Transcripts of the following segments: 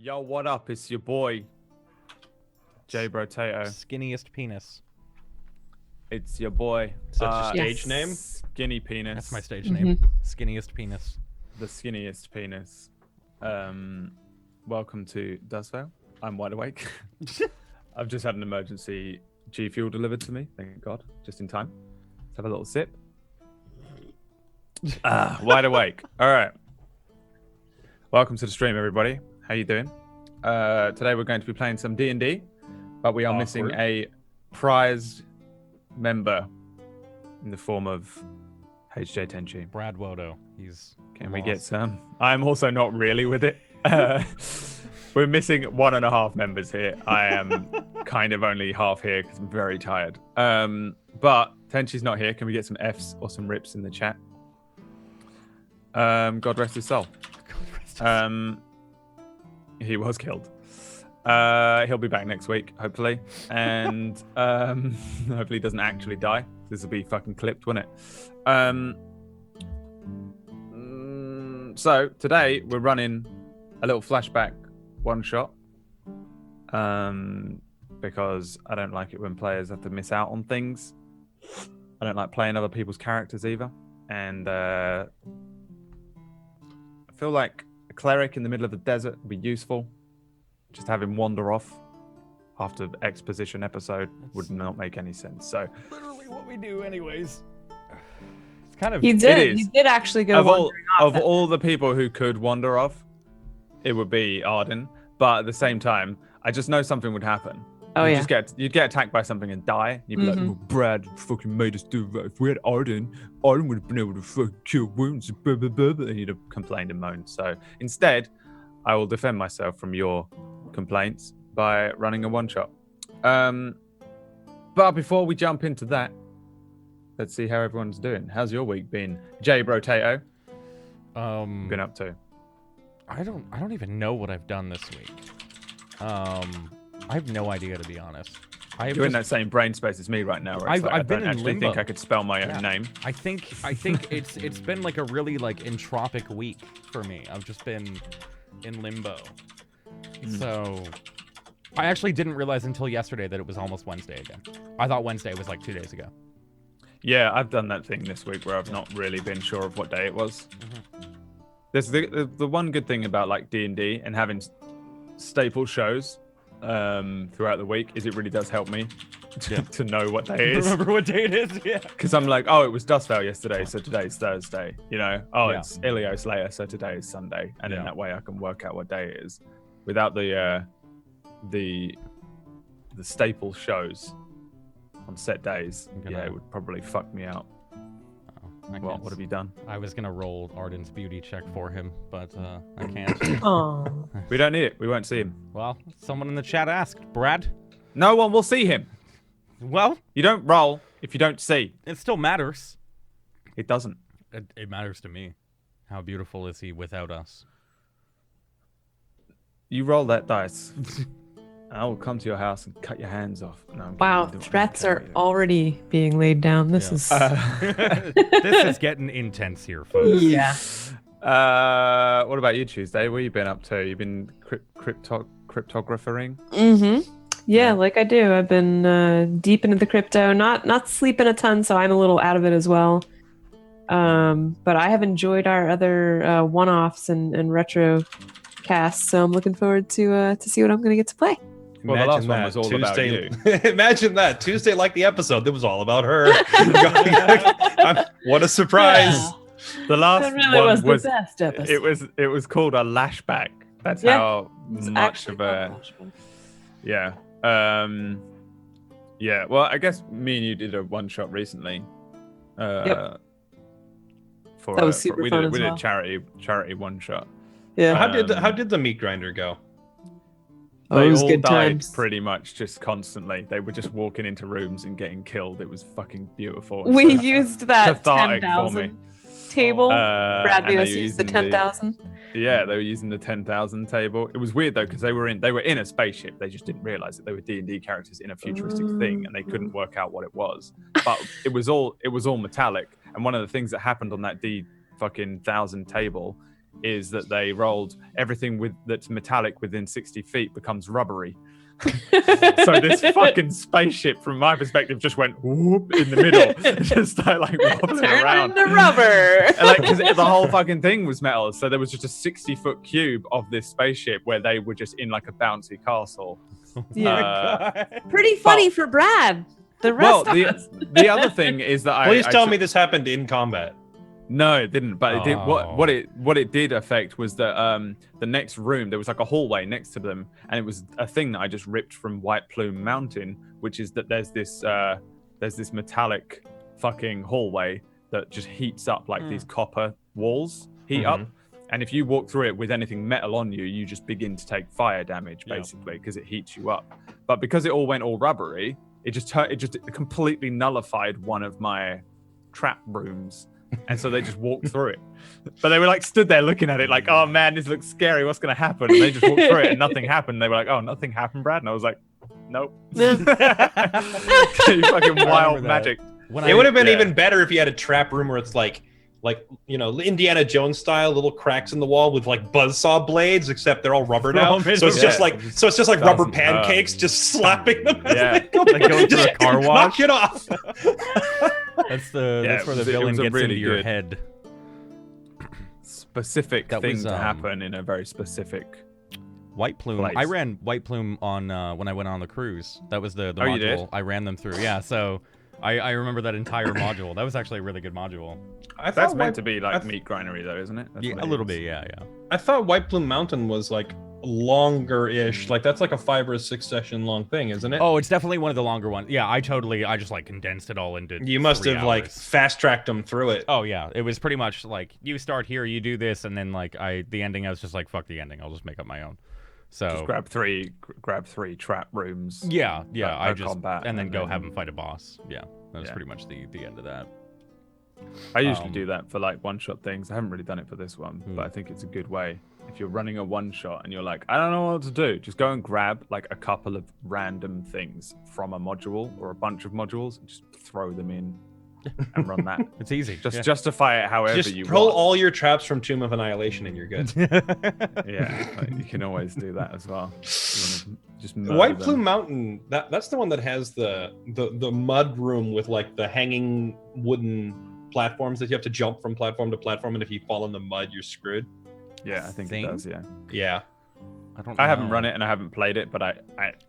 Yo, what up? It's your boy, BradWOTO. Skinniest penis. It's your boy. Is that your stage name? Skinny penis. That's my stage name. Skinniest penis. The skinniest penis. Welcome to Dustvale. I'm wide awake. I've just had an emergency G Fuel delivered to me. Thank God. Just in time. Let's have a little sip. Wide awake. All right. Welcome to the stream, everybody. How you doing? Today we're going to be playing some D&D, but we are missing a prized member in the form of HJ Tenchi. BradWOTO. He's Can we get some? I'm also not really with it. We're missing 1.5 members here. I am kind of only half here because I'm very tired. But Tenchi's not here. Can we get some Fs or some rips in the chat? God rest his soul. He was killed. He'll be back next week, hopefully. And hopefully he doesn't actually die. This will be fucking clipped, won't it? So today we're running a little flashback one shot. Because I don't like it when players have to miss out on things. I don't like playing other people's characters either. And I feel like a cleric in the middle of the desert would be useful. Just have him wander off after exposition episode would not make any sense. So literally what we do anyways. It's kind of... He did actually go wandering off. Of all the people who could wander off, it would be Arden. But at the same time, I just know something would happen. Oh, yeah. You'd get attacked by something and die. You'd be like, well, Brad fucking made us do that. If we had Arden would have been able to fucking cure wounds. Blah, blah, blah, blah. And you'd have complained and moaned. So instead, I will defend myself from your complaints by running a one-shot. But before we jump into that, let's see how everyone's doing. How's your week been? BradWOTO? Been up to? I don't even know what I've done this week. I have no idea, to be honest. You're in that same brain space as me right now, right? I've been in I don't actually think I could spell my own name. I think it's been like a really like entropic week for me. I've just been in limbo. So I actually didn't realize until yesterday that it was almost Wednesday again. I thought Wednesday was like 2 days ago. Yeah, I've done that thing this week where I've not really been sure of what day it was. There's the one good thing about like D&D and having staple shows throughout the week is it really does help me to know what day it is. Remember what day it is? Yeah. Because I'm like, oh, it was Dustvale yesterday, so today's Thursday. You know, it's Ilios later, so today is Sunday, and in that way I can work out what day it is. Without the staple shows on set days, it would probably fuck me out. Well, what have you done? I was gonna roll Arden's beauty check for him, but I can't. Oh. We don't need it. We won't see him. Well, someone in the chat asked, Brad. No one will see him. Well, you don't roll if you don't see. It still matters. It doesn't. It matters to me. How beautiful is he without us? You roll that dice. I will come to your house and cut your hands off. No, wow, threats are already being laid down. This is... this is getting intense here, folks. Yeah. What about you, Tuesday? What have you been up to? You've been cryptographering? Yeah, like I do. I've been deep into the crypto. Not sleeping a ton, so I'm a little out of it as well. But I have enjoyed our other one-offs and retro casts, so I'm looking forward to see what I'm going to get to play. Well, the last one was all about you. Imagine that. Tuesday, like the episode, that was all about her. What a surprise. Yeah. The last that really one was the best episode. It was called a lashback. That's how much of a... Yeah. Yeah, well, I guess me and you did a one-shot recently. That was super fun as well. We did a charity one-shot. Yeah. How did the meat grinder go? They it was all good died times. pretty much just constantly. They were just walking into rooms and getting killed. It was fucking beautiful. We used that cathartic for me. 10,000 table. Brad made us used use the 10,000. Yeah, they were using the 10,000 table. It was weird though because they were in a spaceship. They just didn't realize that they were D&D characters in a futuristic thing, and they couldn't work out what it was. But it was all metallic. And one of the things that happened on that fucking 1,000 table is that they rolled everything that's metallic within 60 feet becomes rubbery. So this fucking spaceship, from my perspective, just went whoop in the middle, and just started like wobbling Turn around. into rubber. And, like, because the whole fucking thing was metal, so there was just a 60-foot cube of this spaceship where they were just in like a bouncy castle. Yeah. Pretty funny for Brad. The Well, rest of us. the other thing is that Please tell me this happened in combat. No, it didn't. But it did. Oh. What it did affect was that the next room, there was like a hallway next to them, and it was a thing that I just ripped from White Plume Mountain, which is that there's this metallic fucking hallway that just heats up, like these copper walls heat up, and if you walk through it with anything metal on you, you just begin to take fire damage basically because it heats you up. But because it all went all rubbery, it just completely nullified one of my trap rooms. And so they just walked through it. But they were like stood there looking at it like, oh man, this looks scary. What's going to happen? And they just walked through it and nothing happened. They were like, oh, nothing happened, Brad. And I was like, nope. You fucking wild magic. It would have been even better if you had a trap room where it's like Indiana Jones style, little cracks in the wall with like buzzsaw blades, except they're all rubber now. So it's just like rubber pancakes just slapping them. Yeah. Like going through a car wash. Knock it off. That's where the villain gets into your head. Specific That thing was, to happen in a very specific White Plume. place. I ran White Plume on when I went on the cruise. That was the Oh, you module did? I ran them through. Yeah, so I remember that entire module. That was actually a really good module. That's meant to be like meat grindery though, isn't it? That's Yeah, what a it little is. bit. Yeah. I thought White Plume Mountain was like longer-ish. Like that's like a 5 or 6 session long thing, isn't it? Oh, it's definitely one of the longer ones. Yeah, I just like condensed it all into. You must 3 have like hours. fast-tracked them through it. Oh yeah, it was pretty much like you start here, you do this, and then like the ending. I was just like, fuck the ending. I'll just make up my own. So Just grab three trap rooms. yeah. I no just combat, and then and go then- have him fight a boss. Yeah, that was Yeah. pretty much the end of that. I usually do that for like one-shot things. I haven't really done it for this one, Hmm. but I think it's a good way. If you're running a one-shot and you're like, I don't know what to do, just go and grab like a couple of random things from a module or a bunch of modules and just throw them in and run that. It's easy. Just justify it however Just you roll want. all your traps from Tomb of Annihilation and you're good. Yeah, like, you can always do that as well. You wanna just murder White them. Plume Mountain, that's the one that has the mud room with like the hanging wooden platforms that you have to jump from platform to platform, and if you fall in the mud, you're screwed. Yeah, I think Thing? it does. Yeah, Yeah. I haven't run it and I haven't played it, but I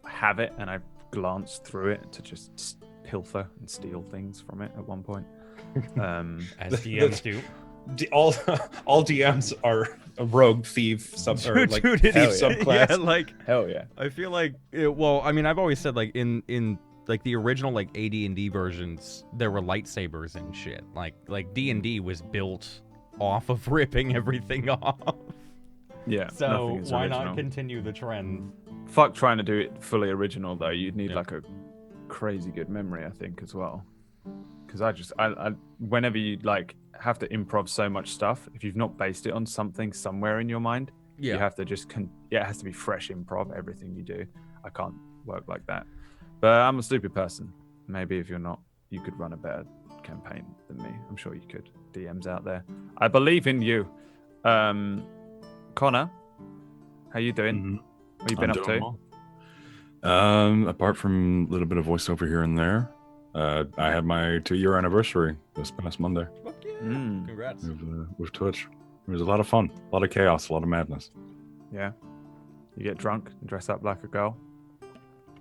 have it and I've glanced through it to just pilfer and steal things from it at one point. As DMs do. All DMs are a rogue thief Dude, thief subclass. Yeah, like Hell yeah. I feel like well, I mean, I've always said like in like the original like AD&D versions, there were lightsabers and shit. Like D&D was built off of ripping everything off. Yeah. So nothing is why original. not continue the trend? Fuck trying to do it fully original though. You'd need Yeah. like a crazy good memory, I think, as well. Because I whenever you like have to improv so much stuff, if you've not based it on something somewhere in your mind, you have to just it has to be fresh improv. Everything you do, I can't work like that. But I'm a stupid person. Maybe if you're not, you could run a better campaign than me. I'm sure you could. DMs out there, I believe in you. Connor, how you doing? What you been up to? Well. Apart from a little bit of voiceover here and there, I had my 2-year anniversary this past Monday Fuck yeah. Mm. Congrats. with Twitch. It was a lot of fun, a lot of chaos, a lot of madness. Yeah. You get drunk and dress up like a girl.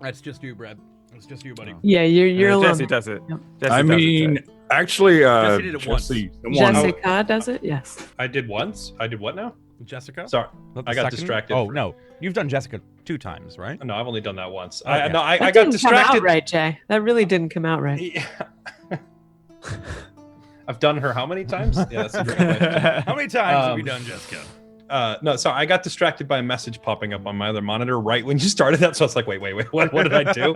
That's just you, Brad. It's just you, buddy. Yeah, you're alone. Jesse does it. Yep. Jesse I does it mean, too. actually, Jesse did it once. Jesse, the one- Jessica does it. Yes. I did once. I did what now? Jessica? Sorry. Not the I got second? distracted. Oh no, you've done Jessica 2 times, right? No, I've only done that once. Okay. I That got didn't distracted. come out right, Jay. That really didn't come out right. Yeah. I've done her how many times? Yeah, that's a great question. How many times have you done Jessica? No, sorry, I got distracted by a message popping up on my other monitor right when you started that, so it's like, wait, what did I do?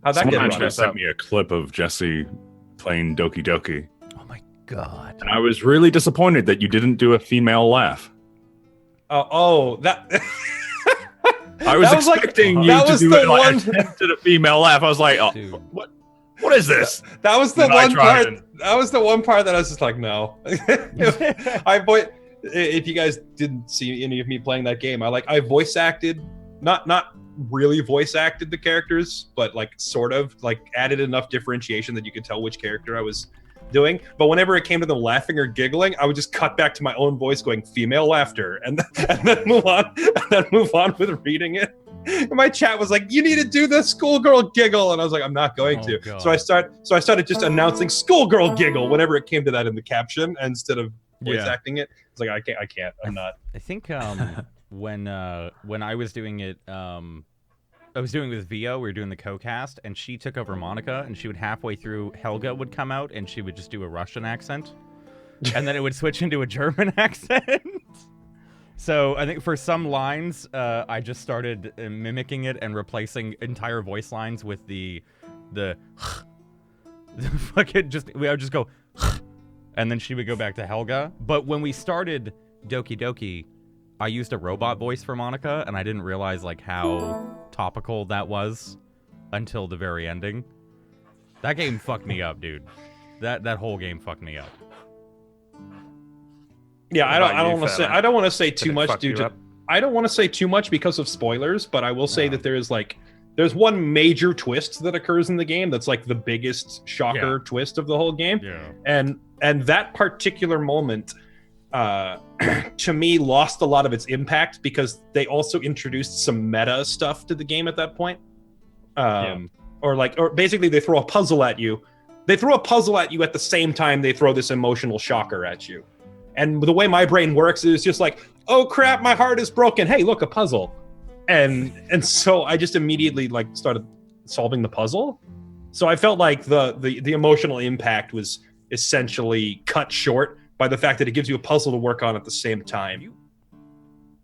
How'd that Someone get actually run? sent me a clip of Jesse playing Doki Doki, Oh my god. and I was really disappointed that you didn't do a female laugh. That. I was That was like- expecting you that to was do the it like one- attempted a female laugh. I was like, oh, Dude. what is this? That was the And I one tried part. and- That was the one part that I was just like, no. if you guys didn't see any of me playing that game, I voice acted, not really voice acted the characters, but like sort of like added enough differentiation that you could tell which character I was doing. But whenever it came to them laughing or giggling, I would just cut back to my own voice going female laughter and then move on with reading it. And my chat was like, you need to do the schoolgirl giggle, and I was like, I'm not going to. God. So I started just announcing schoolgirl giggle whenever it came to that in the caption instead of voice acting it. It's like I can't. I'm not. I think when I was doing it, I was doing with Vio, we were doing the co-cast, and she took over Monica, and she would halfway through, Helga would come out, and she would just do a Russian accent, and then it would switch into a German accent. So I think for some lines, I just started mimicking it and replacing entire voice lines with the fucking I would just go, and then she would go back to Helga. But when we started Doki Doki, I used a robot voice for Monica, and I didn't realize like how topical that was until the very ending. That game fucked me up, dude. That whole game fucked me up. Yeah, I don't want to say too much due to I don't want to say too much because of spoilers, but I will say that there's one major twist that occurs in the game that's like the biggest shocker twist of the whole game. Yeah. And that particular moment to me lost a lot of its impact because they also introduced some meta stuff to the game at that point. Or basically they throw a puzzle at you. They throw a puzzle at you at the same time they throw this emotional shocker at you. And the way my brain works is just like, oh crap, my heart is broken. Hey, look, a puzzle. And so I just immediately like started solving the puzzle. So I felt like the emotional impact was essentially cut short by the fact that it gives you a puzzle to work on at the same time.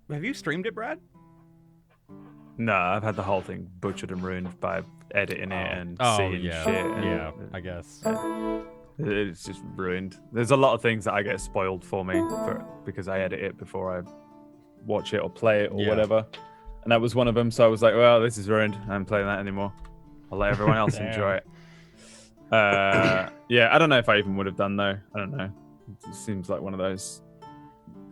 Have you streamed it, Brad? No, I've had the whole thing butchered and ruined by editing it and seeing shit. Yeah, I guess. It's just ruined. There's a lot of things that I get spoiled for me because I edit it before I watch it or play it or whatever. And that was one of them. So I was like, well, this is ruined. I'm playing that anymore. I'll let everyone else enjoy it. I don't know if I even would have done though. I don't know. It seems like one of those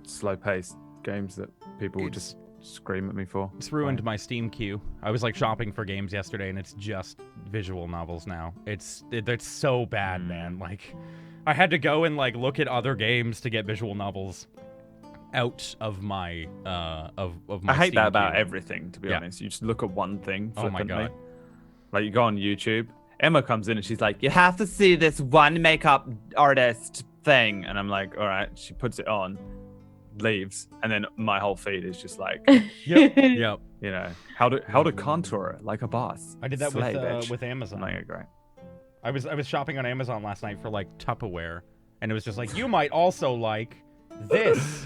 slow-paced games that people would just scream at me for. It's ruined my Steam queue. I was like shopping for games yesterday, and it's just visual novels now. It's so bad, man. Like, I had to go and like look at other games to get visual novels out of my of my. I hate Steam that about queue. everything, to be honest. You just look at one thing flippantly. Oh my god! Like you go on YouTube, Emma comes in and she's like, "You have to see this one makeup artist thing," and I'm like, "All right." She puts it on, leaves, and then my whole feed is just like, Yep. you know, how to contour it like a boss. I did that Slay, bitch. with Amazon. I'm like, great. I was shopping on Amazon last night for like Tupperware, and it was just like, you might also like this.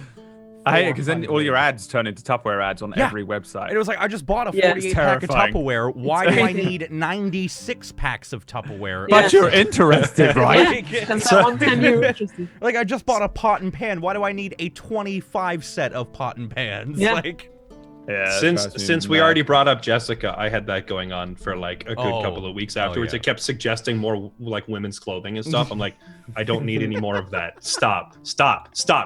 I hate it because then all your ads turn into Tupperware ads on every website. And it was like, I just bought a 48 pack of terrifying. Tupperware. Why do I need 96 packs of Tupperware? But you're interested, right? That's that one time you were interested. Like, I just bought a pot and pan. Why do I need a 25 set of pot and pans? Yeah. Like, Yeah. Since we already brought up Jessica, I had that going on for like a good couple of weeks afterwards. yeah. It kept suggesting more like women's clothing and stuff. I'm like, I don't need any more of that. Stop.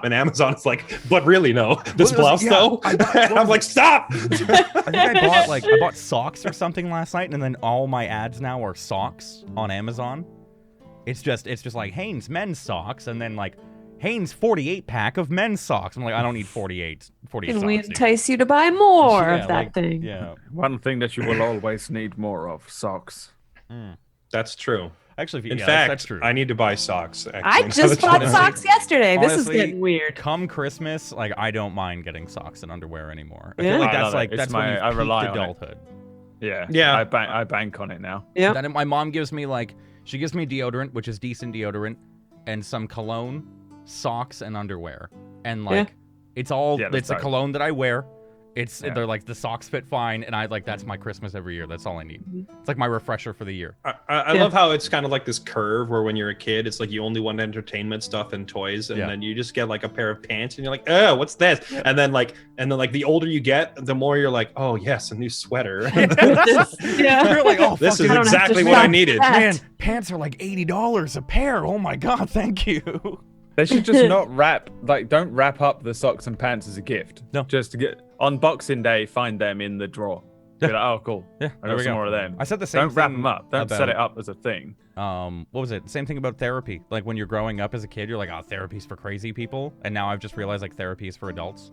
And Amazon's like, but really no. This blouse though. I'm like, stop. I think I bought socks or something last night, and then all my ads now are socks on Amazon. It's just like Hanes men's socks, and then like Hanes 48 pack of men's socks. I'm like, I don't need 48 And socks. we dude. entice you to buy more Yeah, of that like, thing. Yeah. One thing that you will always need more of: socks. That's true. Actually, In yeah, fact, that's true. I need to buy socks. I Actually, just bought socks yesterday. This is Honestly, getting weird. Come Christmas, like I don't mind getting socks and underwear anymore. I Yeah. feel like I that's love it. like It's that's my- when you've I rely peaked on it. adulthood. Yeah. I bank on it now. Yep. Then my mom gives me she gives me deodorant, which is decent deodorant, and some cologne, socks, and underwear. And it's all Yeah, that's it's the dope. cologne that I wear. Yeah. They're like the socks fit fine, and that's my Christmas every year. That's all I need. It's like my refresher for the year. I love how it's kind of like this curve where when you're a kid, it's like you only want entertainment stuff and toys, and then you just get like a pair of pants, and you're like, oh, what's this? And then the older you get, the more you're like, oh yes, a new sweater. Yeah. You're like, oh, This fuck is it. don't have to exactly what I shop needed. that. Man, pants are like $80 a pair. Oh my god, thank you. They should just not don't wrap up the socks and pants as a gift. No. Just to get on Boxing Day, find them in the drawer. Be like, oh, cool. Yeah, I there got we some go. more of them. I said the same Don't wrap thing them up. Don't set about- it up as a thing. What was it? Same thing about therapy. Like when you're growing up as a kid, you're like, oh, therapy's for crazy people. And now I've just realized like therapy is for adults.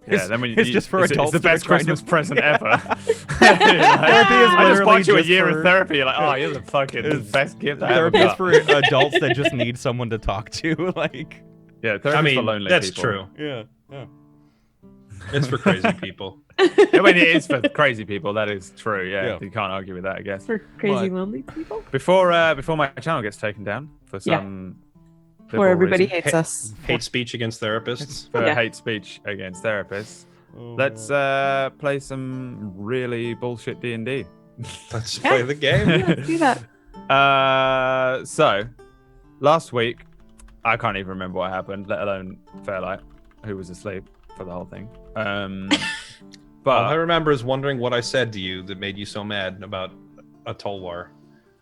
Yeah, then when it's just for adults. It's the best Christmas present ever. Therapy is I just literally bought you a just year for- of therapy. You're like, oh, you're the fucking best gift I ever Therapy is got. for adults that just need someone to talk to. Like, Yeah, therapy's I mean, for lonely that's people. true. yeah. It's for crazy people. I mean, it is for crazy people. That is true. Yeah, Yeah. you can't argue with that, I guess. For crazy What? lonely people. Before my channel gets taken down for Yeah. some Where liberal everybody reason, hates us. Hate speech against therapists. for Yeah. hate speech against therapists, Oh, let's play some really bullshit D&D. Let's play the game. Yeah, let's do that. So last week, I can't even remember what happened, let alone Fairlight, who was asleep for the whole thing. All I But remember is wondering what I said to you that made you so mad about a Tolwar.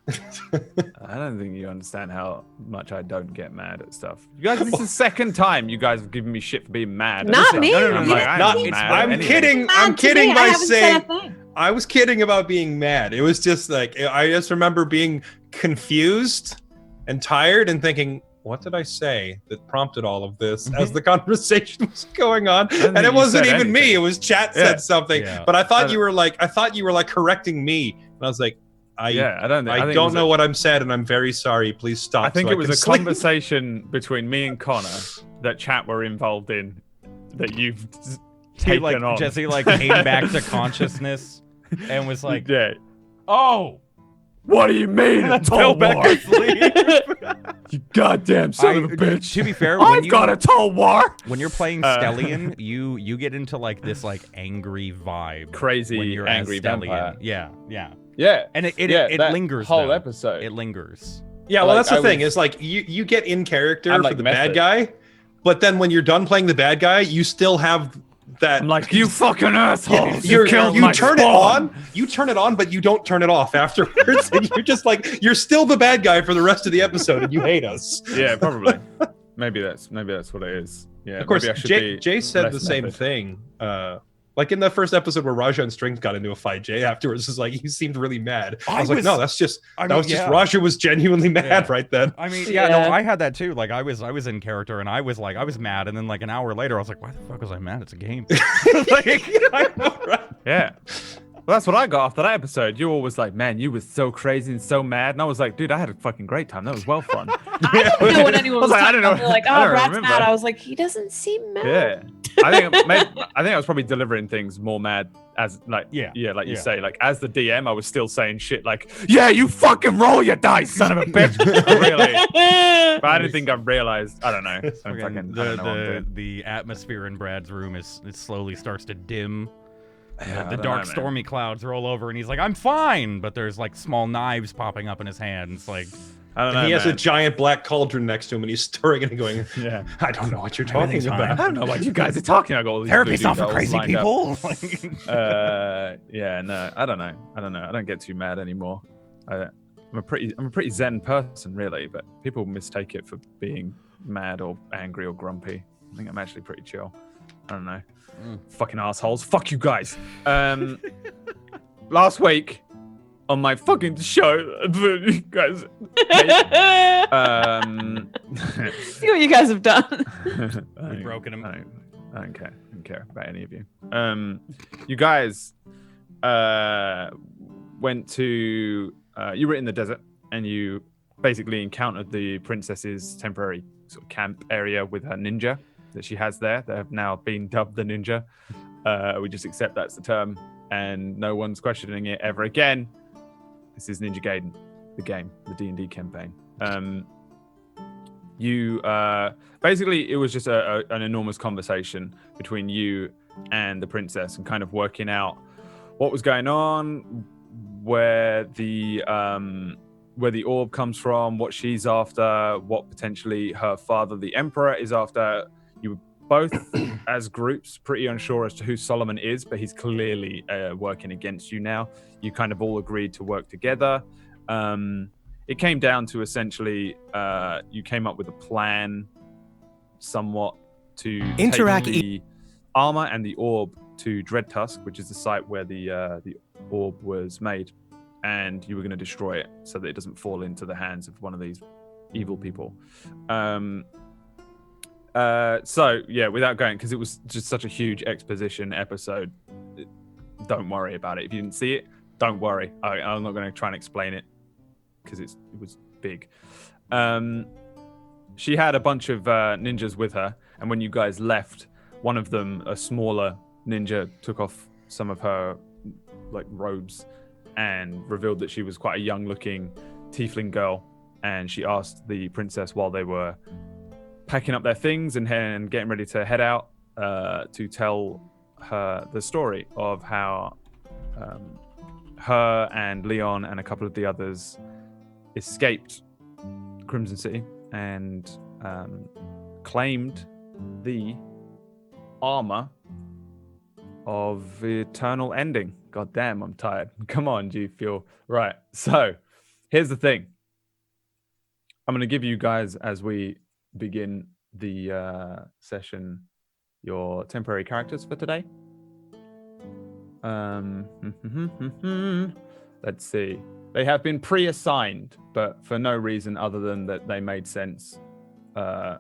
I don't think you understand how much I don't get mad at stuff. You guys, this is the second time you guys have given me shit for being mad. Not me. I'm like, I'm Not- not it's- mad at I'm anything. kidding. Mad I'm to kidding me. I by haven't said saying a thing. I was kidding about being mad. It was just like I just remember being confused and tired and thinking, what did I say that prompted all of this as the conversation was going on? don't And think it you wasn't said even me. anything. It was chat Yeah. said something. Yeah. But I thought you were like correcting me. And I was like, I don't think. I think it don't was know what I'm said, and I'm very sorry. Please stop. I think so it was can a sleep. conversation between me and Connor that chat were involved in that you've He, taken like, on. Jesse like came back to consciousness and was like, yeah. oh, What do you mean? and fell back asleep. You goddamn son of a bitch. To be fair, when I've got a tall war. when you're playing Stellian, you get into like this like angry vibe. Crazy when you're angry as Stellian. vampire. Yeah. Yeah. And it that lingers. whole though. episode. It lingers. Yeah, well, Like, that's the I thing. was- Is like you get in character I'm for like the method. bad guy, but then when you're done playing the bad guy, you still have that. I'm like, you fucking assholes. you killed my turn it spawn." on. You turn it on, but you don't turn it off afterwards. And you're just like you're still the bad guy for the rest of the episode, and you hate us. Yeah, probably. maybe that's what it is. Yeah. Of course, maybe I should Jay, be Jay said less the same method. thing. Like in the first episode where Raja and Strings got into a fight, Jay afterwards was like he seemed really mad. I was like, no, that's just Raja was genuinely mad Yeah. right then. I mean, Yeah. no, I had that too. Like I was in character and I was mad, and then like an hour later I was like, why the fuck was I mad? It's a game. I know, right? Yeah. Well, that's what I got after that episode. You all was like, man, you was so crazy and so mad. And I was like, dude, I had a fucking great time. That was well fun. I didn't know what anyone was I was like, I talking don't about. know. They're like, I oh, don't Brad's remember. mad. I was like, he doesn't seem mad. Yeah. I think I was probably delivering things more mad as like Yeah. like you Yeah. say, like as the DM, I was still saying shit like, yeah, you fucking roll your dice, son of a bitch. Really. But I didn't think I realized. I don't know. I don't Fucking know what I'm doing. the atmosphere in Brad's room it slowly starts to dim. Yeah, I The don't dark know, man. stormy clouds roll over and he's like, I'm fine, but there's like small knives popping up in his hands. Like, I don't know. He has a man. giant black cauldron next to him, and he's stirring it and going, Yeah. I don't know what you're Everything's talking fine. about. I don't know what you guys are talking about. All these therapy's voodoo not for dolls crazy lined up. people. Like, Yeah, no, I don't know. I don't get too mad anymore. I'm a pretty zen person, really, but people mistake it for being mad or angry or grumpy. I think I'm actually pretty chill. I don't know. Fucking assholes. Fuck you guys. Last week on my fucking show, you guys. See what you guys have done. We've broken him. I don't care. I don't care about any of you. You guys went to. You were in the desert and you basically encountered the princess's temporary sort of camp area with her ninja that she has there. They have now been dubbed the ninja. We just accept that's the term, and no one's questioning it ever again. This is Ninja Gaiden, the game, the D&D campaign. You basically it was just an enormous conversation between you and the princess, and kind of working out what was going on, where the orb comes from, what she's after, what potentially her father, the emperor, is after. You were both, as groups, pretty unsure as to who Solomon is, but he's clearly working against you now. You kind of all agreed to work together. It came down to essentially, you came up with a plan somewhat to Interact take the armor and the orb to Dreadtusk, which is the site where the orb was made, and you were going to destroy it so that it doesn't fall into the hands of one of these evil people. So yeah, without going, because it was just such a huge exposition episode, don't worry about it. If you didn't see it, don't worry. I'm not going to try and explain it because it was big. She had a bunch of ninjas with her, and when you guys left, one of them, a smaller ninja, took off some of her like robes and revealed that she was quite a young-looking tiefling girl. And she asked the princess while they were packing up their things and getting ready to head out to tell her the story of how her and Leon and a couple of the others escaped Crimson City and claimed the armor of eternal ending. God damn, I'm tired. Come on, G Fuel. Right. So here's the thing. I'm going to give you guys, as we begin the session, your temporary characters for today. Let's see. They have been pre-assigned, but for no reason other than that they made sense to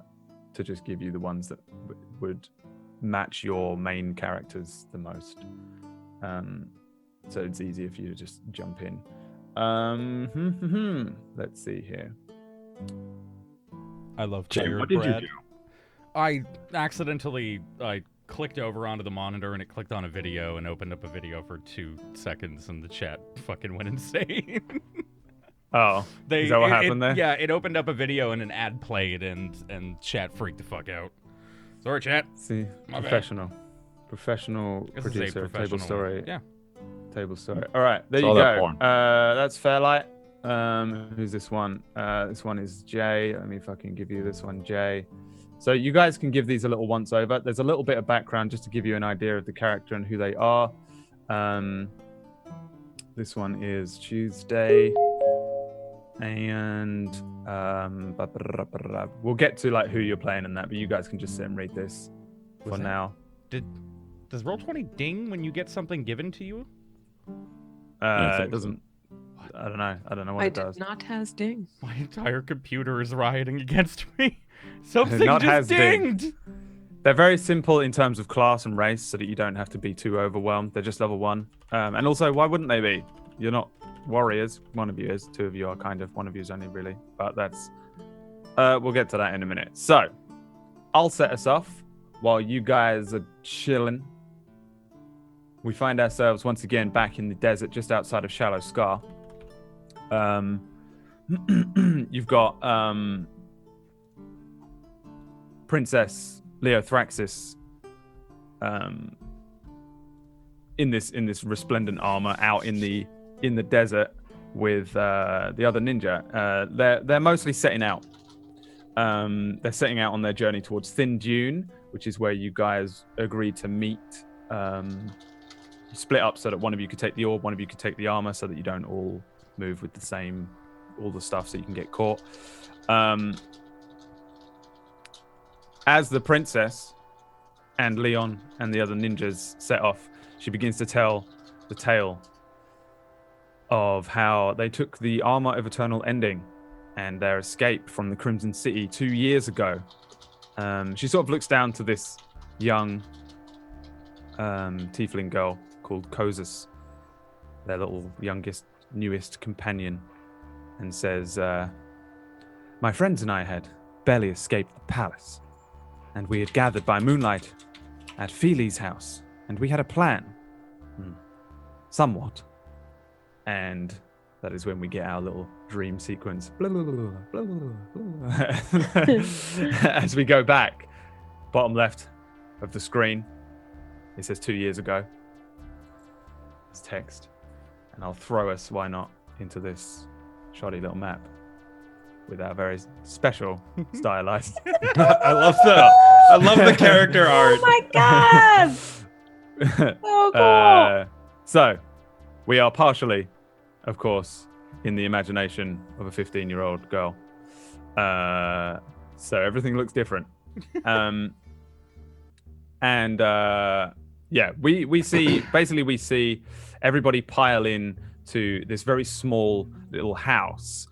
just give you the ones that would match your main characters the most. So it's easier for you to just jump in. Let's see here. I love Jay, tired what did Brad. you do? I accidentally clicked over onto the monitor and it clicked on a video and opened up a video for 2 seconds and the chat fucking went insane. Oh, is that what happened there? Yeah, it opened up a video and an ad played and chat freaked the fuck out. Sorry, chat. See, My bad. professional This is a producer, professional- Tablestory. Yeah. Tablestory. All right, there It's you all that go. porn. That's Fairlight. Who's this one? This one is Jay. Let me fucking give you this one, Jay. So you guys can give these a little once over. There's a little bit of background just to give you an idea of the character and who they are. This one is Tuesday. And we'll get to like who you're playing and that, but you guys can just sit and read this for Was that- now. Does Roll20 ding when you get something given to you? I think It doesn't. I don't know what I it did does. not has ding. My entire computer is rioting against me. Something Not has just ding. dinged. They're very simple in terms of class and race, so that you don't have to be too overwhelmed. They're just level 1. And also, why wouldn't they be? You're not warriors. One of you is. 2 of you are kind of. One of you is only really. But that's. We'll get to that in a minute. So, I'll set us off while you guys are chilling. We find ourselves once again back in the desert just outside of Shallow Scar. You've got Princess Leothraxis in this resplendent armor out in the desert with the other ninja. They're mostly setting out. They're setting out on their journey towards Thin Dune, which is where you guys agreed to meet. Split up so that one of you could take the orb, one of you could take the armor, so that you don't all move with all the stuff, so you can get caught. As the princess and Leon and the other ninjas set off, she begins to tell the tale of how they took the armor of eternal ending and their escape from the Crimson City 2 years ago. She sort of looks down to this young tiefling girl called Kozus, their little newest companion, and says, my friends and I had barely escaped the palace, and we had gathered by moonlight at Feely's house, and we had a plan. Somewhat. And that is when we get our little dream sequence. Blah, blah, blah, blah, blah, blah. As we go back, bottom left of the screen, it says 2 years ago. It's text. And I'll throw us, why not, into this shoddy little map with our very special stylized. I love the character art. Oh my god! So cool. So, we are partially, of course, in the imagination of a 15-year-old girl. So everything looks different. And we see everybody pile in to this very small little house.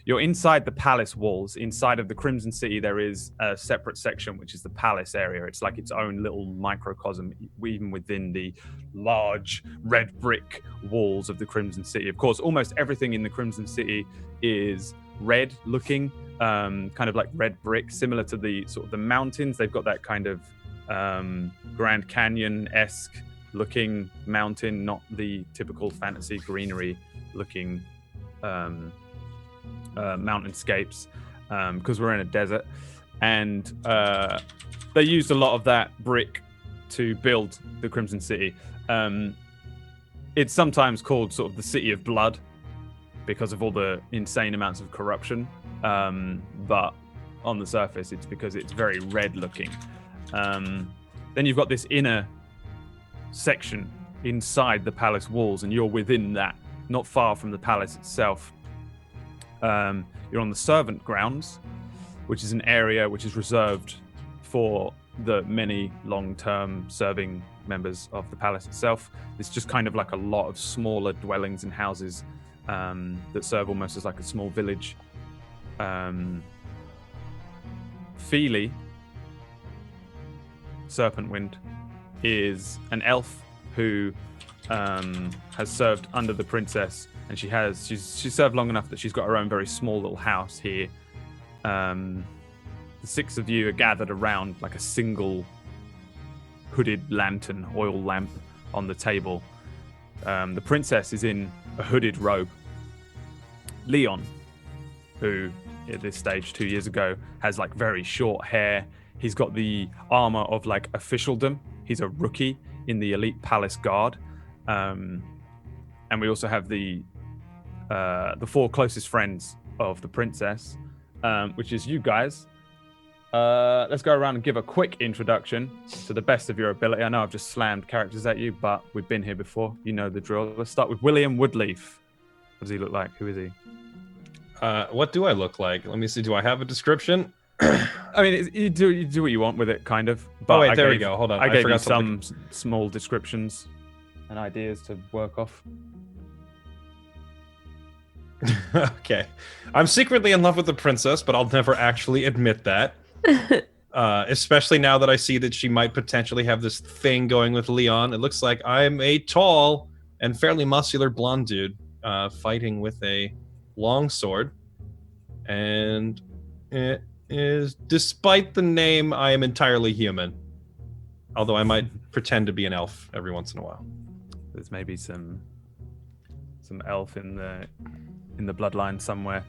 You're inside the palace walls. Inside of the Crimson City, there is a separate section, which is the palace area. It's like its own little microcosm, even within the large red brick walls of the Crimson City. Of course, almost everything in the Crimson City is red looking, kind of like red brick, similar to the sort of the mountains. They've got that kind of Grand Canyon-esque looking mountain, not the typical fantasy greenery looking mountainscapes, because we're in a desert. And they used a lot of that brick to build the Crimson City. It's sometimes called sort of the City of Blood because of all the insane amounts of corruption, but on the surface it's because it's very red looking. Then you've got this inner section inside the palace walls, and you're within that, not far from the palace itself. You're on the servant grounds, which is an area which is reserved for the many long-term serving members of the palace itself. It's just kind of like a lot of smaller dwellings and houses that serve almost as like a small village. Feely, Serpentwind, is an elf who has served under the princess, and she's served long enough that she's got her own very small little house here. The six of you are gathered around like a single hooded lantern, oil lamp on the table. The princess is in a hooded robe. Leon, who at this stage 2 years ago has like very short hair. He's got the armor of like officialdom. He's a rookie in the elite palace guard. And we also have the four closest friends of the princess, which is you guys. Let's go around and give a quick introduction to the best of your ability. I know I've just slammed characters at you, but we've been here before. You know the drill. Let's start with William Woodleaf. What does he look like? Who is he? What do I look like? Let me see. Do I have a description? I mean, you do what you want with it, kind of. But wait, there we go. Hold on. I gave you forgot some small descriptions and ideas to work off. Okay. I'm secretly in love with the princess, but I'll never actually admit that. Especially now that I see that she might potentially have this thing going with Leon. It looks like I'm a tall and fairly muscular blonde dude fighting with a long sword. And it is, despite the name, I am entirely human. Although I might pretend to be an elf every once in a while. There's maybe some elf in the bloodline somewhere.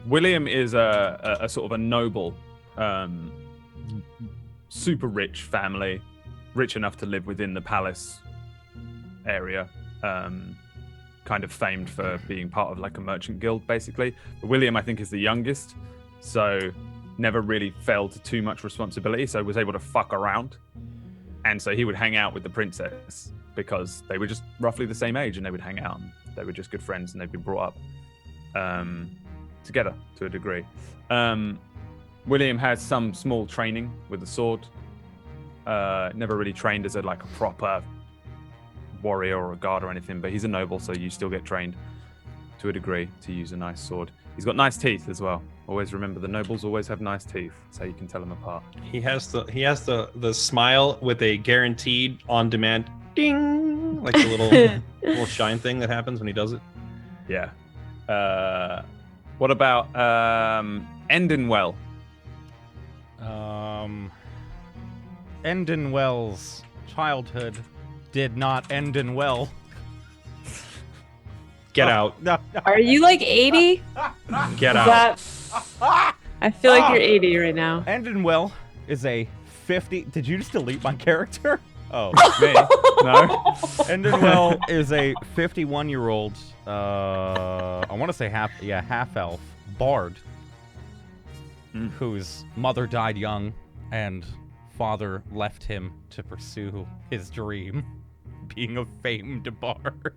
William is a sort of a noble, super rich family, rich enough to live within the palace area, kind of famed for being part of like a merchant guild, basically. But William, I think, is the youngest, so never really fell to too much responsibility, so was able to fuck around. And so he would hang out with the princess because they were just roughly the same age, and they would hang out, and they were just good friends, and they'd been brought up together to a degree. William has some small training with the sword. Never really trained as a proper warrior or a guard or anything, but he's a noble, so you still get trained to a degree to use a nice sword. He's got nice teeth as well. Always remember, the nobles always have nice teeth, so you can tell them apart. He has the smile with a guaranteed on-demand ding, like the little shine thing that happens when he does it. Yeah. What about Endinwell? Endinwell's childhood did not end in well. Get out. No. Are you like 80? Get out. I feel like you're 80 right now. Endinwell is a 50. Did you just delete my character? Oh, Me? No. Endinwell is a 51-year-old. I want to say half elf bard, whose mother died young, and father left him to pursue his dream, being a famed bard.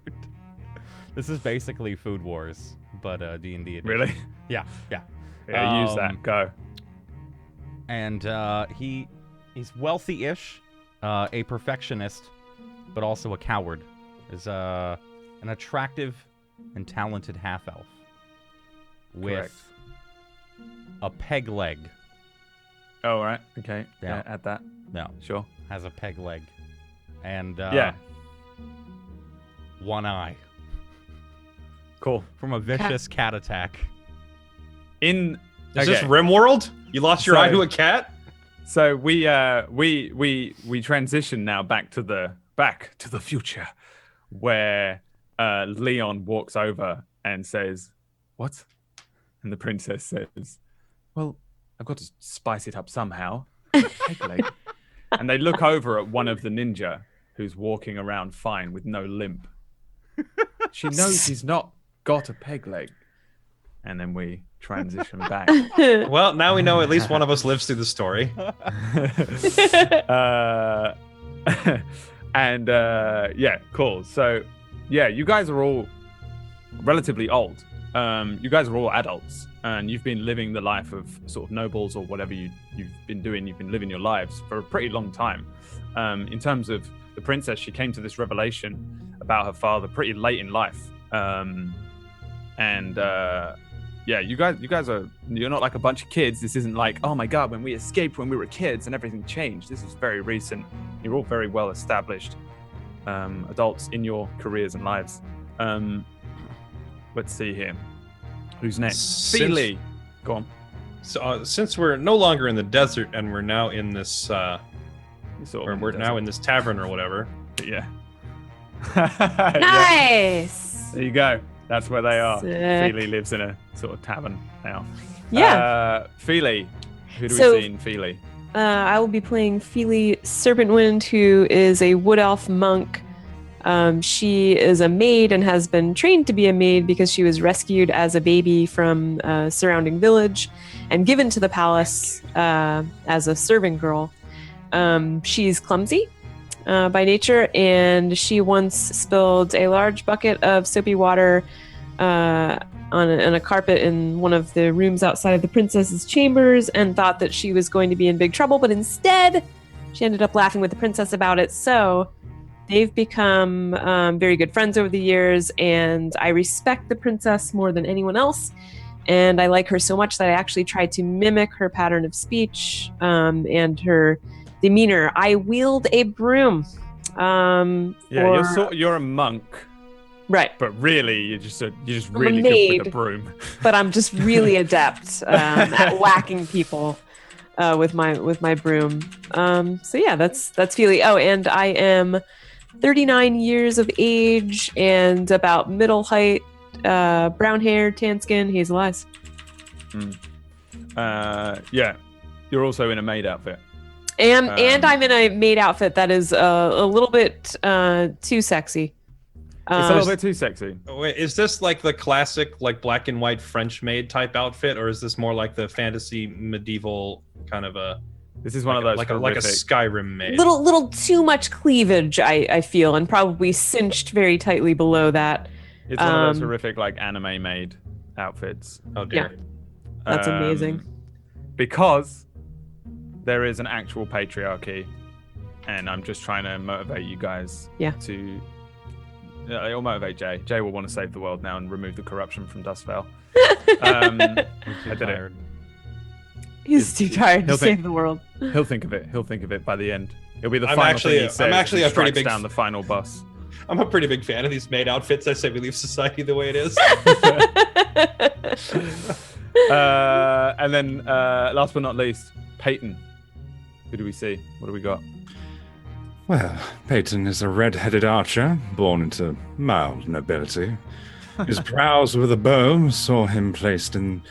This is basically Food Wars, but D&D edition. Really? Yeah. Yeah, use that. Go. and he's wealthy-ish, a perfectionist, but also a coward. Is an attractive and talented half-elf with Correct. a peg leg. Oh, all right. Okay. Yeah. Yeah. Add that. No, Sure. has a peg leg, and Yeah. one eye Cool. from a vicious cat attack. In Is this RimWorld? You lost your So- eye to a cat? So we transition now back to the future, where Leon walks over and says, "What?" And the princess says, "Well, I've got to spice it up somehow." Peg leg. And they look over at one of the ninja who's walking around fine with no limp. She knows he's not got a peg leg. And then we transition back. Well, now we know at least one of us lives through the story. Yeah, cool. So, yeah, you guys are all relatively old. You guys are all adults, and you've been living the life of sort of nobles or whatever you've been doing. You've been living your lives for a pretty long time. In terms of the princess, she came to this revelation about her father pretty late in life. Yeah, you guys you're not like a bunch of kids. This isn't like, oh my god, when we escaped when we were kids and everything changed. This is very recent. You're all very well established adults in your careers and lives. Let's see here. Who's next? Feely. Go on. So, since we're no longer in the desert and we're now in this, we're now in this tavern or whatever. Yeah. Nice. There you go. That's where they are. Sick. Feely lives in a sort of tavern now. Yeah. Feely. Who do So- we see in Feely? I will be playing Feely Serpentwind, who is a wood elf monk. She is a maid and has been trained to be a maid because she was rescued as a baby from a surrounding village and given to the palace as a serving girl. She's clumsy by nature, and she once spilled a large bucket of soapy water on a carpet in one of the rooms outside of the princess's chambers and thought that she was going to be in big trouble, but instead she ended up laughing with the princess about it. So they've become very good friends over the years, and I respect the princess more than anyone else. And I like her so much that I actually tried to mimic her pattern of speech and her demeanor. I wield a broom. You're a monk, Right, but really you're just I'm a really good with a maid. broom. but I'm just really adept at whacking people with my broom. So yeah, that's Feely. Oh, and I am 39 years of age and about middle height, brown hair, tan skin, hazel eyes. Yeah, you're also in a maid outfit. And I'm in a maid outfit that is a little bit too sexy. It's a little bit too sexy. Wait, is this like the classic, like black and white French maid type outfit, or is this more like the fantasy medieval kind of a? This is one of those like a horrific- Skyrim maid. Little too much cleavage, I feel, and probably cinched very tightly below that. It's one of those horrific like anime maid outfits. Oh dear. That's amazing. Because there is an actual patriarchy, and I'm just trying to motivate you guys. Yeah. To. It'll motivate Jay. Jay will want to save the world now and remove the corruption from Dustvale. I did it. He's too tired to he'll think- save the world. He'll think of it. He'll think of it by the end. It'll be the I'm final actually- thing he I'm says as actually he a pretty strikes big down the final boss. I'm a pretty big fan of these maid outfits. I say we leave society the way it is. And then, last but not least, Peyton. Who do we see? What do we got? Well, Peyton is a red-headed archer, born into mild nobility. His prowess with a bow saw him placed in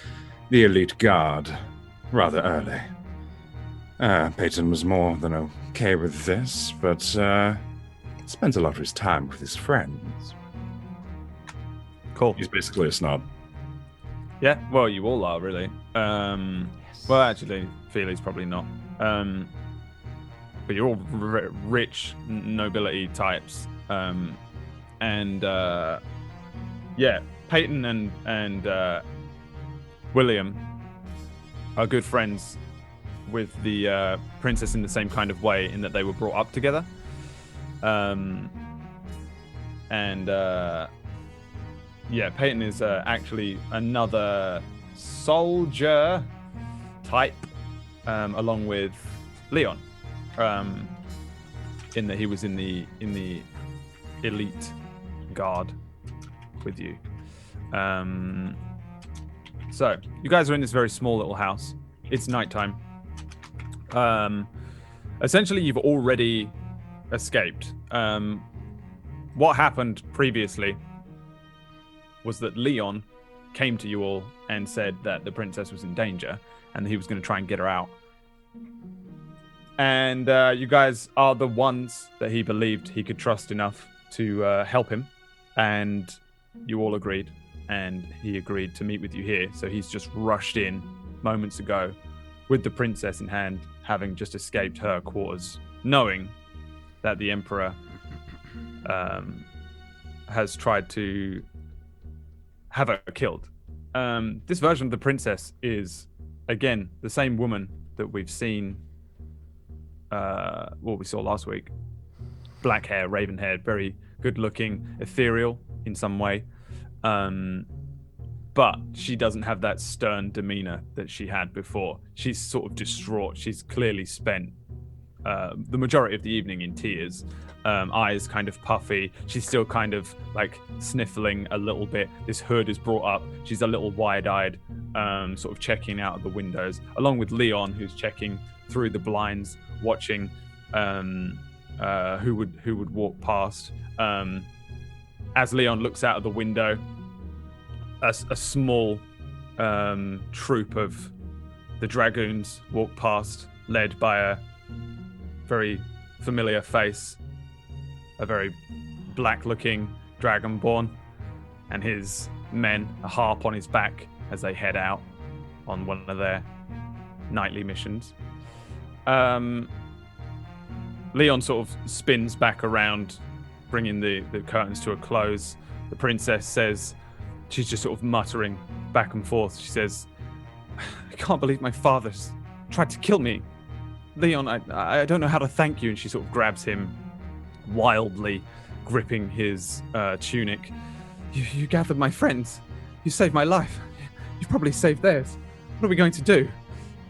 the elite guard rather early. Peyton was more than okay with this, but spends a lot of his time with his friends. Cool. He's basically a snob. Yeah, well, you all are, really. Well, actually, Feely's probably not. But you're all rich nobility types. Yeah, Peyton and William are good friends with the princess in the same kind of way, in that they were brought up together. Peyton is actually another soldier type, along with Leon, in that he was in the elite guard with you. So you guys are in this very small little house. It's nighttime. Essentially, you've already escaped. What happened previously was that Leon came to you all and said that the princess was in danger and he was going to try and get her out. And you guys are the ones that he believed he could trust enough to help him. And you all agreed. And he agreed to meet with you here. So he's just rushed in moments ago with the princess in hand, having just escaped her quarters, knowing that the Emperor has tried to have her killed. This version of the princess is, again, the same woman that we've seen, we saw last week. Black hair, raven haired, very good looking, ethereal in some way. But she doesn't have that stern demeanor that she had before. She's sort of distraught. She's clearly spent the majority of the evening in tears. Eyes kind of puffy. She's still kind of like sniffling a little bit. This hood is brought up. She's a little wide-eyed, sort of checking out of the windows, along with Leon, who's checking through the blinds, watching who would walk past. As Leon looks out of the window, a small troop of the dragoons walk past, led by a very familiar face, a very black-looking dragonborn, and his men, a harp on his back, as they head out on one of their nightly missions. Leon sort of spins back around, bringing the curtains to a close. The princess says, she's just sort of muttering back and forth. She says, I can't believe my father's tried to kill me. Leon, I don't know how to thank you. And she sort of grabs him, wildly gripping his tunic. You gathered my friends. You saved my life. You've probably saved theirs. What are we going to do?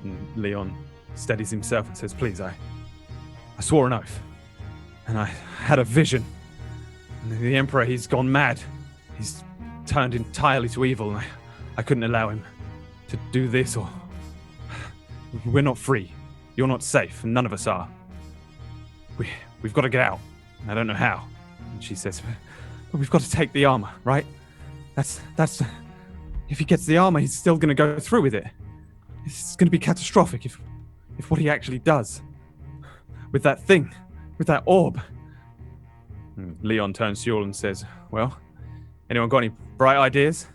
And Leon steadies himself and says, please, I swore an oath. And I had a vision. And the Emperor, he's gone mad. He's turned entirely to evil, and I couldn't allow him to do this, or we're not free. You're not safe, and none of us are. We've got to get out. I don't know how. And she says, but we've got to take the armor, right? That's if he gets the armor, he's still going to go through with it. It's going to be catastrophic if what he actually does with that thing, with that orb. And Leon turns to you all and says, well, anyone got any bright ideas?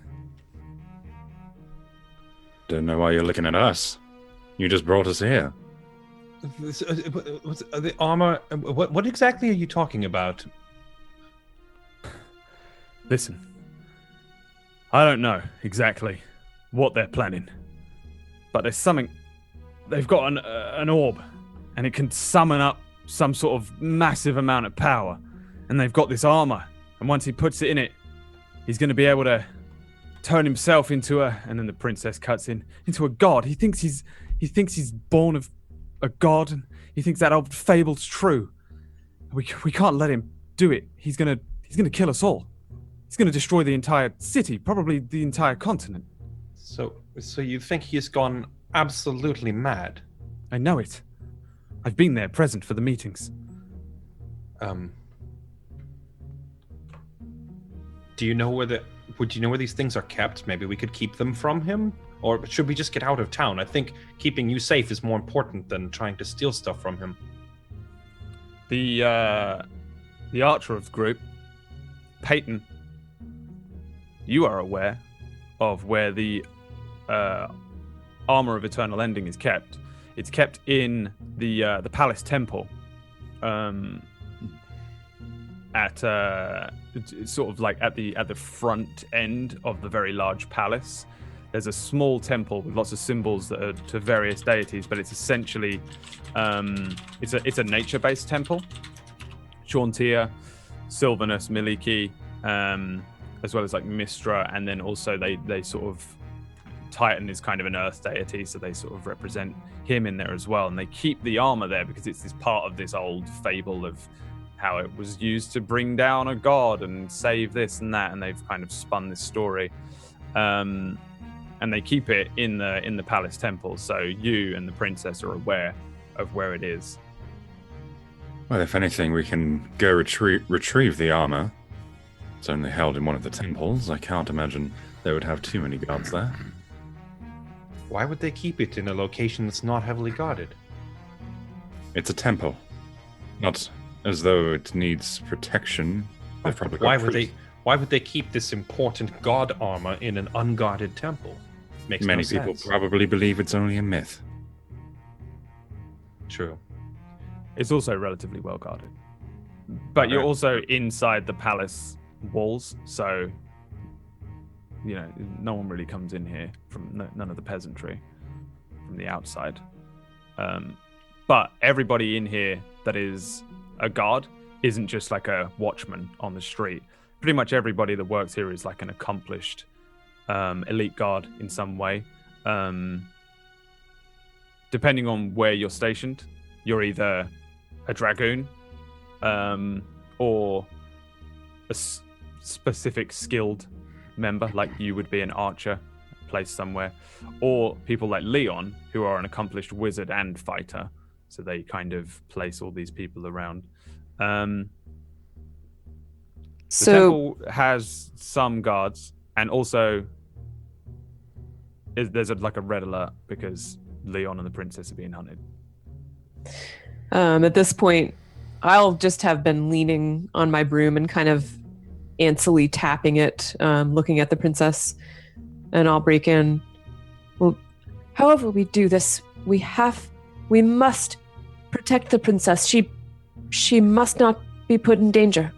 Don't know why you're looking at us. You just brought us here. The armor, what exactly are you talking about? Listen, I don't know exactly what they're planning, but there's something. They've got an orb, and it can summon up some sort of massive amount of power, and they've got this armor, and once he puts it in it, he's going to be able to turn himself into and then the princess cuts in, into a god. He thinks he's born of a god, and he thinks that old fable's true. We can't let him do it. He's gonna kill us all. He's gonna destroy the entire city, probably the entire continent. So you think he's gone absolutely mad? I know it. I've been there, present for the meetings. Do you know would you know where these things are kept? Maybe we could keep them from him? Or should we just get out of town? I think keeping you safe is more important than trying to steal stuff from him. The archer of the group, Peyton, you are aware of where the armor of eternal ending is kept. It's kept in the palace temple, at sort of like at the front end of the very large palace. there's a small temple with lots of symbols that are to various deities, but it's essentially it's a nature-based temple. Chauntea, Sylvanus, Miliki, as well as like Mistra, and then also they sort of Titan is kind of an earth deity, so they sort of represent him in there as well. And they keep the armor there because it's this part of this old fable of how it was used to bring down a god and save this and that, and they've kind of spun this story. And they keep it in the palace temple, so you and the princess are aware of where it is. Well, if anything, we can go retrieve the armor. It's only held in one of the temples. I can't imagine they would have too many guards there. Why would they keep it in a location that's not heavily guarded? It's a temple. Not as though it needs protection. They've probably got Why would they keep this important god armor in an unguarded temple? Makes Many no people sense. probably believe it's only a myth. True. It's also relatively well guarded. But you're also inside the palace walls, so you know, no one really comes in here from none of the peasantry from the outside. But everybody in here that is a guard isn't just like a watchman on the street. Pretty much everybody that works here is like an accomplished elite guard in some way. Depending on where you're stationed, you're either a dragoon or a specific skilled member, like you would be an archer placed somewhere, or people like Leon, who are an accomplished wizard and fighter, so they kind of place all these people around. The temple has some guards, and also there's like a red alert because Leon and the princess are being hunted. At this point, I'll just have been leaning on my broom and kind of antsily tapping it, looking at the princess, and I'll break in. Well, however we do this, we must protect the princess. She must not be put in danger.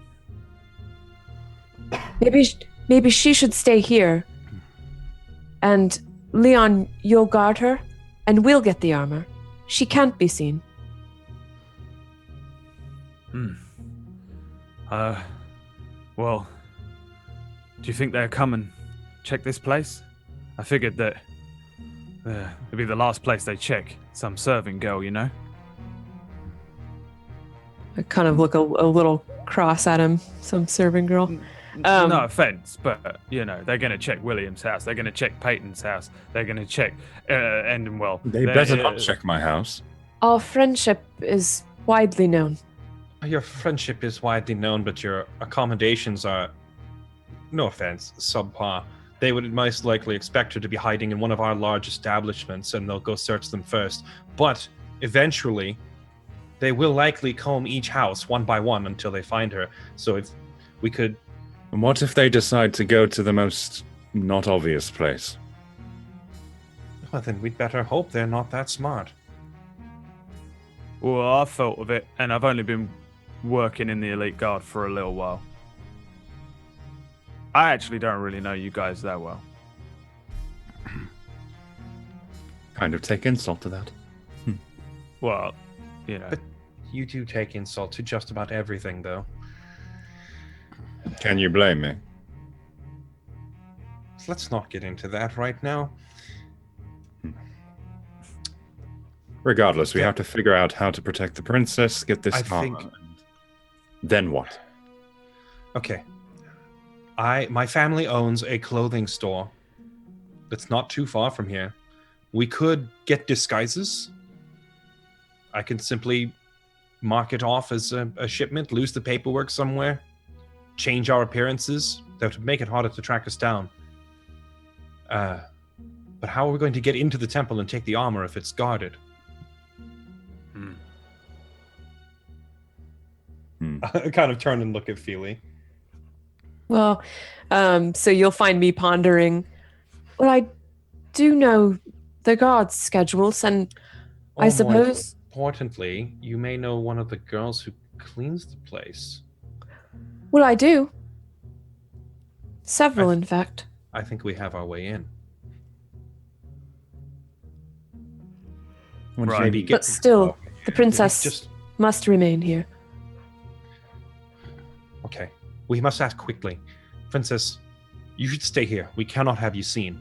Maybe she should stay here. And Leon, you'll guard her, and we'll get the armor. She can't be seen. Well, do you think they'll come and check this place? I figured that it'd be the last place they check. Some serving girl, you know? I kind of look a little cross at him, some serving girl. No offense, but, you know, they're going to check William's house. They're going to check Peyton's house. They're going to check Endenwell. They better not check my house. Our friendship is widely known. Your friendship is widely known, but your accommodations are, no offense, subpar. They would most likely expect her to be hiding in one of our large establishments, and they'll go search them first. But eventually, they will likely comb each house one by one until they find her. So if we could... And what if they decide to go to the most not obvious place? Well, then we'd better hope they're not that smart. Well, I've thought of it, and I've only been working in the elite guard for a little while. I actually don't really know you guys that well. Kind of take insult to that. Well, you know. But you do take insult to just about everything, though. Can you blame me? Let's not get into that right now. Regardless, we have to figure out how to protect the princess, get this armor, and then what? Okay. My family owns a clothing store that's not too far from here. We could get disguises. I can simply mark it off as a shipment, lose the paperwork somewhere, change our appearances. That would make it harder to track us down. But how are we going to get into the temple and take the armor if it's guarded? I kind of turn and look at Feely. Well, so you'll find me pondering. Well, I do know the guards' schedules, and I suppose... More importantly, you may know one of the girls who cleans the place. Well, I do. Several, in fact. I think we have our way in. Once Right. you- Maybe But still, the princess just must remain here. okay. We must act quickly, Princess. You should stay here. We cannot have you seen.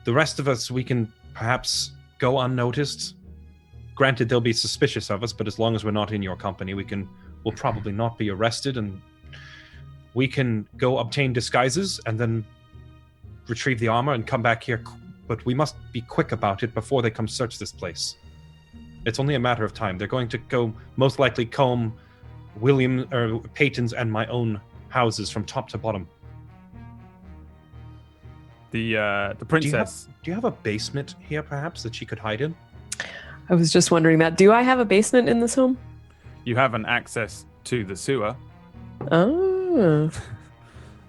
The rest of us, we can perhaps go unnoticed. Granted, they'll be suspicious of us, but as long as we're not in your company, we'll probably not be arrested, and we can go obtain disguises and then retrieve the armor and come back here. But we must be quick about it before they come search this place. It's only a matter of time. They're going to go most likely comb William or Peyton's and my own houses from top to bottom. The princess. Do you have a basement here, perhaps, that she could hide in? I was just wondering that. Do I have a basement in this home? You have an access to the sewer. Oh.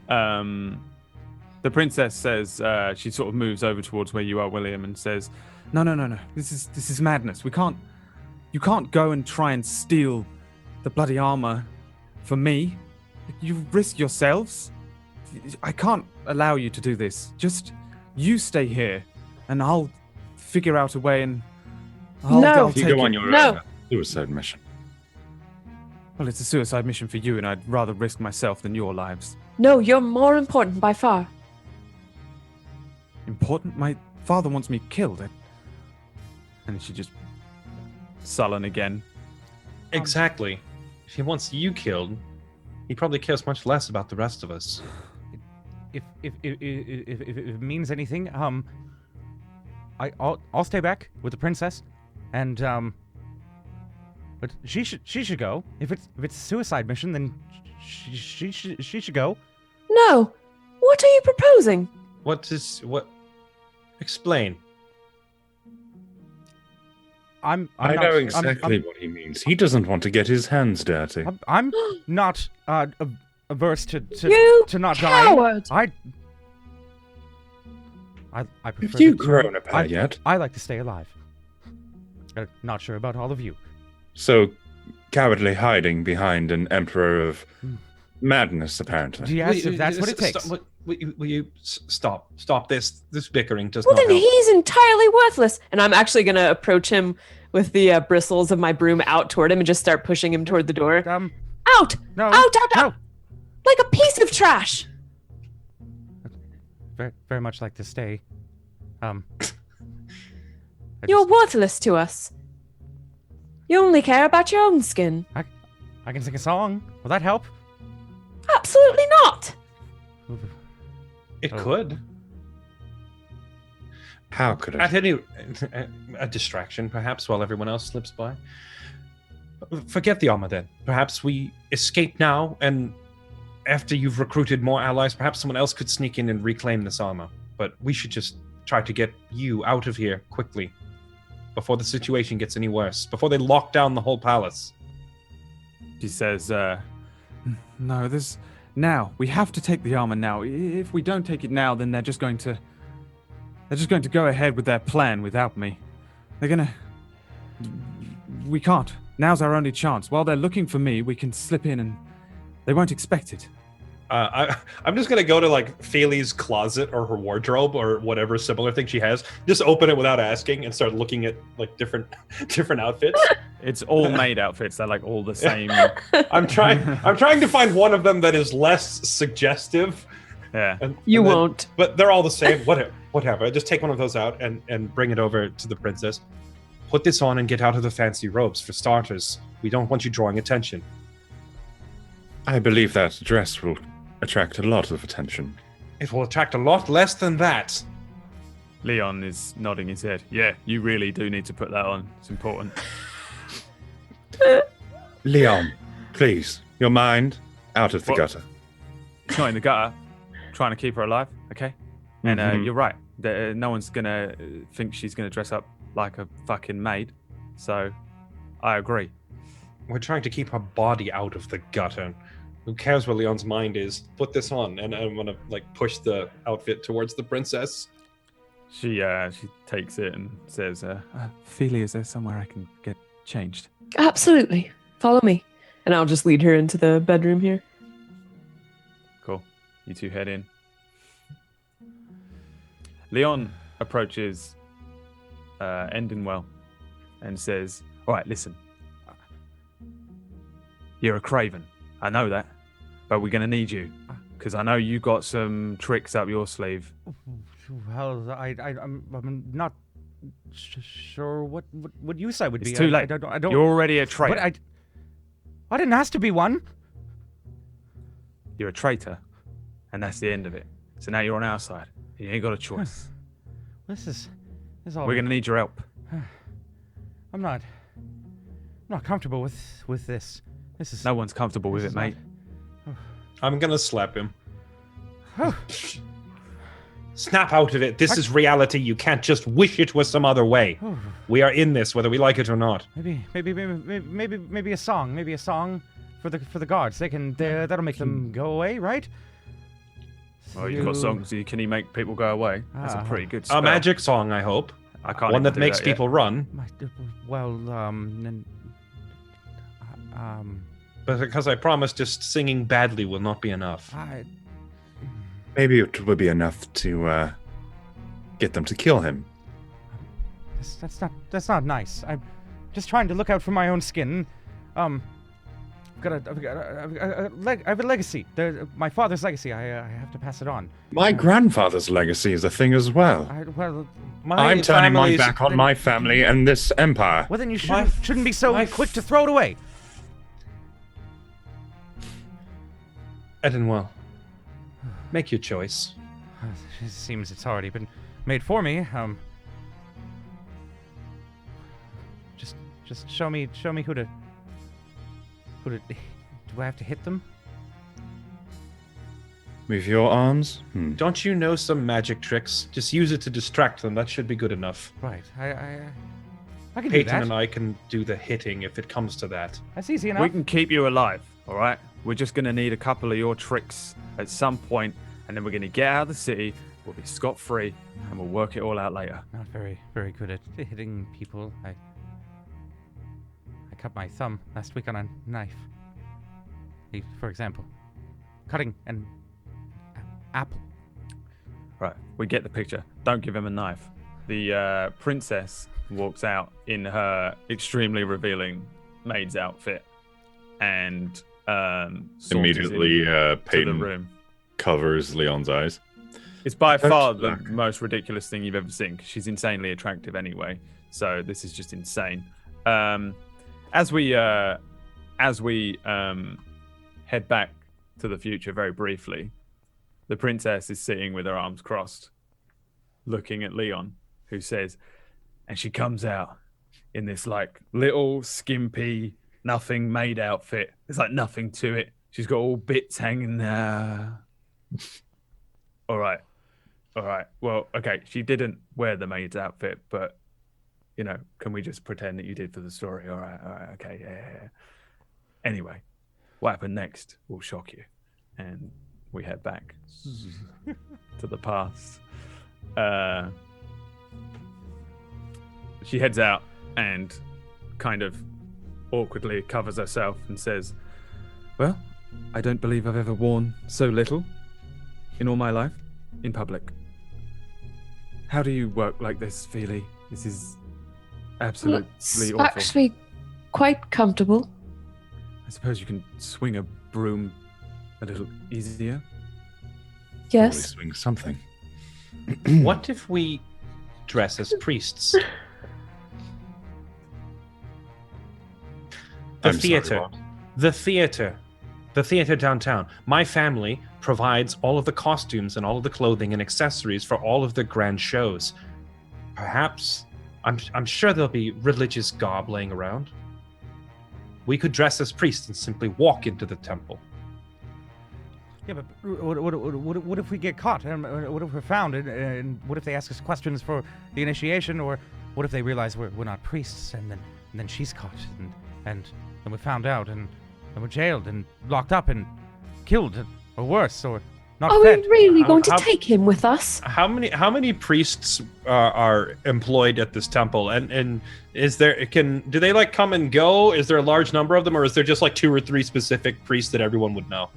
The princess says she sort of moves over towards where you are, William, and says, "No. This is madness. You can't go and try and steal the bloody armor for me. You risk yourselves. I can't allow you to do this. Just you stay here, and I'll figure out a way. And I'll No. If you take go it. on your No. own suicide mission. Well, it's a suicide mission for you, and I'd rather risk myself than your lives. No, you're more important by far. Important? My father wants me killed. And she just sullen again. Exactly. If he wants you killed, he probably cares much less about the rest of us. If it means anything, I'll stay back with the princess, and but she should go. If it's a suicide mission, then she should go. No. What are you proposing? What? Explain. I know exactly what he means. He doesn't want to get his hands dirty. I'm not averse to You not dying. coward! I prefer. Have you to- grown a pair yet? I like to stay alive. Not sure about all of you. So cowardly hiding behind an emperor of madness, apparently. Yes, if that's what it takes. Will you stop this? This bickering does Well, not then help. he's entirely worthless. And I'm actually going to approach him with the bristles of my broom out toward him and just start pushing him toward the door. Out! No, Out! no. Like a piece of trash! Very, very much like to stay. I You're just- worthless to us. You only care about your own skin. I can sing a song. Will that help? Absolutely not! It Oh. could. How could At it? any a distraction, perhaps, while everyone else slips by. Forget the armor, then. Perhaps we escape now, and after you've recruited more allies, perhaps someone else could sneak in and reclaim this armor. But we should just try to get you out of here quickly, before the situation gets any worse, before they lock down the whole palace. She says, "No, this now. We have to take the armor now. If we don't take it now, then they're just going to go ahead with their plan without me. We can't. Now's our only chance. While they're looking for me, we can slip in and they won't expect it." I'm just gonna go to like Feli's closet or her wardrobe or whatever similar thing she has. Just open it without asking and start looking at like different outfits. It's all maid outfits. They're like all the same. I'm trying to find one of them that is less suggestive. Yeah. You and then- won't. But they're all the same. Whatever. Just take one of those out and bring it over to the princess. Put this on and get out of the fancy robes for starters. We don't want you drawing attention. I believe that dress will attract a lot of attention. It will attract a lot less than that. Leon is nodding his head. Yeah, you really do need to put that on. It's important. Leon, please, your mind out of the What? gutter. It's not in the gutter. Trying to keep her alive, okay? And Mhm. you're right. No one's gonna think she's gonna dress up like a fucking maid. So, I agree. We're trying to keep her body out of the gutter. Who cares where Leon's mind is? Put this on, and I'm gonna like push the outfit towards the princess. She takes it and says, "Feely, is there somewhere I can get changed?" Absolutely. Follow me. And I'll just lead her into the bedroom here. Cool. You two head in. Leon approaches Endinwell and says, "All right, listen. You're a craven. I know that, but we're gonna need you because I know you got some tricks up your sleeve." Well, I'm not sure what use I would be. It's too late. I don't. You're already a traitor. But I didn't ask to be one. You're a traitor, and that's the end of it. So now you're on our side. You ain't got a choice. This is all. We're gonna need your help. I'm not comfortable with this. This is No one's comfortable with it, mate. I'm gonna slap him. Snap out of it. This is reality. You can't just wish it was some other way. We are in this, whether we like it or not. Maybe a song. Maybe a song for the guards. That'll make them go away, right? Well, you've got songs. Can he make people go away? That's a pretty good spell. A magic song, I hope. I can't. One even that do makes yet. people run. But because I promise, just singing badly will not be enough. Maybe it would be enough to get them to kill him. That's not nice. I'm just trying to look out for my own skin. I have a legacy. My father's legacy. I have to pass it on. My grandfather's legacy is a thing as well. I'm turning my back on my family and this empire. Well, then you shouldn't be so quick to throw it away. Edenwell, make your choice. It seems it's already been made for me. Just show me who to. Do I have to hit them? With your arms? Don't you know some magic tricks? Just use it to distract them. That should be good enough. Right. I can do Peyton that. and I can do the hitting if it comes to that. That's easy enough. We can keep you alive, all right? We're just going to need a couple of your tricks at some point, and then we're going to get out of the city, we'll be scot-free, and we'll work it all out later. Not very, very good at hitting people. I cut my thumb last week on a knife. For example, cutting an apple. Right, we get the picture. Don't give him a knife. The princess walks out in her extremely revealing maid's outfit, and Immediately, to the Peyton room. covers Leon's eyes. It's by far the most ridiculous thing you've ever seen. 'Cause she's insanely attractive anyway, so this is just insane. As we head back to the future very briefly, the princess is sitting with her arms crossed, looking at Leon, who says, and she comes out in this like little skimpy, nothing made outfit. There's like nothing to it. She's got all bits hanging there. All right. Well, okay. She didn't wear the maid's outfit, but can we just pretend that you did for the story? All right. Okay. Yeah. Anyway, what happened next will shock you. And we head back to the past. She heads out and kind of awkwardly covers herself and says, well, I don't believe I've ever worn so little in all my life in public. How do you work like this, Feely? This is absolutely It's awful. actually quite comfortable. I suppose you can swing a broom a little easier. Always Yes. swing something. What if we dress as priests? The I'm sorry, theater. what? The theater. The theater downtown. My family provides all of the costumes and all of the clothing and accessories for all of the grand shows. Perhaps, I'm sure there'll be religious garb laying around. We could dress as priests and simply walk into the temple. Yeah, but what if we get caught? And what if we're found? And what if they ask us questions for the initiation? Or what if they realize we're not priests? And then she's caught, and we're found out, and we're jailed and locked up and killed, or worse, or not Are fed. we really going to how- take him with us? How many priests are employed at this temple? And is there do they like come and go? Is there a large number of them, or is there just like 2 or 3 specific priests that everyone would know?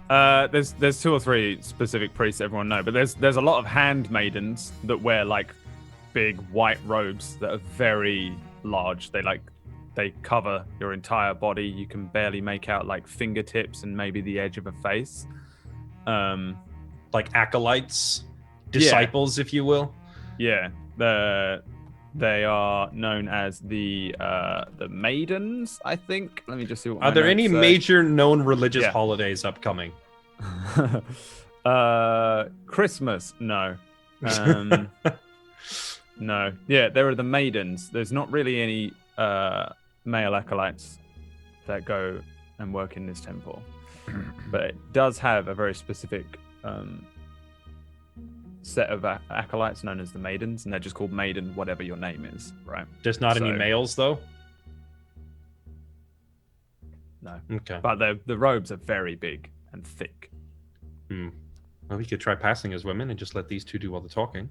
There's 2 or 3 specific priests everyone know, but there's a lot of handmaidens that wear like big white robes that are very large. They cover your entire body. You can barely make out like fingertips and maybe the edge of a face. Like acolytes, disciples, if you will. Yeah, they are known as the maidens, I think. Let me just see what. Are there any say. major known religious holidays upcoming? Christmas, no. No. Yeah, there are the maidens. There's not really any male acolytes that go and work in this temple, but it does have a very specific set of acolytes known as the maidens, and they're just called maiden whatever your name is, right? There's not any males though. No. Okay. But the robes are very big and thick. Well, we could try passing as women and just let these two do all the talking.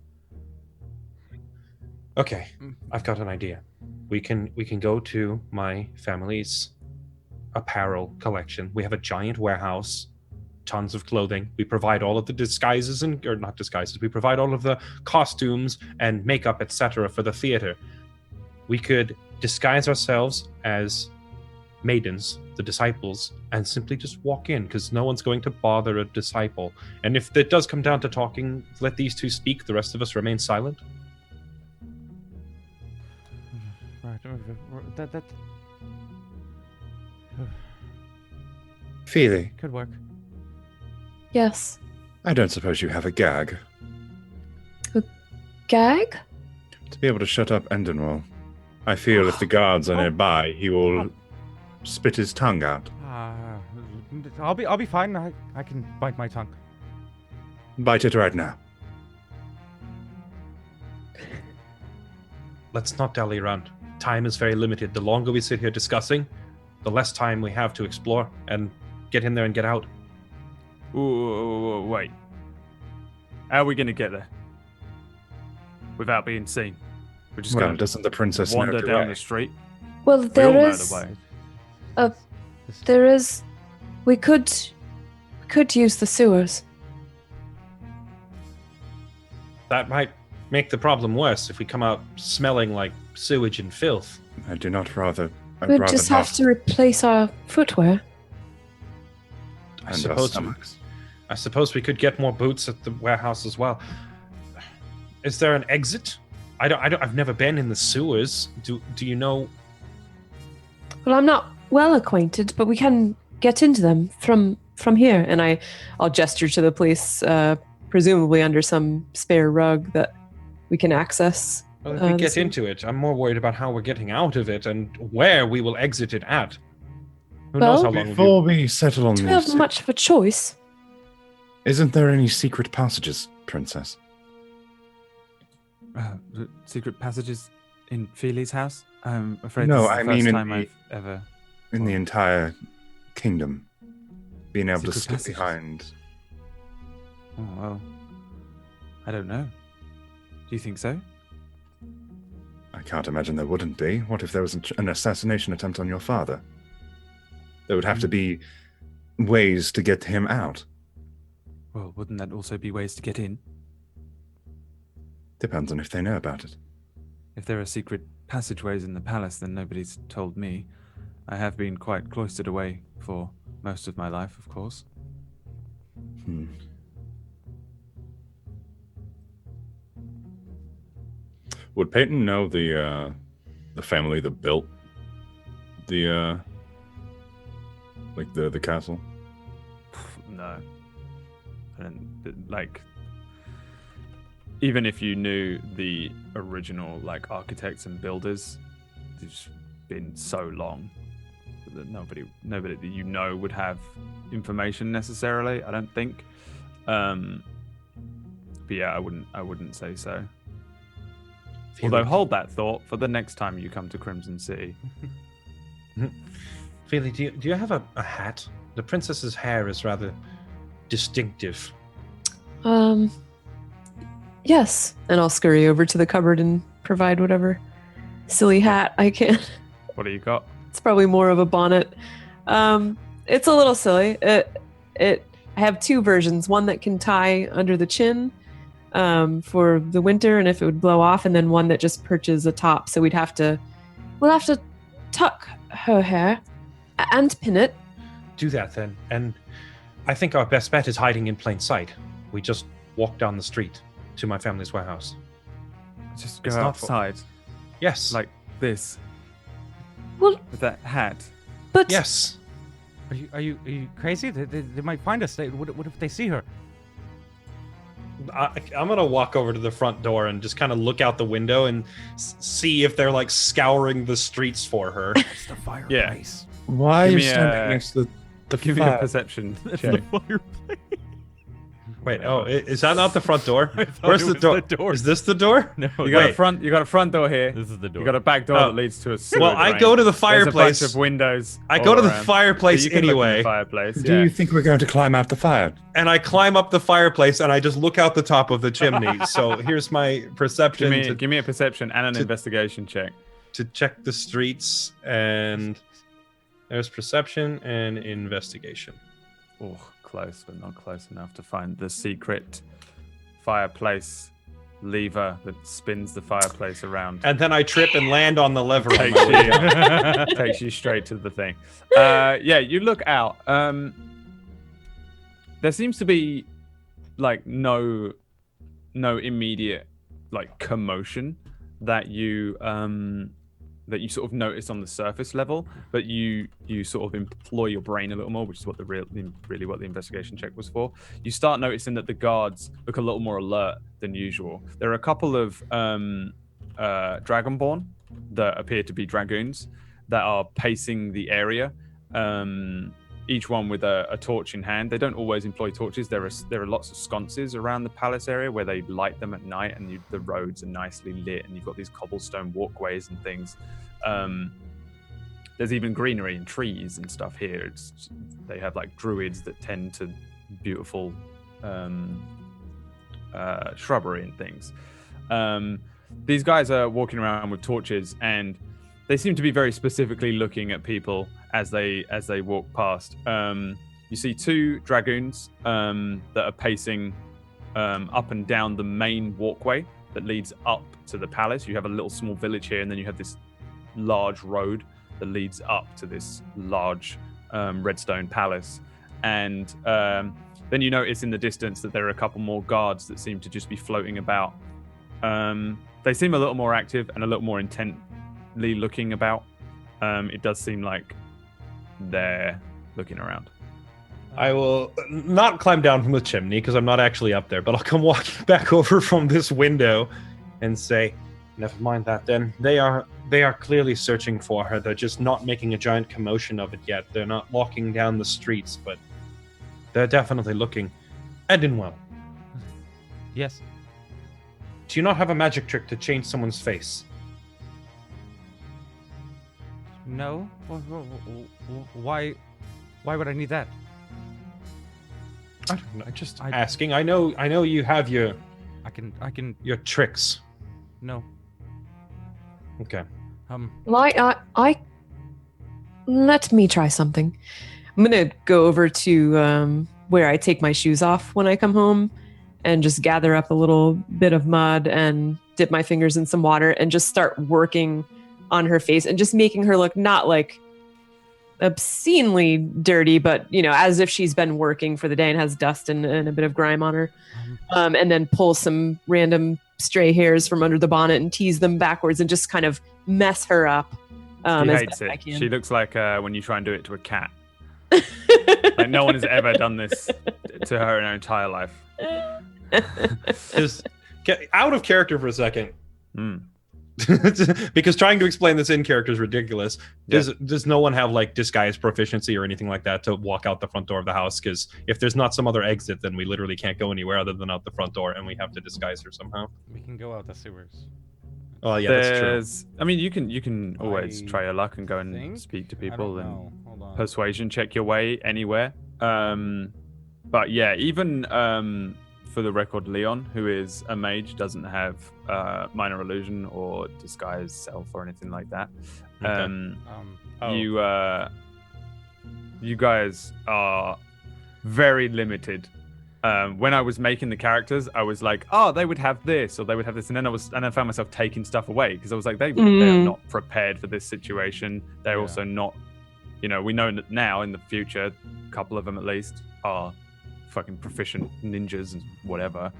Okay, I've got an idea. We can go to my family's apparel collection. We have a giant warehouse, tons of clothing. We provide all of the disguises or not disguises. We provide all of the costumes and makeup, etc. for the theater. We could disguise ourselves as maidens, the disciples, and simply just walk in because no one's going to bother a disciple. And if it does come down to talking, let these two speak. The rest of us remain silent. Right. That Feely, could work. Yes. I don't suppose you have a gag Gag? to be able to shut up Endenwall. I feel if the guards are nearby, he will spit his tongue out. I'll be fine. I can bite my tongue. Bite it right now. Let's not dally around. Time is very limited. The longer we sit here discussing, the less time we have to explore and get in there and get out. Ooh, wait. How are we going to get there? Without being seen? We're just going to doesn't the princess know wander the down way? the street? Well, We all there know is. the way. There is. We could use the sewers. That might make the problem worse if we come out smelling like sewage and filth. I do not rather. I'd We'd rather just not. have to replace our footwear. And our stomachs. I suppose we could get more boots at the warehouse as well. Is there an exit? I've never been in the sewers. Do you know? Well, I'm not well acquainted, but we can get into them from here. And I'll gesture to the police, presumably under some spare rug that we can access. Well, if we get into it, I'm more worried about how we're getting out of it and where we will exit it at. Who knows how long Before we settle on Do we have this, much of a choice? isn't there any secret passages, princess? Secret passages in Feely's house? I'm afraid No, this is I the mean first in time the- I've ever... In the entire kingdom, being able to Secret skip passages. behind. Oh, well, I don't know. Do you think so? I can't imagine there wouldn't be. What if there was an assassination attempt on your father? There would have to be ways to get him out. Well, wouldn't that also be ways to get in? Depends on if they know about it. If there are secret passageways in the palace, then nobody's told me. I have been quite cloistered away for most of my life, of course. Would Peyton know the family that built the the castle? No. And like, even if you knew the original like architects and builders, it's been so long that nobody that you know would have information necessarily. I don't think. But yeah, I wouldn't say so. Although hold that thought for the next time you come to Crimson City. Feely, do you have a hat? The princess's hair is rather distinctive. Yes. And I'll scurry over to the cupboard and provide whatever silly hat I can. What do you got? It's probably more of a bonnet. It's a little silly. I have two versions. One that can tie under the chin for the winter and if it would blow off, and then one that just perches atop. So we'd have to We'll have to tuck her hair and pin it. Do that then. And I think our best bet is hiding in plain sight. We just walk down the street to my family's warehouse. Just go It's not outside Yes. like this Well, with that hat. but yes. Are you crazy? They might find us. What if they see her? I'm gonna walk over to the front door and just kind of look out the window and see if they're like scouring the streets for her. It's the fireplace. Why are Give you me standing next to the Give me a fire? perception That's check. the fireplace. Wait, is that not the front door? I thought Where's it the was door? the door. Is this the door? No, You got Wait. a front door here. this is the door. You got a back door Oh. that leads to a sewer Well, I drain. go to the There's fireplace. a bunch of windows. I all go to the around. fireplace So you can look in the anyway, fireplace. Do Yeah. you think we're going to climb out the fire? and I climb up the fireplace and I just look out the top of the chimney. So here's my perception Give me a perception and an to- investigation check. to check the streets, and there's perception and investigation. Oh, close, but not close enough to find the secret fireplace lever that spins the fireplace around. And then I trip and land on the lever. On Takes my way you, down. takes you straight to the thing. Yeah, you look out. There seems to be like no immediate like commotion that you sort of notice on the surface level, but you sort of employ your brain a little more, which is what really what the investigation check was for. You start noticing that the guards look a little more alert than usual. There are a couple of dragonborn that appear to be dragoons that are pacing the area, each one with a torch in hand. They don't always employ torches. There are lots of sconces around the palace area where they light them at night, and the roads are nicely lit, and you've got these cobblestone walkways and things. There's even greenery and trees and stuff here. They have like druids that tend to beautiful shrubbery and things. These guys are walking around with torches, and they seem to be very specifically looking at people as they walk past. You see two dragoons that are pacing up and down the main walkway that leads up to the palace. You have a little small village here, and then you have this large road that leads up to this large redstone palace. And then you notice in the distance that there are a couple more guards that seem to just be floating about. They seem a little more active and a little more intently looking about. It does seem like they're looking around. I will not climb down from the chimney because I'm not actually up there, but I'll come walking back over from this window and say, never mind that then. They are clearly searching for her. They're just not making a giant commotion of it yet. They're not walking down the streets, but they're definitely looking. Edinwell, Yes. do you not have a magic trick to change someone's face? No. Why would I need that? I don't know. Just I- asking. I know you have your I can. tricks. No. Okay. Well, I let me try something. I'm gonna go over to where I take my shoes off when I come home, and just gather up a little bit of mud and dip my fingers in some water and just start working on her face and just making her look not like obscenely dirty, but as if she's been working for the day and has dust and a bit of grime on her. And then pull some random stray hairs from under the bonnet and tease them backwards and just kind of mess her up. She as hates best it. I can. She looks like when you try and do it to a cat. Like no one has ever done this to her in her entire life. Just get out of character for a second. Mm. Because trying to explain this in character is ridiculous. Does no one have like disguise proficiency or anything like that to walk out the front door of the house? Because if there's not some other exit, then we literally can't go anywhere other than out the front door, and we have to disguise her somehow. We can go out the sewers. Oh yeah, that's true. I mean, you can always I try your luck and go and think? speak to I people don't and know. Hold on. persuasion check your way anywhere. But yeah, even for the record, Leon, who is a mage, doesn't have minor illusion or disguise self or anything like that. Okay. You guys are very limited when I was making the characters, I was like, oh, they would have this or they would have this, and then I found myself taking stuff away because I was like, they're not prepared for this situation. They're also not, we know that now in the future, a couple of them at least are fucking proficient ninjas and whatever.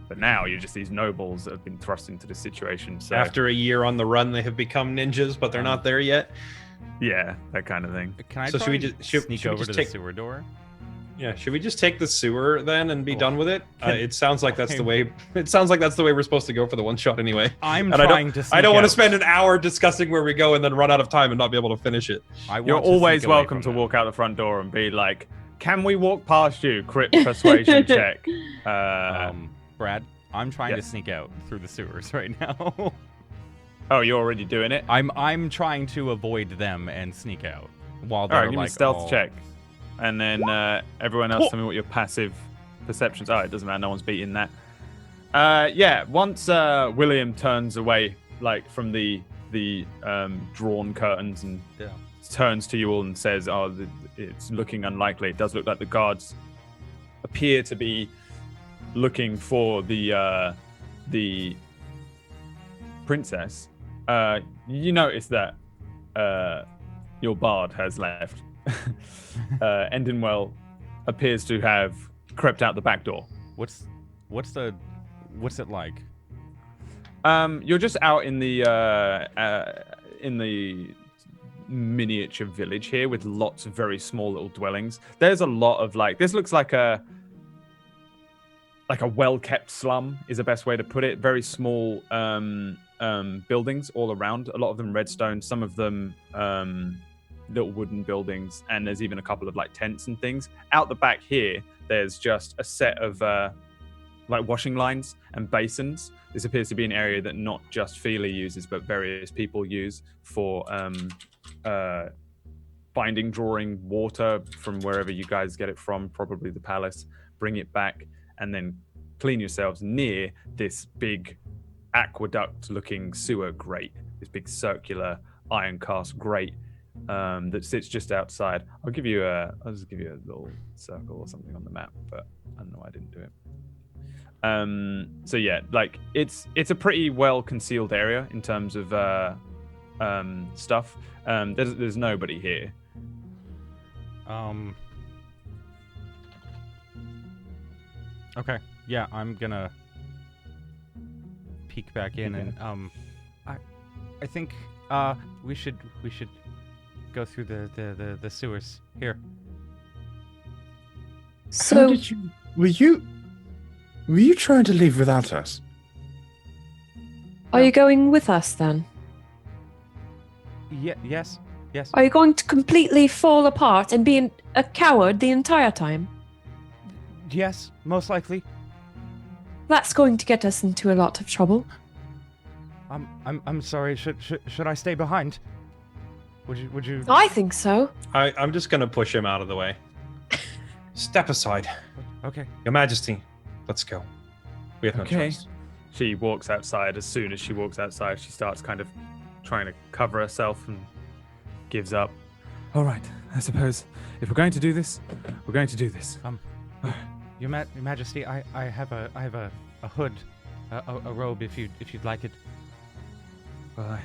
But now you're just these nobles that have been thrust into this situation. So after a year on the run, they have become ninjas, but they're not there yet. Yeah, that kind of thing. Can I So should we just sneak over to the sewer door? Yeah, should we just take the sewer then and be done with it? It sounds like that's the way. It sounds like that's the way we're supposed to go for the one shot anyway. I don't want to spend an hour discussing where we go and then run out of time and not be able to finish it. You're always welcome to walk out the front door and be like, "Can we walk past you?" Crit persuasion check. Brad, I'm trying to sneak out through the sewers right now. Oh, you're already doing it? I'm trying to avoid them and sneak out while they're give me a stealth check. And then everyone else tell me what your passive perceptions are. It doesn't matter, no one's beating that. Once William turns away from the drawn curtains and turns to you all and says, it's looking unlikely. It does look like the guards appear to be looking for the princess. You notice that your bard has left. Endinwell appears to have crept out the back door. What's it like? You're just out in the miniature village here with lots of very small little dwellings. There's a lot of this looks like a well-kept slum is the best way to put it. Very small buildings all around. A lot of them redstone, some of them little wooden buildings, and there's even a couple of tents and things. Out the back here, there's just a set of washing lines and basins. This appears to be an area that not just Feely uses, but various people use for finding, drawing water from wherever you guys get it from, probably the palace, bring it back, and then clean yourselves near this big aqueduct-looking sewer grate, this big circular iron cast grate that sits just outside. I'll just give you a little circle or something on the map, but I don't know why I didn't do it. So yeah, it's a pretty well concealed area in terms of stuff. There's nobody here. Okay. Yeah, I'm gonna peek back in and I think we should go through the sewers here. So how did you? Were you trying to leave without us? Are you going with us then? Yes. Are you going to completely fall apart and be a coward the entire time? Yes, most likely. That's going to get us into a lot of trouble. I'm sorry. Should I stay behind? Would you? I think so. I'm just gonna push him out of the way. Step aside. Okay. Your Majesty, let's go. We have no choice. She walks outside. As soon as she walks outside, she starts kind of trying to cover herself and gives up. All right, I suppose if we're going to do this, we're going to do this. Your Majesty, I have a hood, a robe if you'd like it. Well, I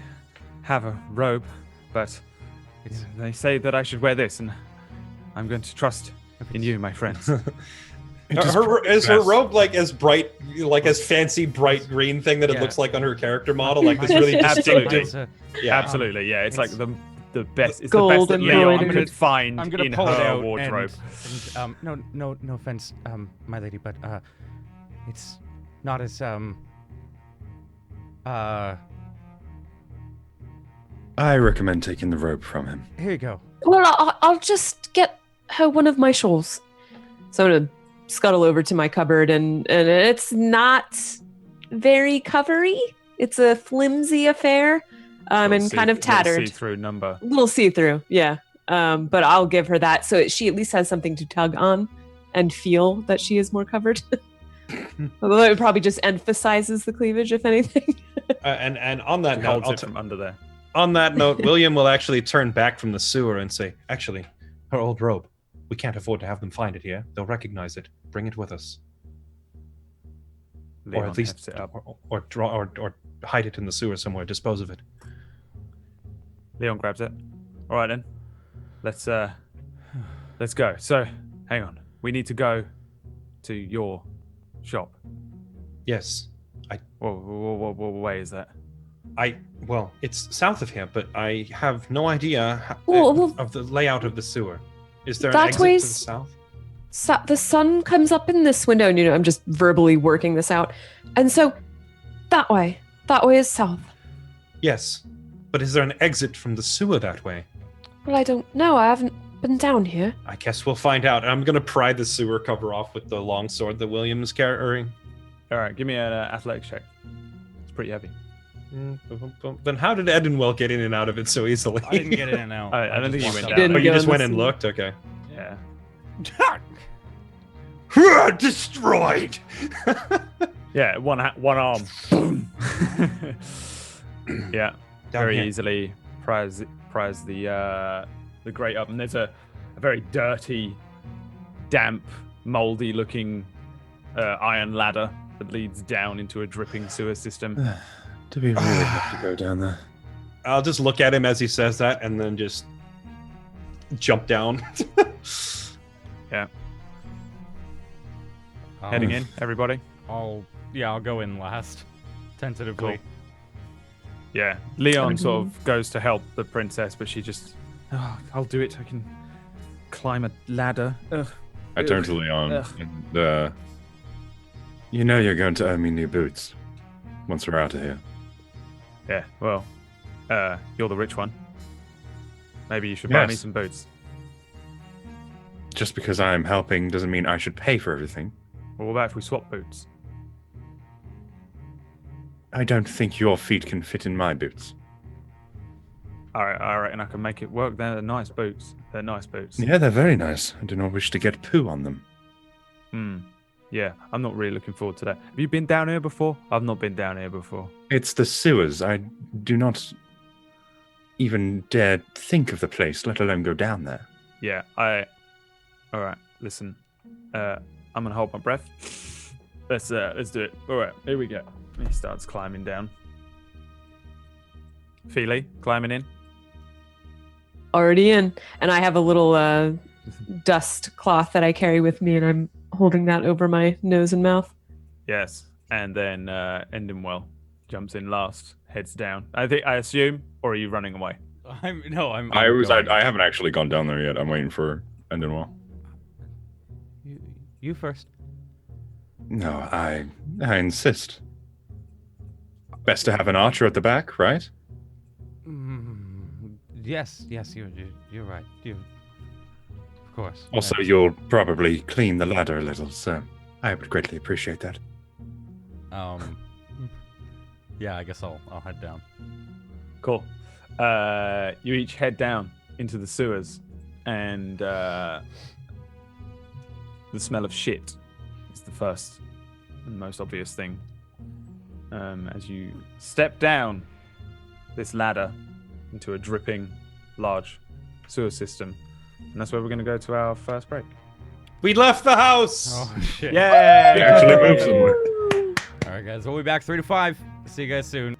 have a robe, but they say that I should wear this, and I'm going to trust in you, my friends. Is her robe as bright, as fancy bright green thing that it looks like on her character model? Like this really absolutely, yeah, absolutely, yeah. It's like the best. It's gold the best that and Leon could find I'm gonna in pull it her out wardrobe. And, no offense, my lady, but it's not as I recommend taking the robe from him. Here you go. Well, I'll just get her one of my shawls. So I'm gonna scuttle over to my cupboard, and it's not very covery. It's a flimsy affair, and kind of tattered. See-through number. A little see-through, yeah. But I'll give her that so she at least has something to tug on and feel that she is more covered. Although it probably just emphasizes the cleavage, if anything. And on that note, Holds it from under there. on that note, William will actually turn back from the sewer and say, "Actually, her old robe. We can't afford to have them find it here. They'll recognize it. Bring it with us. Leon Or at least hefts it up. or hide it in the sewer somewhere, dispose of it. Leon grabs it. All right then. Let's go. So, hang on. We need to go to your shop. Yes. What way is that? Well, it's south of here, but I have no idea of the layout of the sewer. Is there an That exit to way's- the south? The sun comes up in this window, and I'm just verbally working this out. And so, that way is south. Yes. But is there an exit from the sewer that way? Well, I don't know. I haven't been down here. I guess we'll find out. I'm going to pry the sewer cover off with the long sword that William's carrying. All right, give me an athletics check. It's pretty heavy. Then how did Edenwell get in and out of it so easily? I didn't get in and out. I don't think you just went walked down. up. Oh, you go just in went the and sewer. looked? Okay. Yeah. Destroyed! Yeah, one arm. Boom. Yeah, Down very here. easily prise the grate up, and there's a very dirty, damp, moldy-looking iron ladder that leads down into a dripping sewer system. Do we really have to go down there? I'll just look at him as he says that and then just jump down. Yeah, Um, heading in, everybody. I'll go in last, tentatively. Cool. Yeah, Leon sort of goes to help the princess, but she just, I'll do it. I can climb a ladder. Ugh. I turn to Leon and, you know you're going to owe me new boots once we're out of here. Yeah, well, you're the rich one. Maybe you should buy me Yes. some boots. Just because I'm helping doesn't mean I should pay for everything. Well, what about if we swap boots? I don't think your feet can fit in my boots. All right, and I can make it work. They're nice boots. They're nice boots. Yeah, they're very nice. I do not wish to get poo on them. Yeah, I'm not really looking forward to that. Have you been down here before? I've not been down here before. It's the sewers. I do not even dare think of the place, let alone go down there. Yeah, all right, listen. I'm gonna hold my breath. Let's do it. All right, here we go. He starts climbing down. Feely, climbing in. Already in. And I have a little dust cloth that I carry with me, and I'm holding that over my nose and mouth. Yes, and then Endinwell jumps in last, heads down. I assume, or are you running away? I'm going. I haven't actually gone down there yet. I'm waiting for Endenwell. You first. No, I insist. Best to have an archer at the back, right? Yes, you're right. Of course. Also, you'll probably clean the ladder a little, so I would greatly appreciate that. Yeah, I guess I'll head down. Cool. You each head down into the sewers, and the smell of shit is the first and most obvious thing. As you step down this ladder into a dripping, large sewer system. And that's where we're going to go to our first break. We left the house! Oh shit! Yay! We actually moved somewhere. All right, guys, we'll be back 3 to 5. See you guys soon.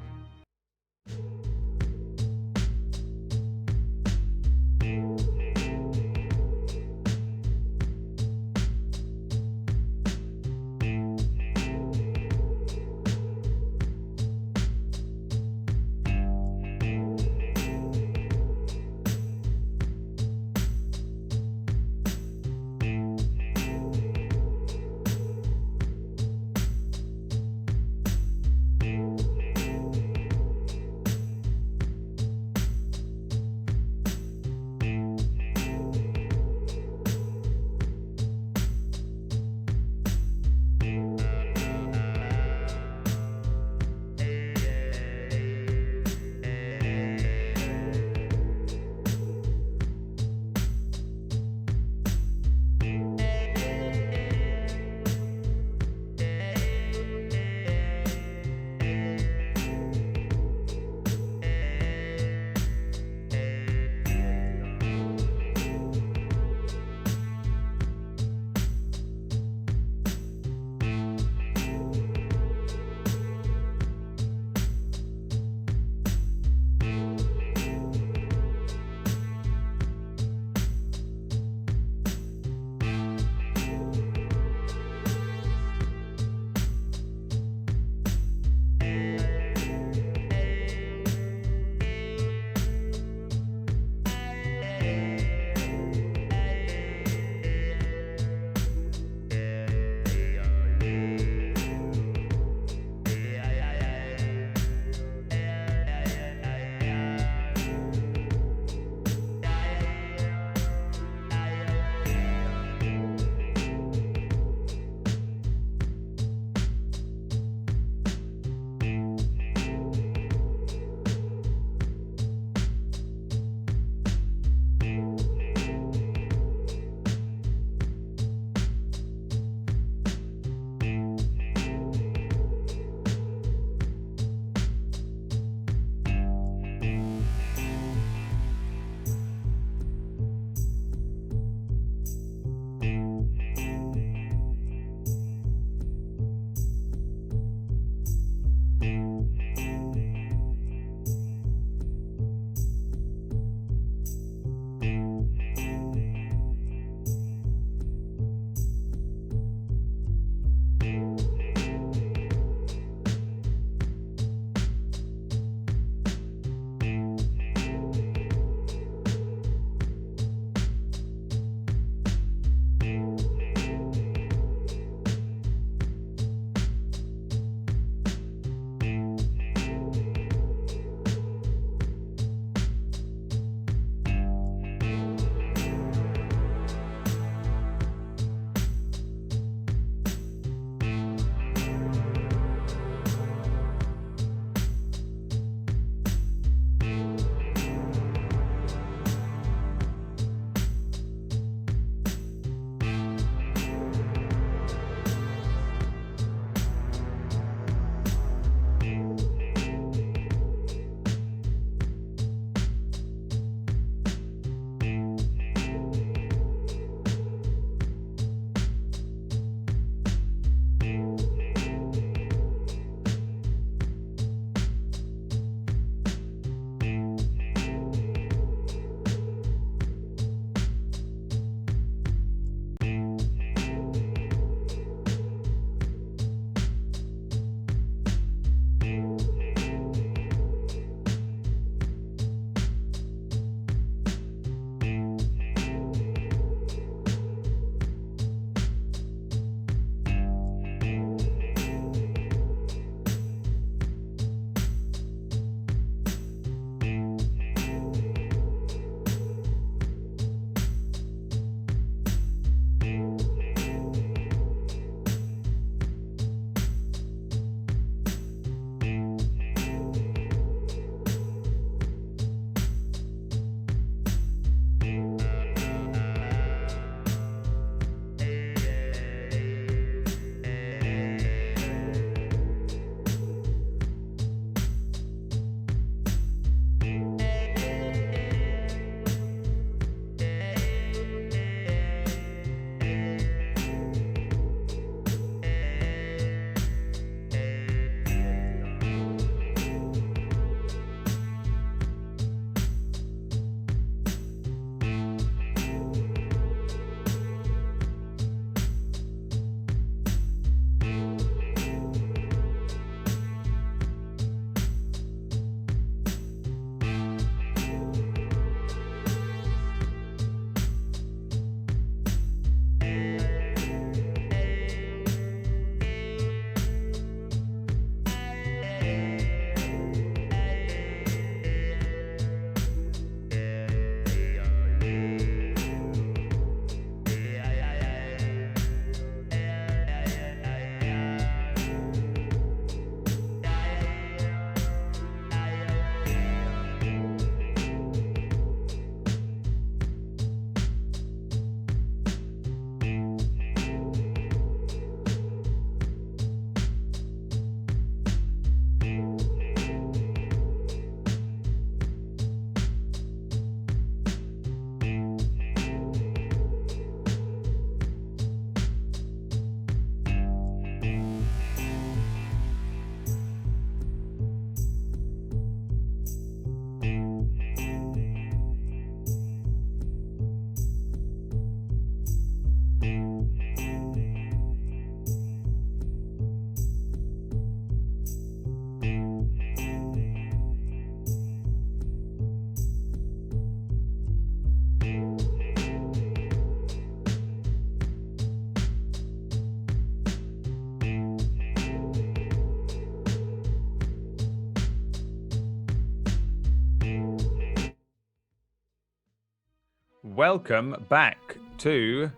welcome back to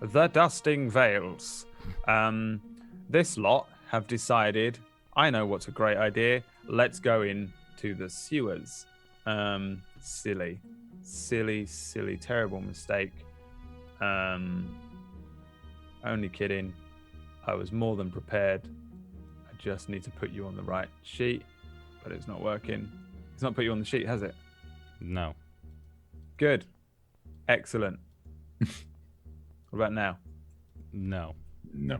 the Dusting Vales. This lot have decided, I know what's a great idea. Let's go into the sewers. Silly, terrible mistake. Only kidding. I was more than prepared. I just need to put you on the right sheet, but it's not working. It's not put you on the sheet, has it? No. Good. Excellent. What about now? No. No.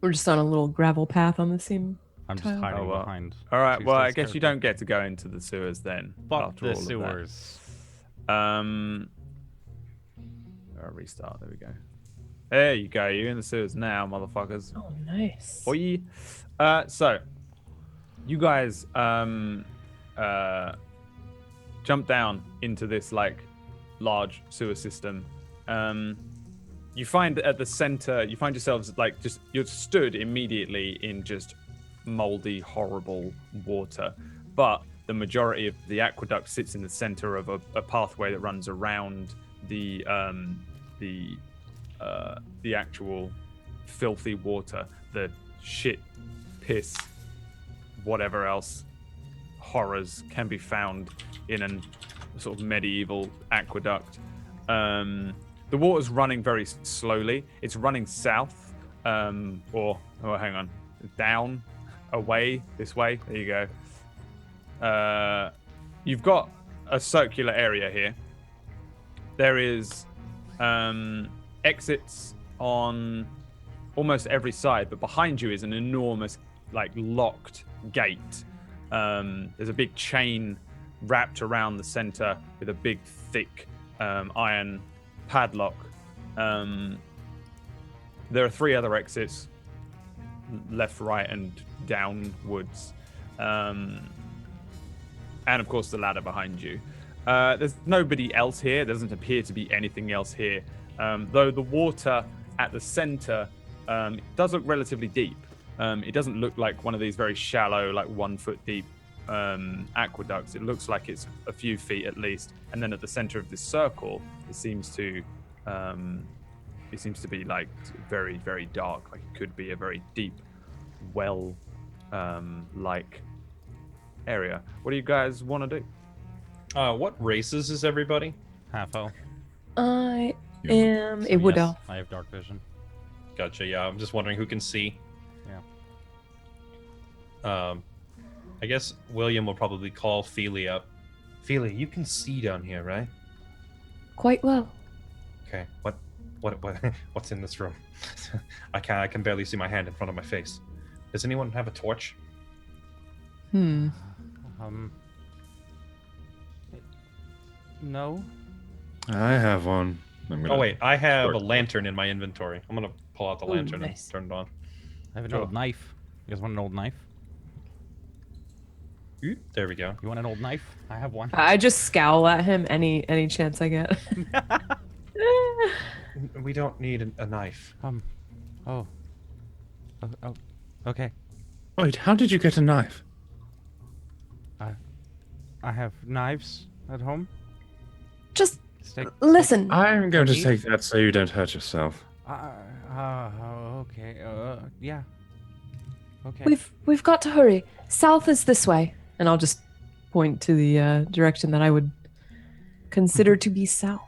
We're just on a little gravel path on the seam. I'm just Tile. hiding Oh, well. behind. All right. Well, I Tuesday's guess you character. don't get to go into the sewers then. Fuck after the all of that. sewers. Restart. There we go. There you go. You're in the sewers now, motherfuckers. Oh, nice. Oi. So, you guys jump down into this like large sewer system. You find at the center, you find yourselves like you're stood immediately in just moldy, horrible water. But the majority of the aqueduct sits in the center of a pathway that runs around the actual filthy water, the shit, piss, whatever else horrors can be found in a sort of medieval aqueduct. The water's running very slowly. It's running south, hang on, down, away, this way. There you go. You've got a circular area here. There is exits on almost every side, but behind you is an enormous, like, locked gate. There's a big chain wrapped around the center with a big, thick iron padlock. There are 3 other exits, left, right, and downwards. And of course the ladder behind you. There's nobody else here. There doesn't appear to be anything else here. Though the water at the center does look relatively deep. It doesn't look like one of these very shallow, like 1 foot deep aqueducts. It looks like it's a few feet at least. And then at the center of this circle, it seems to be like very, very dark. Like it could be a very deep well like area. What do you guys want to do? What races is everybody? Half elf. I Yeah. am So a wood yes, elf. I have dark vision. Gotcha. Yeah, I'm just wondering who can see. Yeah. I guess William will probably call Feely up. Feely, you can see down here, right? Quite well. Okay. What's in this room? I can barely see my hand in front of my face. Does anyone have a torch? No. I have one. Oh wait, I have a Torch. lantern in my inventory. I'm gonna pull out the Ooh, lantern nice. and turn it on. I have an Sure. old knife. You guys want an old knife? There we go. You want an old knife? I have one. I just scowl at him any chance I get. We don't need a knife. Oh, okay. Wait, how did you get a knife? I have knives at home. Just Steak. listen. I'm going to Eat? take that so you don't hurt yourself. Okay. Yeah. Okay. We've got to hurry. South is this way, and I'll just point to the direction that I would consider to be south.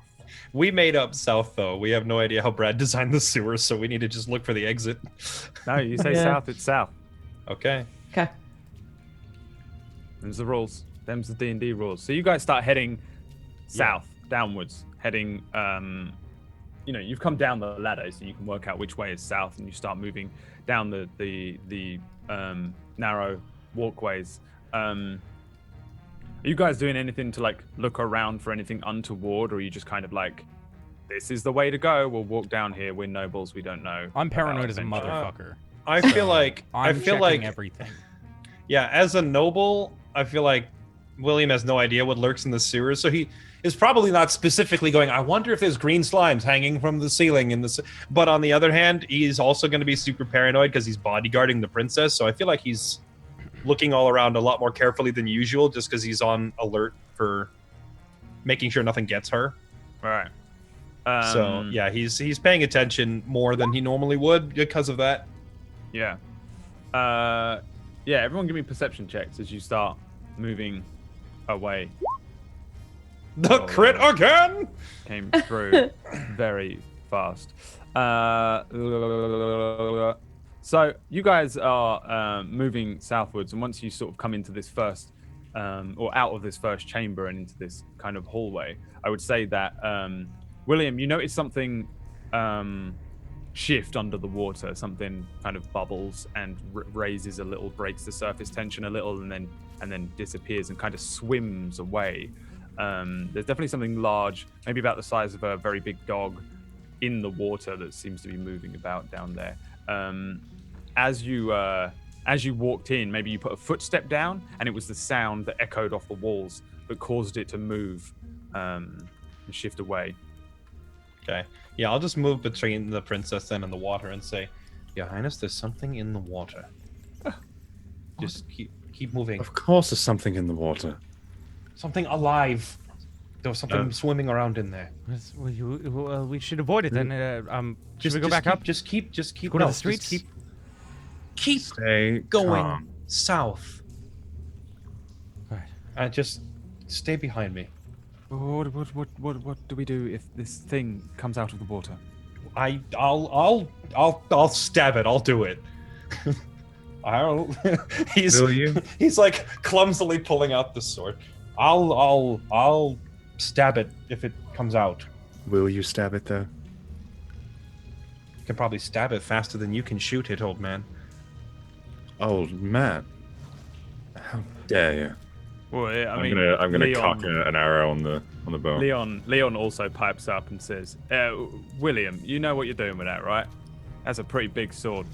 We made up south though. We have no idea how Brad designed the sewers, so we need to just look for the exit. No, you say Yeah. south, it's south. Okay. Okay. Them's the rules. Them's the D&D rules. So you guys start heading south, downwards, heading, you've come down the ladder, so you can work out which way is south, and you start moving down the narrow walkways. Are you guys doing anything to, like, look around for anything untoward, or are you just kind of like, this is the way to go, we'll walk down here, we're nobles, we don't know. I'm about paranoid as a adventure." motherfucker. I feel like I'm checking everything. yeah, as a noble, I feel like William has no idea what lurks in the sewers, so he is probably not specifically going, I wonder if there's green slimes hanging from the ceiling in the. But on the other hand, he's also going to be super paranoid because he's bodyguarding the princess. So I feel like he's looking all around a lot more carefully than usual, just because he's on alert for making sure nothing gets her. All right. So yeah, he's paying attention more than he normally would because of that. Yeah. Yeah, everyone give me perception checks as you start moving away. The crit again! Came through very fast. So you guys are moving southwards, and once you sort of come into this first, or out of this first chamber and into this kind of hallway, I would say that, William, you notice something shift under the water. Something kind of bubbles and raises a little, breaks the surface tension a little, and then disappears and kind of swims away. There's definitely something large, maybe about the size of a very big dog, in the water that seems to be moving about down there. As you walked in, maybe you put a footstep down, and it was the sound that echoed off the walls that caused it to move and shift away. Okay. Yeah, I'll just move between the princess then and the water and say, Your Highness, there's something in the water. Just keep moving. Of course there's something in the water. Something alive. There was something swimming around in there. We should avoid it then. Should we go back up? Just keep. Go to the streets? Keep Stay going calm. south. Right. Just stay behind me. What do we do if this thing comes out of the water? I'll stab it. I'll do it. Will you? He's like clumsily pulling out the sword. I'll stab it if it comes out. Will you stab it though? You can probably stab it faster than you can shoot it, old man. Old man. How dare you? Well, I I'm mean, gonna Leon, cock an arrow on the bow. Leon also pipes up and says, William, you know what you're doing with that, right? That's a pretty big sword.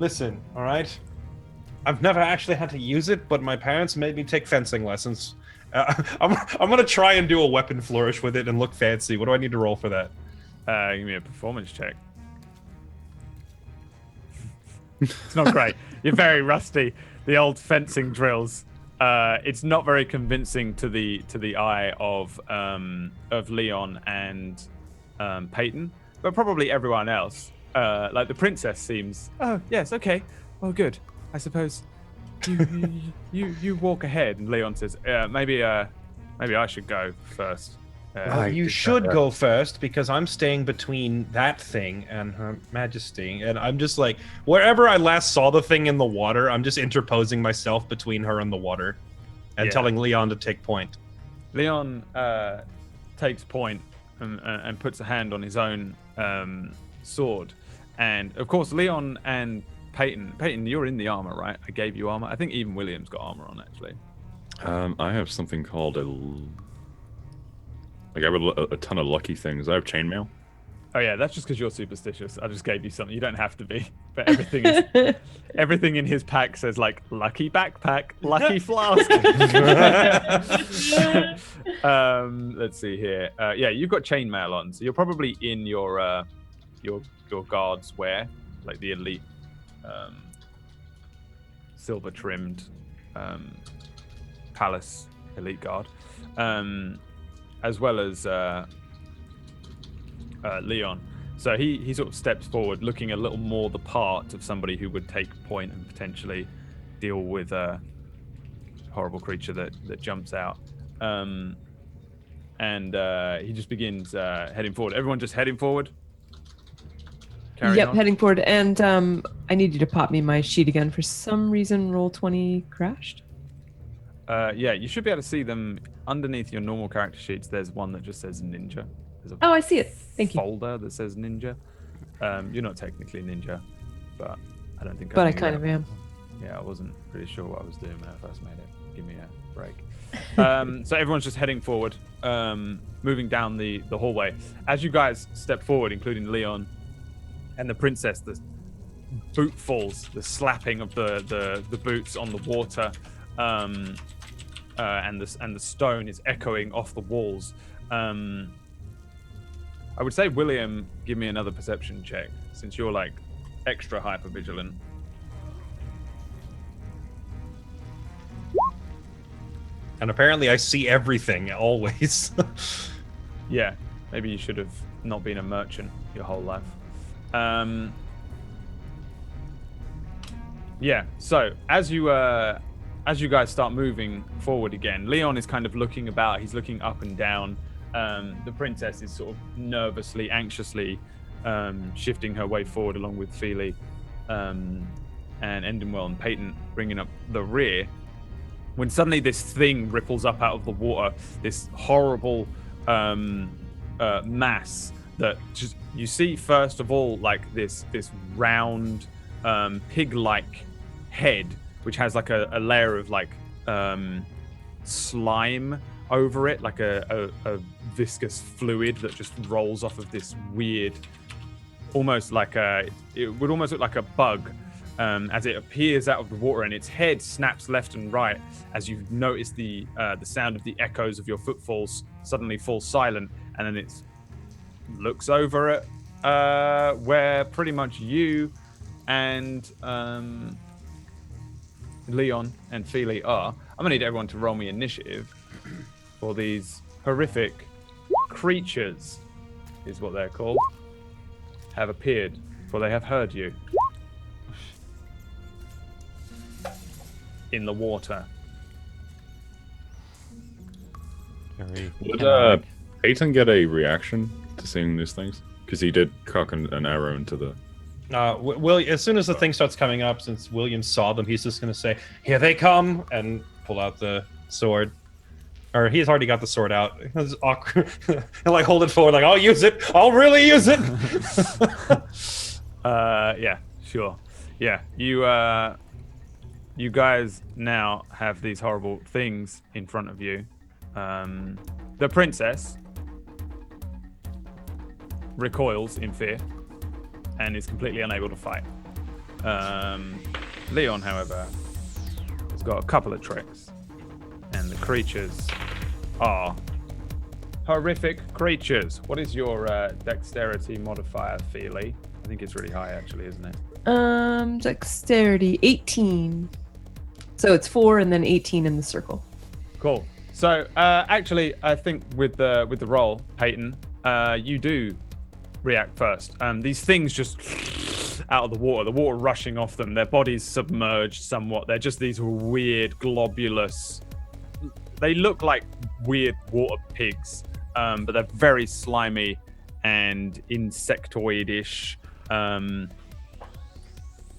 Listen, all right? I've never actually had to use it, but my parents made me take fencing lessons. I'm gonna try and do a weapon flourish with it and look fancy. What do I need to roll for that? Give me a performance check. It's not great. You're very rusty. The old fencing drills. It's not very convincing to the eye of Leon and Peyton, but probably everyone else. Like the princess seems. Oh yes, okay. Well, good. I suppose you walk ahead. And Leon says, maybe I should go first. You should go first because I'm staying between that thing and Her Majesty, and I'm just like wherever I last saw the thing in the water, I'm just interposing myself between her and the water, and telling Leon to take point. Leon takes point and puts a hand on his own sword, and of course Leon and Peyton, you're in the armor, right? I gave you armor. I think even William's got armor on actually. I have something called I have a ton of lucky things. I have chainmail. Oh yeah, that's just because you're superstitious. I just gave you something. You don't have to be. But everything in his pack says like lucky backpack, lucky flask. Let's see here. Yeah, you've got chainmail on, so you're probably in your guard's wear, like the elite silver trimmed palace elite guard. As well as Leon. So he sort of steps forward, looking a little more the part of somebody who would take point and potentially deal with a horrible creature that jumps out. And he just begins heading forward. Everyone just heading forward? Carry on. Heading forward. And I need you to pop me my sheet again. For some reason, Roll20 crashed. Yeah, you should be able to see them underneath your normal character sheets. There's one that just says ninja. There's I see it. Thank you. Folder that says ninja. You're not technically ninja, but I don't think. But I kind of am. Yeah, I wasn't really sure what I was doing when I first made it. Give me a break. So everyone's just heading forward, moving down the hallway. As you guys step forward, including Leon and the princess, the boot falls, the slapping of the boots on the water. And the stone is echoing off the walls. I would say, William, give me another perception check, since you're like extra hyper vigilant. And apparently I see everything always. Yeah. Maybe you should have not been a merchant your whole life. Yeah. So as you guys start moving forward again, Leon is kind of looking about. He's looking up and down. The princess is sort of nervously, anxiously shifting her way forward along with Feely and Endinwell and Peyton bringing up the rear. When suddenly this thing ripples up out of the water, this horrible mass that just you see first of all like this round pig-like head, which has like a layer of like slime over it, like a viscous fluid that just rolls off of this weird, almost like it would almost look like a bug as it appears out of the water, and its head snaps left and right as you notice the sound of the echoes of your footfalls suddenly fall silent, and then it looks over at where pretty much you and Leon and Feely are. I'm gonna need everyone to roll me initiative for these horrific creatures, is what they're called, have appeared, for they have heard you in the water. Would Peyton get a reaction to seeing these things? Because he did cock an arrow into the... As soon as the thing starts coming up, since William saw them, he's just going to say, "Here they come," and pull out the sword. Or he's already got the sword out. It's awkward. He'll like hold it forward, like, "I'll use it. I'll really use it." Yeah, sure. Yeah, you guys now have these horrible things in front of you. The princess recoils in fear and is completely unable to fight. Leon, however, has got a couple of tricks, and the creatures are horrific creatures. What is your dexterity modifier, Feely? I think it's really high, actually, isn't it? Dexterity 18. So it's 4 and then 18 in the circle. Cool. So actually, I think with the roll, Peyton, you do react first. These things just out of the water rushing off them. Their bodies submerged somewhat. They're just these weird globulous. They look like weird water pigs, but they're very slimy and insectoid-ish.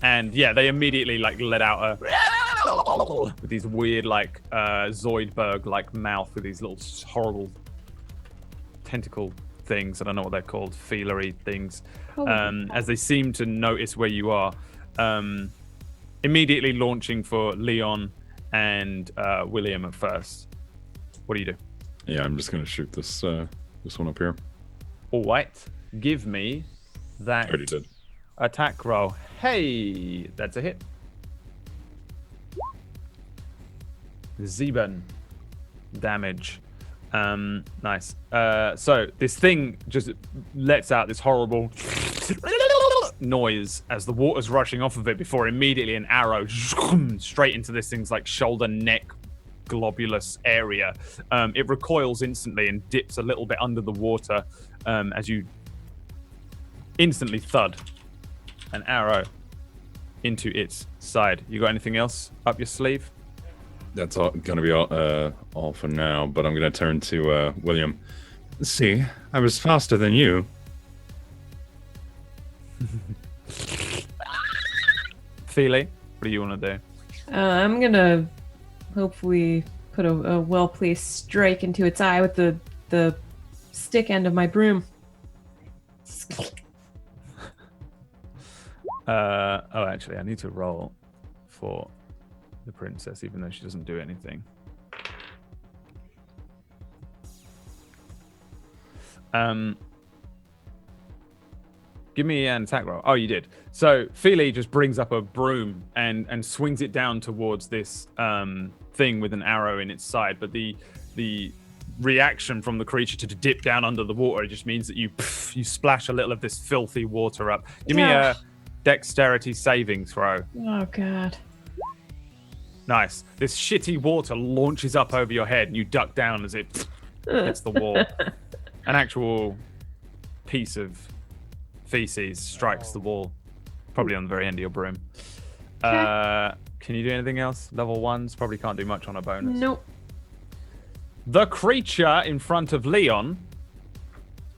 And yeah, they immediately like let out with these weird like Zoidberg like mouth with these little horrible tentacle things. I don't know what they're called, feelery things. As they seem to notice where you are, immediately launching for Leon and William at first. What do you do? Yeah, I'm just gonna shoot this one up here. All right, give me that Already did. attack roll. Hey, that's a hit. 7 damage. Nice. So this thing just lets out this horrible noise as the water's rushing off of it before immediately an arrow straight into this thing's like shoulder, neck, globulous area. It recoils instantly and dips a little bit under the water as you instantly thud an arrow into its side. You got anything else up your sleeve? That's all gonna be all for now, but I'm gonna turn to William. See, I was faster than you. Feely, what do you want to do? I'm gonna hopefully put a well-placed strike into its eye with the stick end of my broom. Oh, actually, I need to roll for the princess, even though she doesn't do anything. Give me an attack roll. Oh, you did. So Feely just brings up a broom and swings it down towards this thing with an arrow in its side. But the reaction from the creature to dip down under the water just means that you splash a little of this filthy water up. Give me a dexterity saving throw. Oh, God. Nice. This shitty water launches up over your head and you duck down as it hits the wall. An actual piece of feces strikes the wall, probably on the very end of your broom. Can you do anything else? Level 1s probably can't do much on a bonus. Nope. The creature in front of Leon,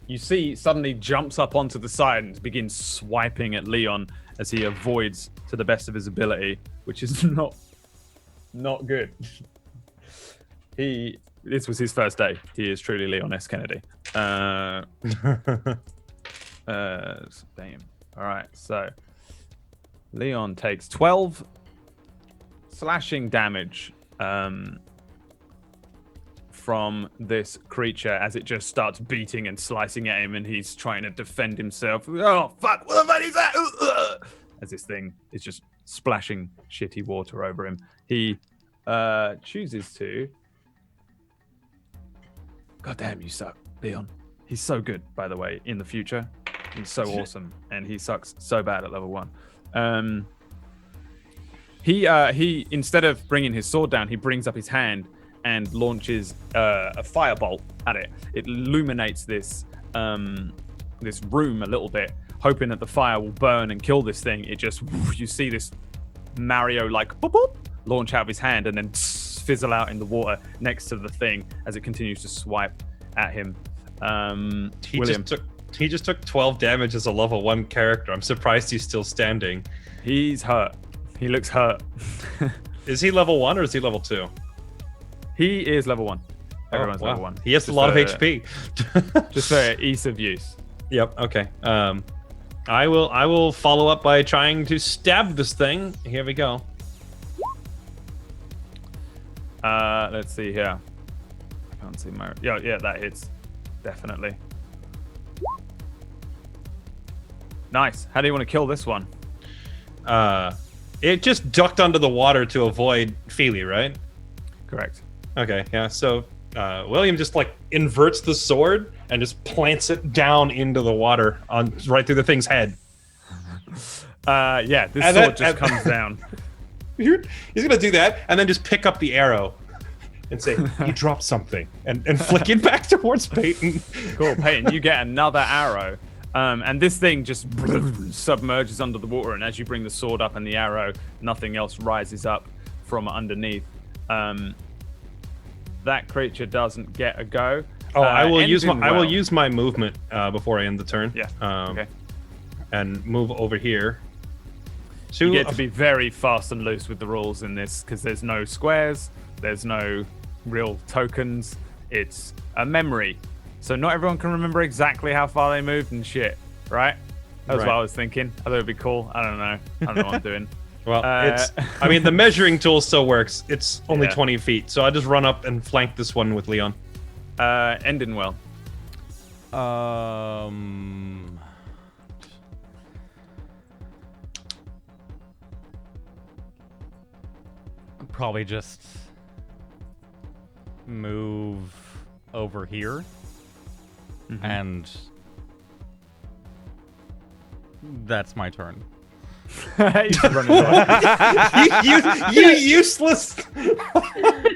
you see, suddenly jumps up onto the side and begins swiping at Leon as he avoids to the best of his ability, which is not good. This was his first day. He is truly Leon S. Kennedy. Damn. All right, so Leon takes 12 slashing damage from this creature as it just starts beating and slicing at him, and he's trying to defend himself. Oh, fuck, what the fuck is that? As this thing is just splashing shitty water over him. He chooses to... God damn, you suck, Leon. He's so good, by the way, in the future. He's so awesome, and he sucks so bad at level 1. He instead of bringing his sword down, he brings up his hand and launches a firebolt at it. It illuminates this room a little bit, hoping that the fire will burn and kill this thing. It just, you see this Mario-like boop, boop, launch out of his hand and then fizzle out in the water next to the thing as it continues to swipe at him. He just took 12 damage as a level 1 character. I'm surprised he's still standing. He's hurt. He looks hurt. Is he level 1 or is he level 2? He is level 1. Everyone's wow. level 1. He has Just a lot of HP. Just for ease of use. Yep. Okay. I will follow up by trying to stab this thing. Here we go. Let's see here. I can't see my... Yeah, that hits. Definitely. Nice. How do you want to kill this one? It just ducked under the water to avoid Feely, right? Correct. Okay, yeah. So William just like inverts the sword and just plants it down into the water right through the thing's head. Yeah, this sword just comes down. He's gonna do that and then just pick up the arrow and say, "You dropped something," and flick it back towards Peyton. Cool, Peyton. You get another arrow. And this thing just submerges under the water, and as you bring the sword up and the arrow, nothing else rises up from underneath. That creature doesn't get a go. Oh, I will use my movement before I end the turn. Yeah. Okay. And move over here. You get to be very fast and loose with the rules in this because there's no squares, there's no real tokens. It's a memory. So not everyone can remember exactly how far they moved and shit, right? That was what I was thinking. I thought it'd be cool. I don't know what I'm doing. Well, I mean, the measuring tool still works. It's only 20 feet, so I just run up and flank this one with Leon. Ending well. Probably just move over here. Mm-hmm. And that's my turn. you useless.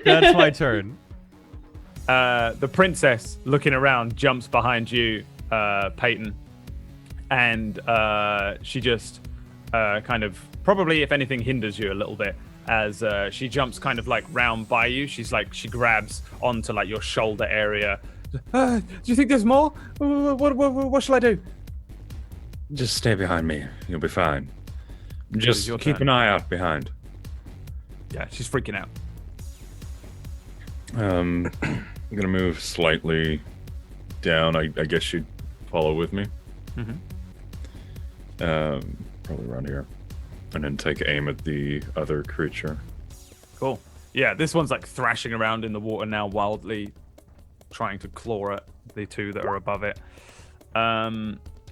That's my turn. The princess, looking around, jumps behind you, Peyton, and she just kind of probably, if anything, hinders you a little bit as she jumps kind of like round by you. She grabs onto like your shoulder area. Do you think there's more? What shall I do? Just stay behind me. You'll be fine. Just keep an eye out behind. Yeah, she's freaking out. I'm gonna move slightly down. I guess you'd follow with me. Mm-hmm. Probably around here. And then take aim at the other creature. Cool. Yeah, this one's like thrashing around in the water now, wildly trying to claw at the two that are above it.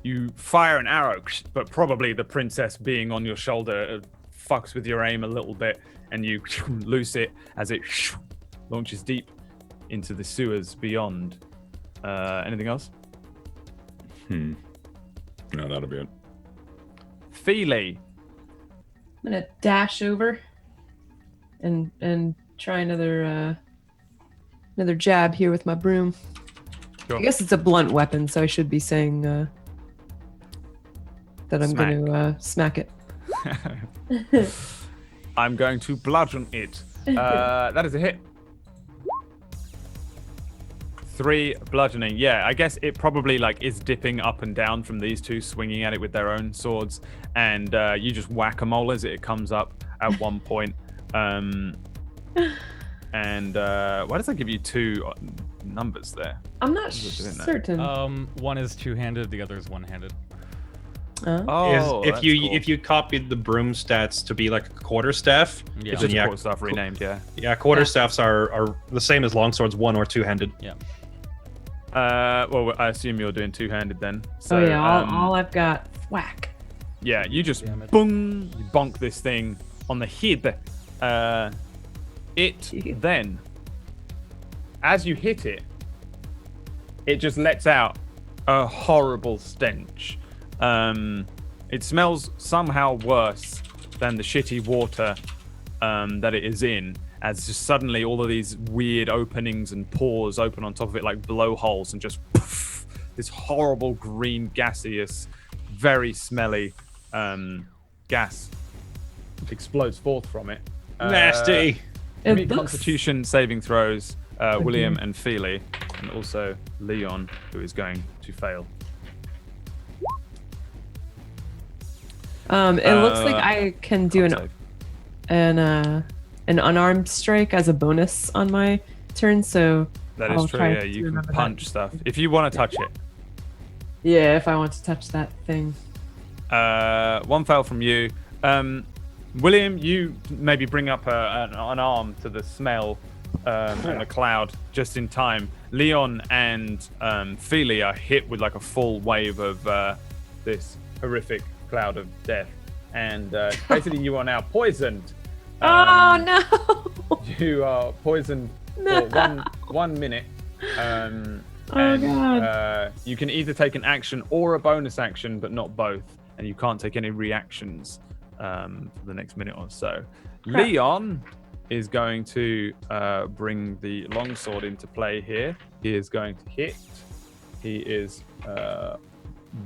You fire an arrow, but probably the princess being on your shoulder fucks with your aim a little bit, and you loose it as it launches deep into the sewers beyond. Anything else? No, that'll be it. Feely. I'm gonna dash over and try another jab here with my broom. I guess it's a blunt weapon, so I should be saying that I'm going to smack it. I'm going to bludgeon it. That is a hit. 3 bludgeoning. Yeah, I guess it probably like is dipping up and down from these two swinging at it with their own swords, and you just whack-a-mole as it comes up at one point. And why does that give you 2 numbers there? I'm not certain. One is two-handed, the other is one-handed. Oh, if you copied the broom stats to be like a quarterstaff, Yeah. It's just quarterstaff renamed, yeah. Yeah, quarterstaffs are the same as longswords, one or two-handed. Yeah. Well, I assume you're doing two-handed then. So, all I've got whack. Yeah, you just boom, you bonk this thing on the head. It then, as you hit it, it just lets out a horrible stench. It smells somehow worse than the shitty water that it is in, as just suddenly all of these weird openings and pores open on top of it like blowholes, and just poof, this horrible green gaseous, very smelly gas explodes forth from it. Nasty. Give me Constitution saving throws, William and Feely, and also Leon, who is going to fail. It looks like I can do an unarmed strike as a bonus on my turn, so that is true. Yeah, you can punch stuff if you want to touch it. Yeah, if I want to touch that thing. 1 fail from you. William, you maybe bring up an arm to the smell and the cloud just in time. Leon and Feely are hit with like a full wave of this horrific cloud of death, and basically you are now poisoned. Oh no! You are poisoned for 1 minute. God. You can either take an action or a bonus action, but not both, and you can't take any reactions for the next minute or so. Crap. Leon is going to bring the longsword into play here. He is going to hit. He is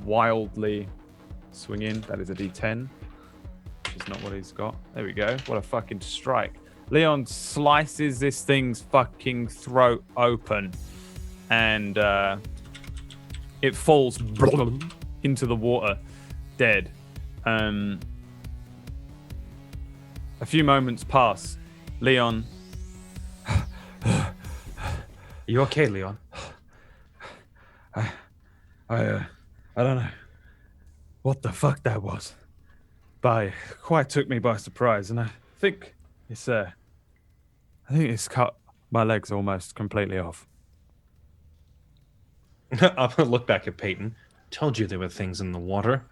wildly swinging. That is a D10, which is not what he's got. There we go. What a fucking strike. Leon slices this thing's fucking throat open, and it falls into the water, dead. A few moments pass. Leon. You okay, Leon? I don't know what the fuck that was, but it quite took me by surprise, and I think it's cut my legs almost completely off. I'm gonna look back at Peyton. Told you there were things in the water.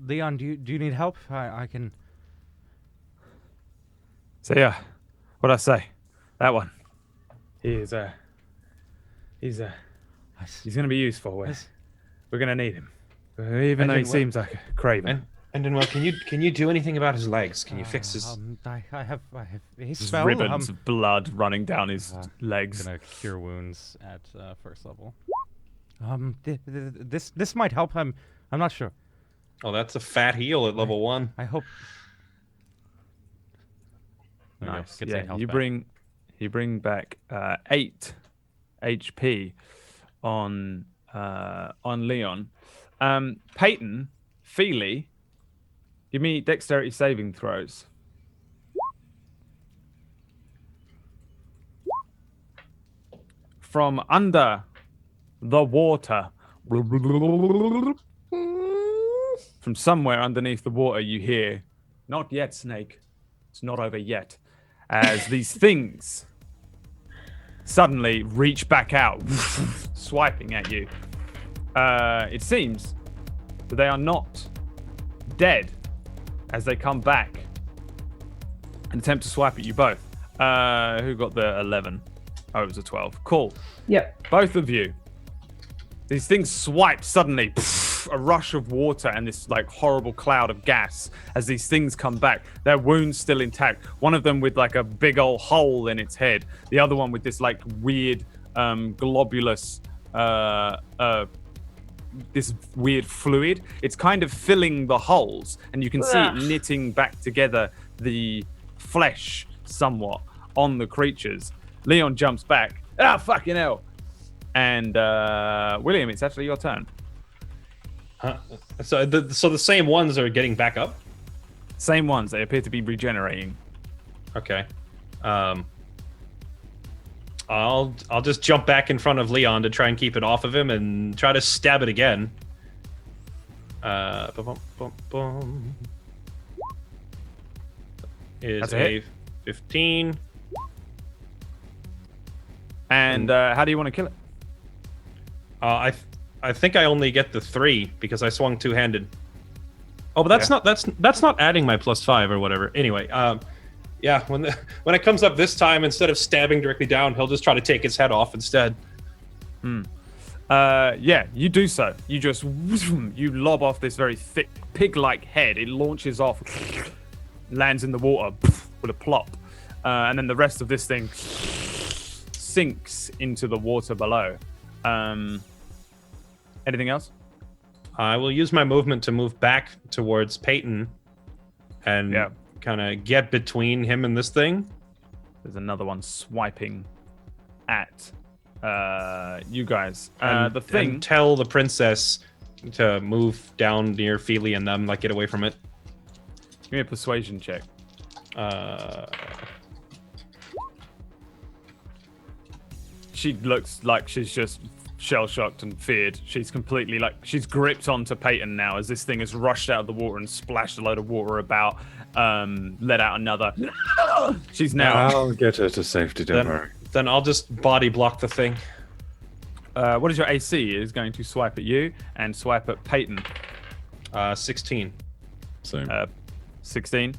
Leon, do you need help? I can. So yeah, what'd I say? That one. He's gonna be useful. We're gonna need him, even though he seems like a craven. And then, well, can you do anything about his legs? Can you fix his? I have his Just spell. ribbons of blood running down his legs. Gonna cure wounds at first level. This might help. I'm not sure. Oh, that's a fat heal at level 1. I hope. There Nice. you go. Yeah, you bring back 8 HP on Leon. Peyton, Feely, give me dexterity saving throws. From under the water, from somewhere underneath the water, you hear, "Not yet, Snake. It's not over yet." As these things suddenly reach back out, swiping at you. It seems that they are not dead as they come back and attempt to swipe at you both. Who got the 11? Oh, it was a 12. Cool. Yep. Both of you. These things swipe suddenly, a rush of water and this like horrible cloud of gas as these things come back. Their wounds still intact. One of them with like a big old hole in its head. The other one with this like weird globulous, this weird fluid. It's kind of filling the holes, and you can see it knitting back together the flesh somewhat on the creatures. Leon jumps back. Ah, fucking hell! And William, it's actually your turn. So the same ones are getting back up? Same ones. They appear to be regenerating. Okay. I'll just jump back in front of Leon to try and keep it off of him and try to stab it again. Is a 15. And how do you want to kill it? I think I only get the 3 because I swung two-handed. Oh, but that's not adding my +5 or whatever. Anyway, yeah, when it comes up this time, instead of stabbing directly down, he'll just try to take its head off instead. Yeah, you do so. You just you lob off this very thick pig-like head. It launches off, lands in the water with a plop, and then the rest of this thing sinks into the water below. Anything else? I will use my movement to move back towards Peyton and kind of get between him and this thing. There's another one swiping at you guys. The thing. And tell the princess to move down near Feely and them, like get away from it. Give me a persuasion check. She looks like she's just shell-shocked and feared. She's completely she's gripped onto Peyton now as this thing has rushed out of the water and splashed a load of water about, let out another. She's now... I'll get her to safety, don't worry. Then I'll just body block the thing. What is your AC? It is going to swipe at you and swipe at Peyton. 16. Same. 16.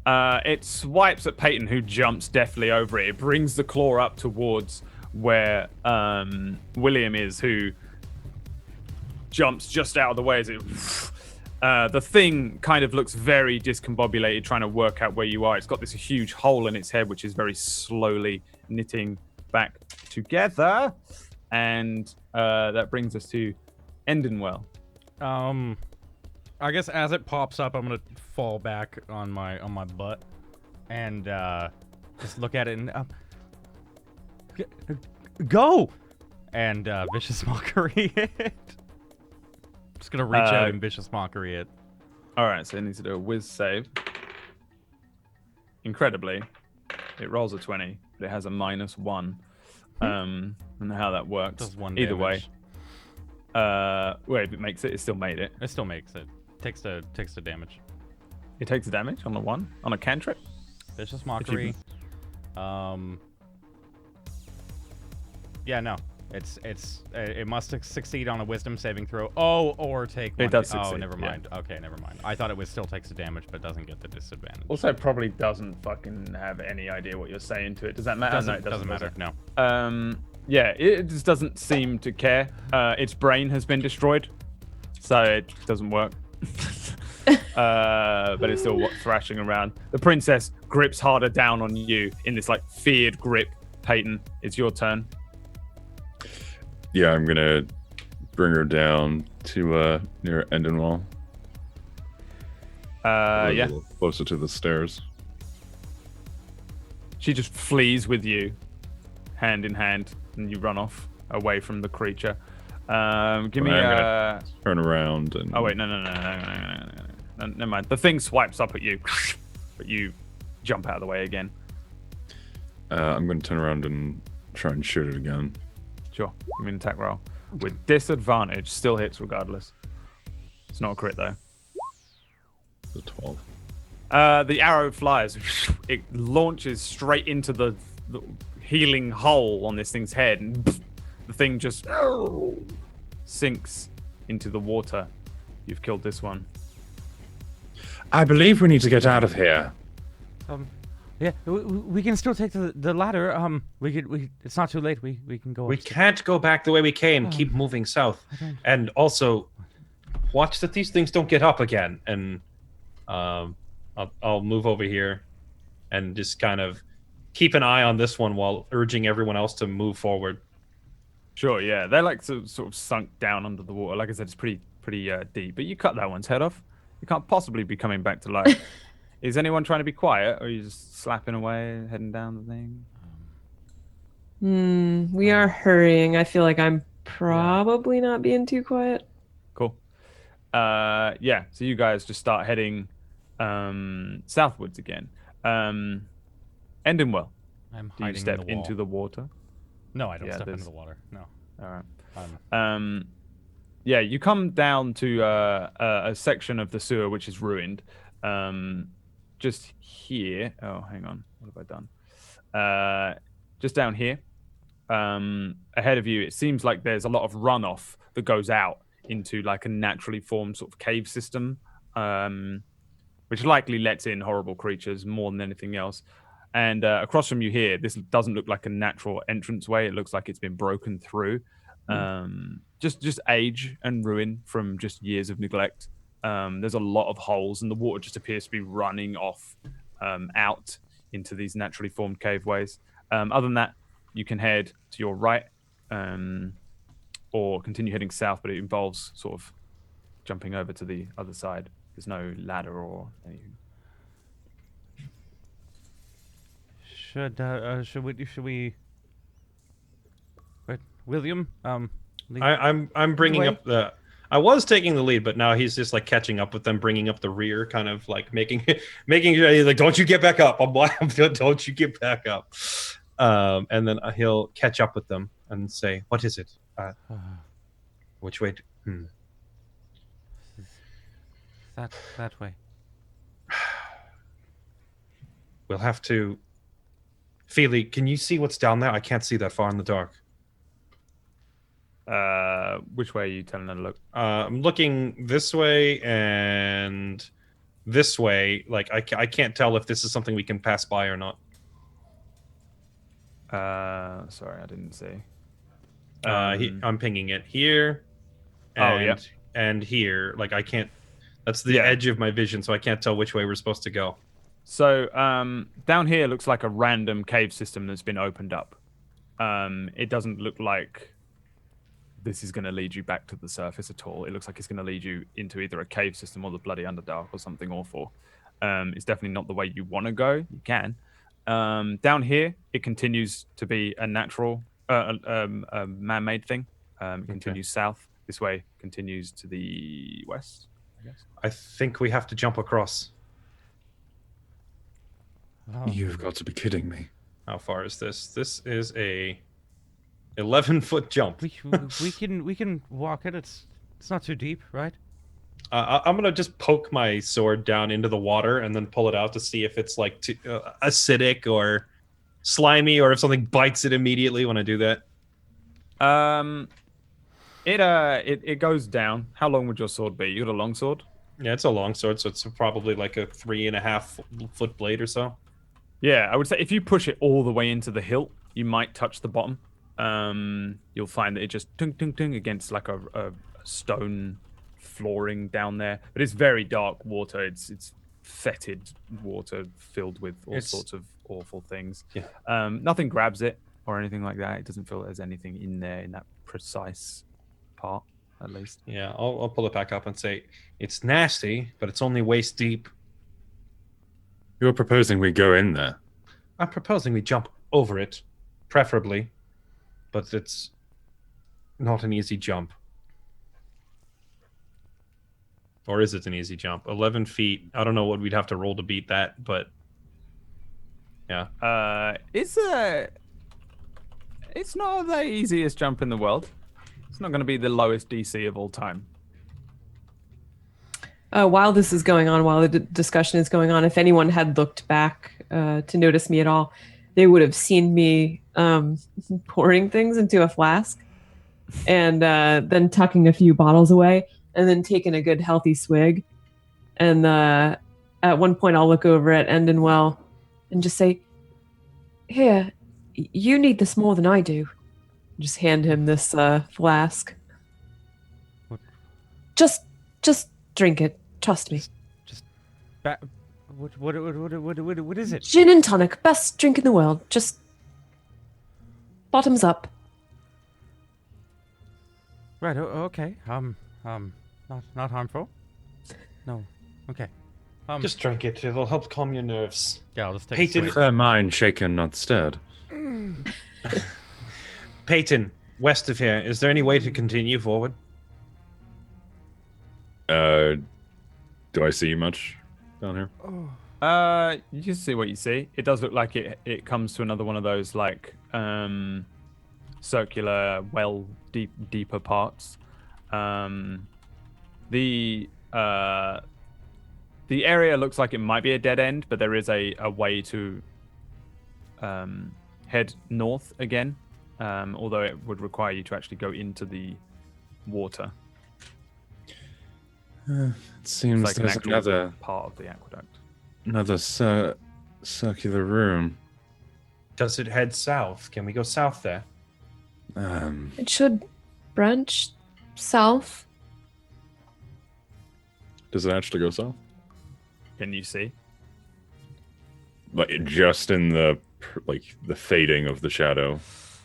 It swipes at Peyton, who jumps deftly over it. It brings the claw up towards where William is, who jumps just out of the way as it... the thing kind of looks very discombobulated, trying to work out where you are. It's got this huge hole in its head, which is very slowly knitting back together. And that brings us to Endenwell. I guess as it pops up, I'm gonna fall back on my butt and just look at it and go and vicious mockery it. Just gonna reach out and vicious mockery it. All right, so it needs to do a whiz save. Incredibly, it rolls a 20, but it has a -1. I don't know how that works. Does 1 Either damage. way. Wait, it makes it. It still made it. It still makes it. Takes the damage. It takes the damage on a 1 on a cantrip. Vicious mockery. Yeah, no. It must succeed on a wisdom saving throw. Oh, or take one. It does Oh, succeed, never mind. Okay, never mind. I thought it still takes the damage, but doesn't get the disadvantage. Also, probably doesn't fucking have any idea what you're saying to it. Does that matter? No, it doesn't matter. does it? No. Yeah, it just doesn't seem to care. Its brain has been destroyed, so it doesn't work. But it's still thrashing around. The princess grips harder down on you in this feared grip. Peyton, it's your turn. Yeah, I'm gonna bring her down to near Endenwall. A Yeah. little closer to the stairs. She just flees with you, hand in hand, and you run off away from the creature. Give me a... Turn around and... Oh, wait, no. Never mind. The thing swipes up at you, but you jump out of the way again. I'm going to turn around and try and shoot it again. Sure. Give me an attack roll. With disadvantage, still hits regardless. It's not a crit, though. It's a 12. The arrow flies. It launches straight into the healing hole on this thing's head, and the thing just sinks into the water. You've killed this one. I believe we need to get out of here. Yeah, we can still take the ladder. It's not too late. We can go. We upstairs. can't go back the way we came. Keep moving south, and also watch that these things don't get up again. And I'll move over here and just kind of keep an eye on this one while urging everyone else to move forward. Sure, yeah. They're like sort of sunk down under the water. Like I said, it's pretty deep. But you cut that one's head off. You can't possibly be coming back to life. Is anyone trying to be quiet, or are you just slapping away, heading down the thing? We are hurrying. I feel like I'm probably not being too quiet. Cool. Yeah. So you guys just start heading southwards again. Endinwell, I'm do you hiding step in the wall. into the water? No, I don't Yeah, step into there's- the water. No. All right. Yeah, you come down to a section of the sewer which is ruined. Just here. Oh, hang on. What have I done? Just down here. Ahead of you, it seems like there's a lot of runoff that goes out into like a naturally formed sort of cave system, which likely lets in horrible creatures more than anything else. And across from you here, this doesn't look like a natural entranceway. It looks like it's been broken through. Just age and ruin from just years of neglect. There's a lot of holes, and the water just appears to be running off out into these naturally formed caveways. Other than that, you can head to your right or continue heading south, but it involves sort of jumping over to the other side. There's no ladder or anything. Should we? Wait, William. Lead- I'm bringing way? up the. I was taking the lead, but now he's just like catching up with them, bringing up the rear, kind of like making sure he's like, "Don't you get back up? Don't you get back up?" And then he'll catch up with them and say, "What is it? Which way? That way." We'll have to. Feely, can you see what's down there? I can't see that far in the dark. Which way are you telling her to look? I'm looking this way and this way. Like I can't tell if this is something we can pass by or not. Sorry, I didn't see. I'm pinging it here. And, and here. Like I can't. That's the edge of my vision, so I can't tell which way we're supposed to go. So down here looks like a random cave system that's been opened up. It doesn't look like this is going to lead you back to the surface at all. It looks like it's going to lead you into either a cave system or the bloody Underdark or something awful. It's definitely not the way you want to go. You can. Down here, it continues to be a natural, a man-made thing. It continues south. This way continues to the west, I guess. I think we have to jump across. Oh. You've got to be kidding me. How far is this? This is a 11-foot jump. We can walk it. It's not too deep, right? I'm gonna just poke my sword down into the water and then pull it out to see if it's like acidic or slimy, or if something bites it immediately when I do that. It goes down. How long would your sword be? You got a long sword? Yeah, it's a long sword, so it's probably like a 3.5-foot blade or so. Yeah, I would say if you push it all the way into the hilt, you might touch the bottom. You'll find that it just tung against like a stone flooring down there. But it's very dark water. It's fetid water filled with all sorts of awful things. Yeah. Nothing grabs it or anything like that. It doesn't feel there's anything in there in that precise part, at least. Yeah, I'll pull it back up and say, it's nasty, but it's only waist deep. You're proposing we go in there. I'm proposing we jump over it, preferably, but it's not an easy jump. Or is it an easy jump? 11 feet. I don't know what we'd have to roll to beat that, but yeah. It's not the easiest jump in the world. It's not going to be the lowest DC of all time. While this is going on, while the discussion is going on, if anyone had looked back to notice me at all, they would have seen me pouring things into a flask and then tucking a few bottles away and then taking a good healthy swig. And at one point, I'll look over at Endinwell and just say, "Here, you need this more than I do." Just hand him this flask. What? Just drink it. Trust me. What is it? Gin and tonic, best drink in the world. Just bottoms up. Right. Okay. Not harmful. No. Okay. Just drink it. It'll help calm your nerves. Yeah, I'll just take Peyton- a swig. Her mind shaken, not stirred. Peyton, west of here, is there any way to continue forward? Do I see much down here? You can see what you see. It does look like it comes to another one of those like circular, deeper parts. The area looks like it might be a dead end, but there is a way to head north again, although it would require you to actually go into the water. It seems It's like there's an actual another part of the aqueduct. circular room. Does it head south? Can we go south there? It should branch south. Does it actually go south? Can you see? Like just in the fading of the shadow,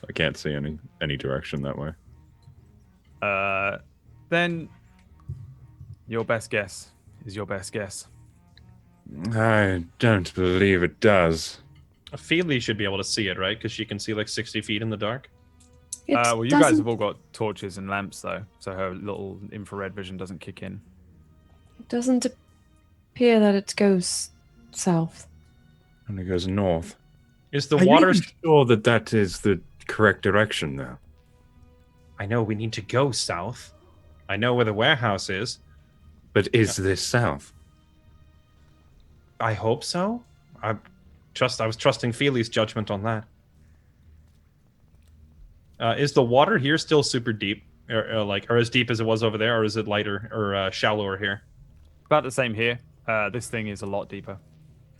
I can't see any direction that way. Then your best guess is your best guess. I don't believe it does. Feely should be able to see it, right? Because she can see like 60 feet in the dark. It Well, you guys doesn't- have all got torches and lamps, though, so her little infrared vision doesn't kick in. It doesn't appear that it goes south. And it goes north. Is the Are water... you sure that is the correct direction, though? I know we need to go south. I know where the warehouse is. But is this south? I hope so. I was trusting Feely's judgment on that. Is the water here still super deep, or as deep as it was over there, or is it lighter or shallower here? About the same here. This thing is a lot deeper.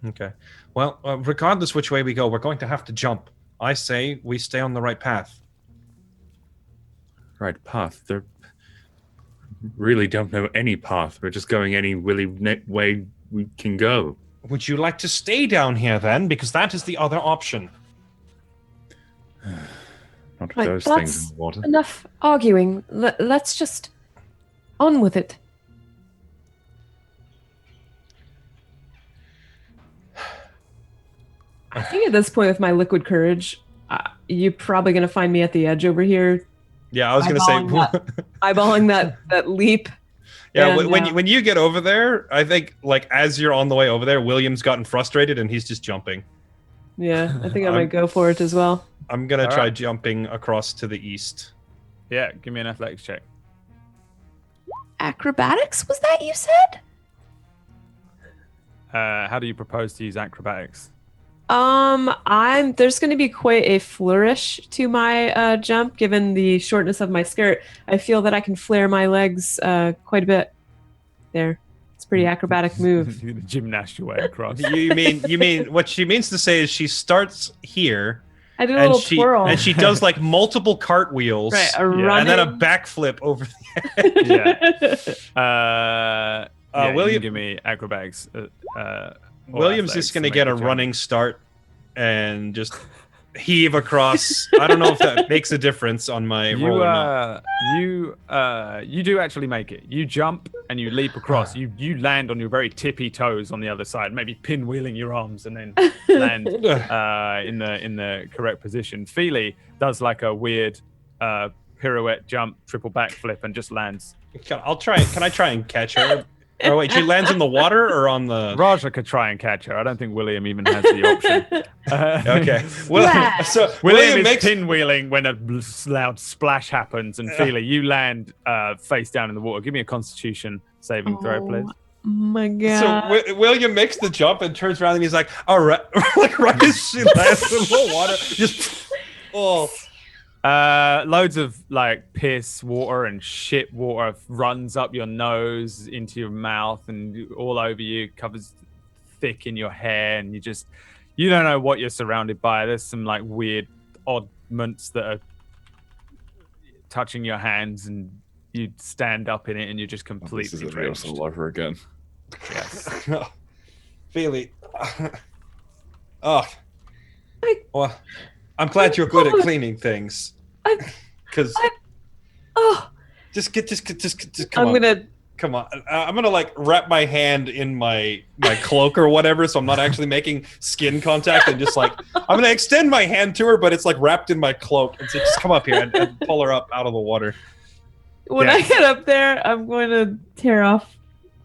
Okay. Well, regardless which way we go, we're going to have to jump. I say we stay on the right path. Right path. There really don't know any path. We're just going any way we can go. Would you like to stay down here then? Because that is the other option. Not Right, those that's things in the water. enough arguing. Let's just on with it. I think at this point, with my liquid courage, you're probably going to find me at the edge over here, Yeah, I was going to say... eyeballing that leap. Yeah, And, when you get over there, I think, like, as you're on the way over there, William's gotten frustrated and he's just jumping. Yeah, I think I might go for it as well. I'm going to All try right. jumping across to the east. Yeah, give me an athletics check. Acrobatics, was that you said? How do you propose to use acrobatics? There's going to be quite a flourish to my jump, given the shortness of my skirt. I feel that I can flare my legs quite a bit. There, it's a pretty acrobatic move. You're gonna gymnast your way across. You mean what she means to say is she starts here I did a and little she twirl. and she does like multiple cartwills Right, a Yeah, running. and then a backflip over the Yeah. You William- can give me acrobatics. William's athletics just going to to make get the a jump. running start and just heave across. I don't know if that makes a difference on my roll or not. You do actually make it. You jump and you leap across. You land on your very tippy toes on the other side, maybe pinwheeling your arms and then land in the correct position. Feely does like a weird pirouette jump, triple backflip, and just lands. Can I try and catch her? Oh wait, she lands in the water or on the? Raja could try and catch her. I don't think William even has the option. Okay. Well, Splash. so William is makes pinwheeling when a loud splash happens, and Feely, you land face down in the water. Give me a Constitution saving throw, please. My God. So William makes the jump and turns around and he's like, "All right," like right as she lands in the water, just Loads of like piss water and shit water runs up your nose into your mouth and all over you, covers thick in your hair, and you don't know what you're surrounded by. There's some like weird oddments that are touching your hands, and you stand up in it and you're just completely This is a real drenched. all over again. Yes. Feely. Well, I'm glad you're good at cleaning things. Because Oh, Just come on. Come on. I'm gonna like wrap my hand in my cloak or whatever, so I'm not actually making skin contact, and just like I'm gonna extend my hand to her, but it's like wrapped in my cloak, and say, just come up here and pull her up out of the water. When I get up there, I'm going to tear off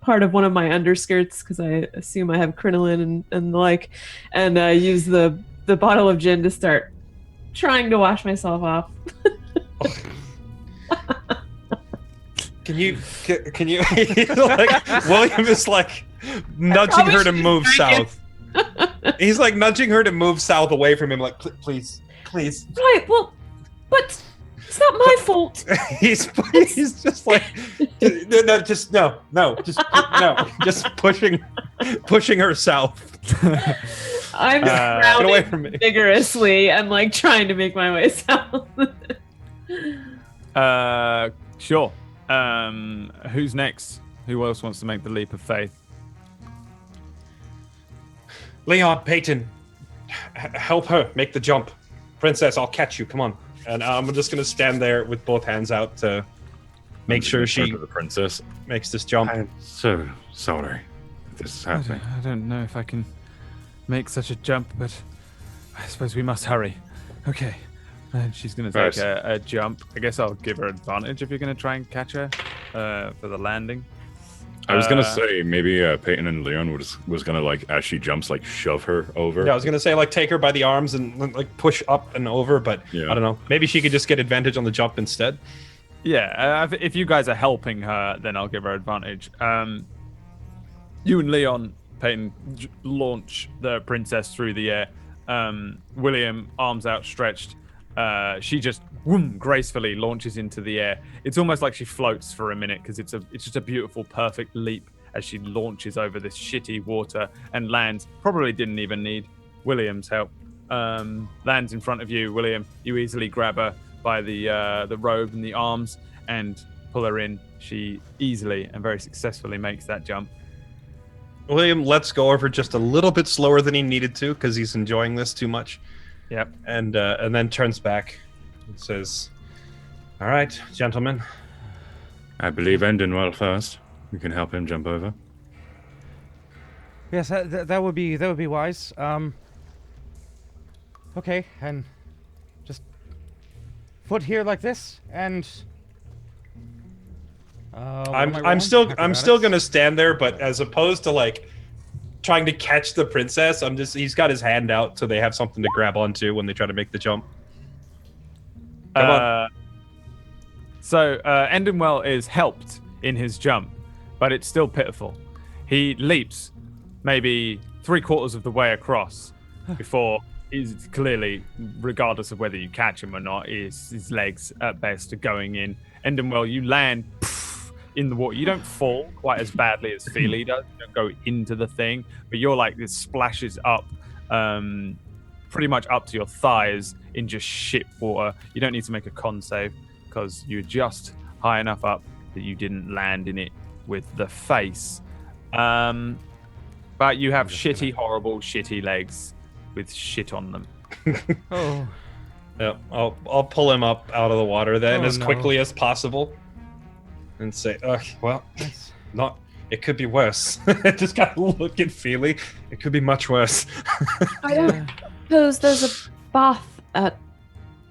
part of one of my underskirts because I assume I have crinoline and the like, and use the bottle of gin to start trying to wash myself off. Can you like William is like nudging her to move south. He's like nudging her to move south away from him, like please. Right, well, but it's not my fault. He's just like just pushing her south. I'm get away from me vigorously and like trying to make my way south. Sure. Who's next? Who else wants to make the leap of faith? Leon, Peyton, help her make the jump. Princess, I'll catch you. Come on. And I'm just gonna stand there with both hands out to make sure she the princess makes this jump. I'm so sorry this is happening. I don't know if I can make such a jump, but I suppose we must hurry. Okay. And she's going to take a jump. I guess I'll give her advantage if you're going to try and catch her for the landing. I was going to say maybe Peyton and Leon was going to, like, as she jumps, like, shove her over. Yeah, I was going to say, like, take her by the arms and, like, push up and over, but I don't know. Maybe she could just get advantage on the jump instead. Yeah, if you guys are helping her, then I'll give her advantage. You and Leon, Peyton, launch the princess through the air. William, arms outstretched. She just gracefully launches into the air. It's almost like she floats for a minute because it's just a beautiful, perfect leap as she launches over this shitty water and lands. Probably didn't even need William's help. Lands in front of you, William. You easily grab her by the robe and the arms and pull her in. She easily and very successfully makes that jump. William lets go of her just a little bit slower than he needed to because he's enjoying this too much. Yep. And then turns back and says, "All right, gentlemen. I believe Endinwell first. We can help him jump over." Yes, that would be wise. Okay, and just foot here like this, and I'm still gonna stand there, but as opposed to like trying to catch the princess, he's got his hand out so they have something to grab onto when they try to make the jump. Come on. So Endinwell is helped in his jump, but it's still pitiful. He leaps maybe 3/4 of the way across before he's clearly, regardless of whether you catch him or not, his legs at best are going in. Endinwell, you land in the water. You don't fall quite as badly as Feely does. You don't go into the thing, but you're like, this splashes up pretty much up to your thighs in just shit water. You don't need to make a con save because you're just high enough up that you didn't land in it with the face. But you have shitty, horrible, shitty legs with shit on them. Oh. Yeah, I'll pull him up out of the water then as quickly as possible. And say, well, it could be worse. Just gotta look at Feely. It could be much worse. I don't suppose there's a bath at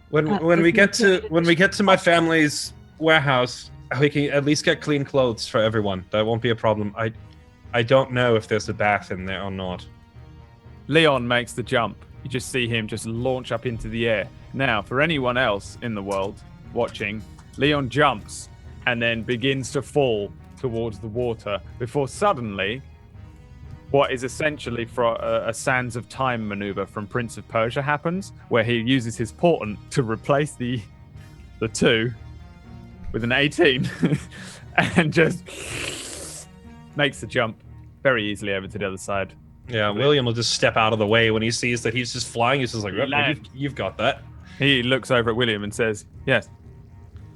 when we get to my family's warehouse, we can at least get clean clothes for everyone. That won't be a problem. I don't know if there's a bath in there or not. Leon makes the jump. You just see him just launch up into the air. Now, for anyone else in the world watching, Leon jumps and then begins to fall towards the water before suddenly what is essentially for a Sands of Time maneuver from Prince of Persia happens, where he uses his portent to replace the two with an 18 and just makes the jump very easily over to the other side. Yeah, William will just step out of the way when he sees that he's just flying. He's just like, you've got that. He looks over at William and says, yes.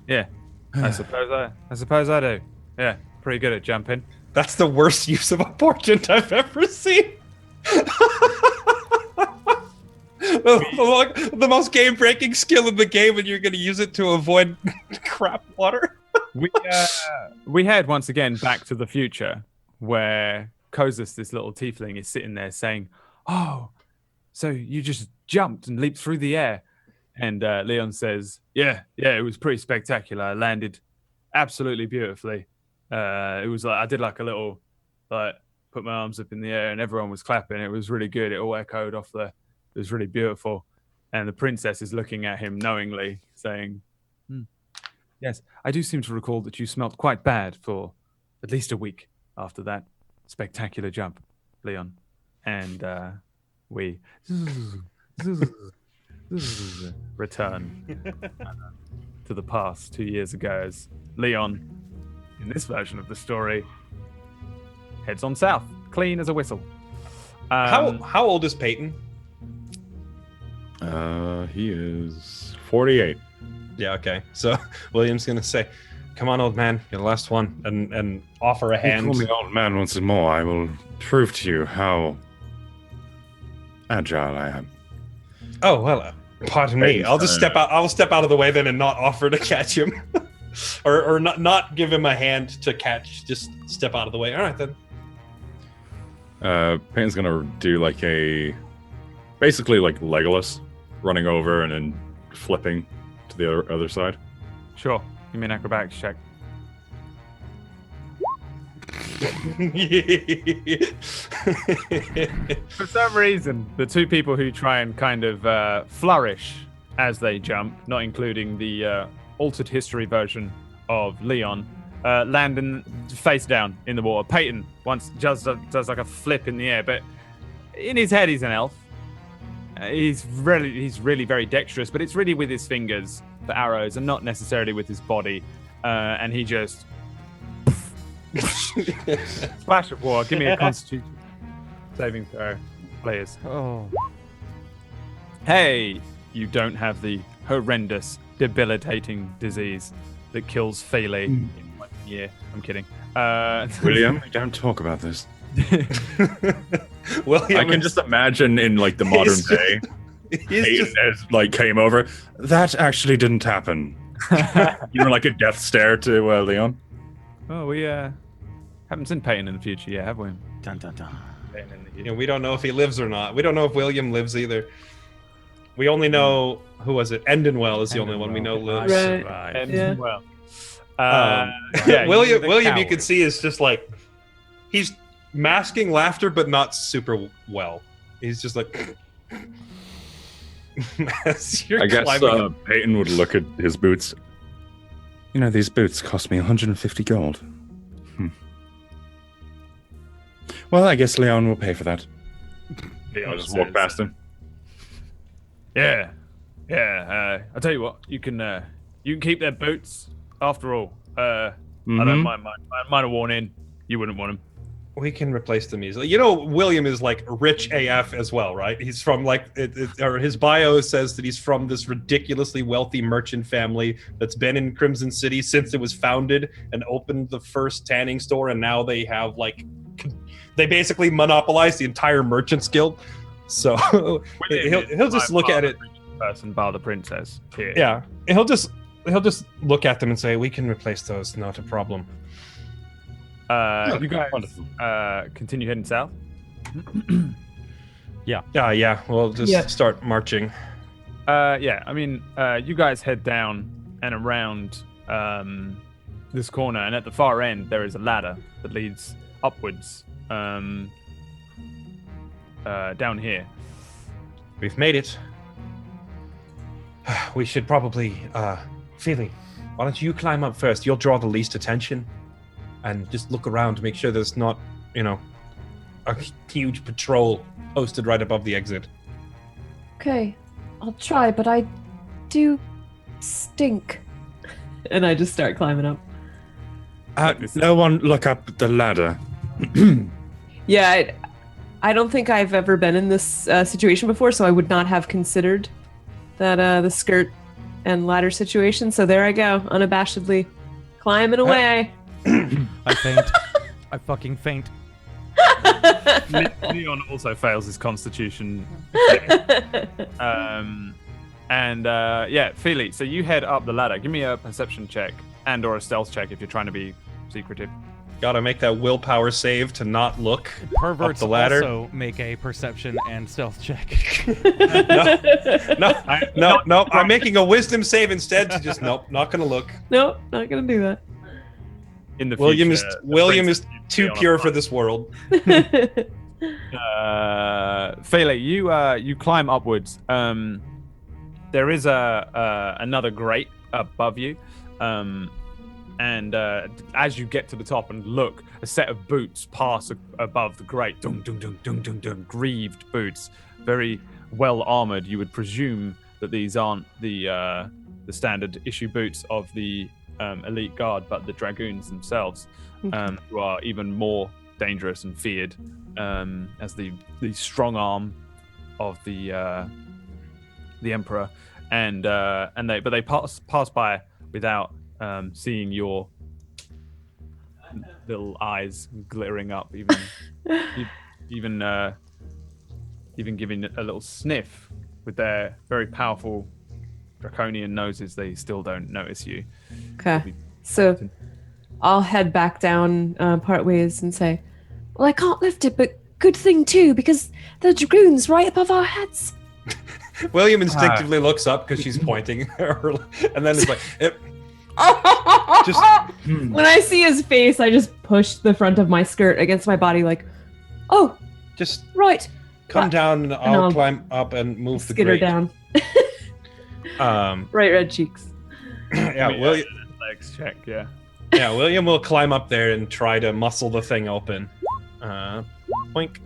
Yeah. I suppose I do. Yeah, pretty good at jumping. That's the worst use of a portent I've ever seen. the most game-breaking skill in the game, and you're going to use it to avoid crap water. We head once again back to the future, where Kozus, this little tiefling, is sitting there saying, "Oh, so you just jumped and leaped through the air?" And Leon says, "Yeah, it was pretty spectacular. I landed absolutely beautifully. It was like I did like a little, like put my arms up in the air, and everyone was clapping. It was really good. It all echoed off the. It was really beautiful." And the princess is looking at him knowingly, saying, "Yes, I do seem to recall that you smelt quite bad for at least a week after that spectacular jump, Leon." And we return to the past 2 years ago as Leon, in this version of the story, heads on south, clean as a whistle. How old is Peyton? He is 48. Yeah, okay. So William's gonna say, "Come on, old man, you're the last one," and offer a hand. Call me old man once more. I will prove to you how agile I am. Oh well, pardon me. Peyton's I'll just step out. I'll step out of the way then and not offer to catch him, or not give him a hand to catch. Just step out of the way. All right then. Peyton's gonna do like basically like Legolas, running over and then flipping to the other side. Sure. Give me an acrobatics check. For some reason, the two people who try and kind of flourish as they jump, not including the altered history version of Leon, land face down in the water. Peyton once does like a flip in the air, but in his head he's an elf. He's really very dexterous, but it's really with his fingers for arrows and not necessarily with his body. And he just splash of water. Give me a Constitution saving throw, players. Oh. Hey, you don't have the horrendous, debilitating disease that kills Fele in 1 year. I'm kidding. William, don't talk about this. William, I can just imagine in like the modern day, Peyton as like came over. That actually didn't happen. You were like a death stare to Leon. Oh, we haven't seen Peyton in the future yet, have we? Dun dun dun. we don't know if he lives or not. We don't know if William lives either. We only know who was it? Endenwell is the only one we know lives. Right. Endenwell. Yeah, William, you can see is just like he's masking laughter, but not super well. He's just like. I guess Peyton would look at his boots. You know, these boots cost me 150 gold. Well, I guess Leon will pay for that. I'll just walk past him. Yeah. I'll tell you what, you can keep their boots. After all, I don't mind. Mine are worn in. You wouldn't want them. We can replace them easily. You know, William is like rich AF as well, right? He's from like, or his bio says that he's from this ridiculously wealthy merchant family that's been in Crimson City since it was founded and opened the first tanning store, and now they have like, they basically monopolize the entire merchant's guild. So he'll just look at it. Person bar the princess. Here. Yeah, he'll just look at them and say, "We can replace those, not a problem." You guys continue heading south? Yeah. We'll just start marching. I mean, you guys head down and around this corner, and at the far end there is a ladder that leads upwards down here. We've made it. We should probably, Philly, why don't you climb up first? You'll draw the least attention. And just look around to make sure there's not, a huge patrol posted right above the exit. Okay, I'll try, but I do stink. And I just start climbing up. No one look up the ladder. Yeah, I don't think I've ever been in this situation before, so I would not have considered that the skirt and ladder situation. So there I go, unabashedly climbing away. I faint. I fucking faint. Leon also fails his constitution. Feli, so you head up the ladder. Give me a perception check and/or a stealth check if you're trying to be secretive. Gotta make that willpower save to not look Perverts up the ladder. also make a perception and stealth check. No. I'm making a wisdom save instead to just nope, not gonna look. Nope, not gonna do that. In the William future, is the William prince is needs to be too on a pure for front. this world. Fele, you climb upwards. There is another grate above you, and as you get to the top and look, a set of boots pass above the grate. Dung, dung, dung, dung, dung, dung. Greaved boots, very well armored. You would presume that these aren't the standard issue boots of the elite guard, but the dragoons themselves, who are even more dangerous and feared as the strong arm of the emperor, and they pass by without seeing your little eyes glittering up, even giving a little sniff with their very powerful draconian noses. They still don't notice you. Okay, so I'll head back down part ways and say, well, I can't lift it, but good thing too, because the dragoon's right above our heads. William instinctively looks up because she's pointing, and then it's like, just When I see his face, I just push the front of my skirt against my body, like, oh, just right. come down, and I'll I'll climb up and move the Skitter grate. down. Bright red cheeks. Yeah, William. Legs check, yeah. Yeah, William will climb up there and try to muscle the thing open. Boink.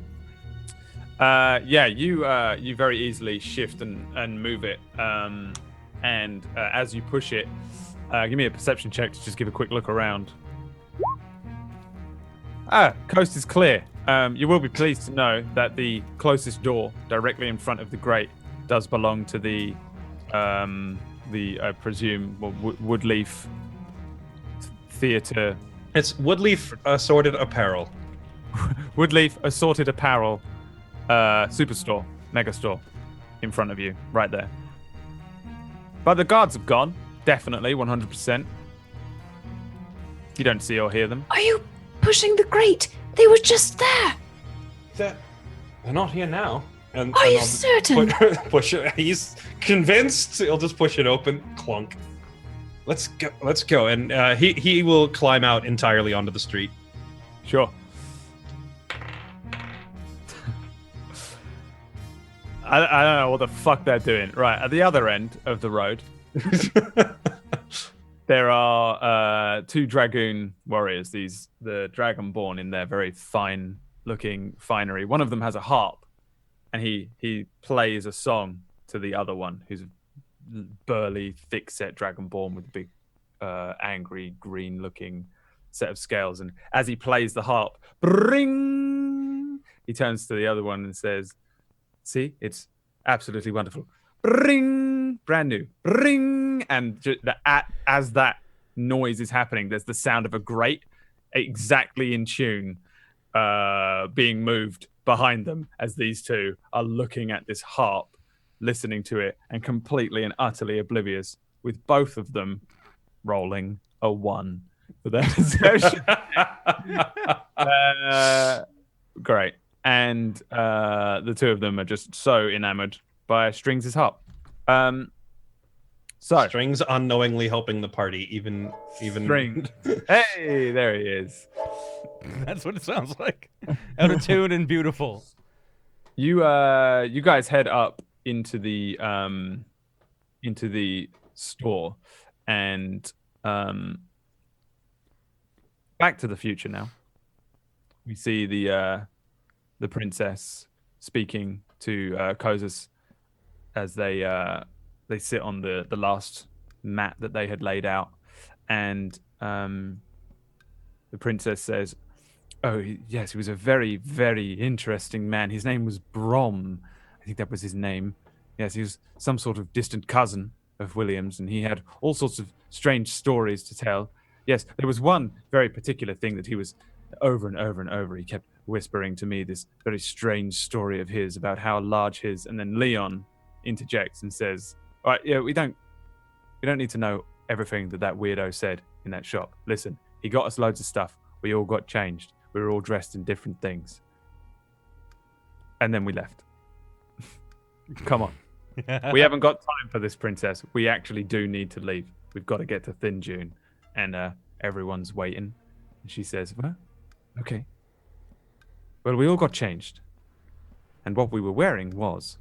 Yeah, you very easily shift and move it, and as you push it, give me a perception check to just give a quick look around. Coast is clear. You will be pleased to know that the closest door, directly in front of the grate, does belong to the I presume Woodleaf Theatre. It's Woodleaf Assorted Apparel. Woodleaf Assorted Apparel Superstore, Megastore, in front of you, right there. But the guards have gone, definitely, 100%. You don't see or hear them. Are you pushing the grate? They were just there. They're not here now. And Are you I'll certain? Push it. He's convinced. He'll just push it open. Clunk. Let's go. And he will climb out entirely onto the street. Sure. I don't know what the fuck they're doing. Right, at the other end of the road, there are two dragoon warriors. The dragonborn in their very fine-looking finery. One of them has a harp, and he plays a song to the other one, who's a burly, thick-set dragonborn with a big, angry, green-looking set of scales. And as he plays the harp, bring, he turns to the other one and says, "See, it's absolutely wonderful. Ring, brand new. Ring." And as that noise is happening, there's the sound of a grate exactly in tune being moved behind them as these two are looking at this harp, listening to it, and completely and utterly oblivious, with both of them rolling a 1 for their perception. Great. And the two of them are just so enamored by Strings' harp. So Strings unknowingly helping the party, even. String. Hey, there he is. That's what it sounds like. Out of tune and beautiful. You guys head up into the store, and Back to the Future now. We see the princess speaking to Kozas as they sit on the last mat that they had laid out, and the princess says, "Oh yes, he was a very, very interesting man. His name was Brom. I think that was his name. Yes, he was some sort of distant cousin of William's, and he had all sorts of strange stories to tell. Yes, there was one very particular thing that he was over and over and over. He kept whispering to me this very strange story of his about how large his..." And then Leon interjects and says, "All right, yeah, we don't need to know everything that weirdo said in that shop. Listen, he got us loads of stuff. We all got changed. We were all dressed in different things. And then we left. Come on. We haven't got time for this, princess. We actually do need to leave. We've got to get to Thin June. And everyone's waiting. And she says, well, okay. Well, we all got changed. And what we were wearing was...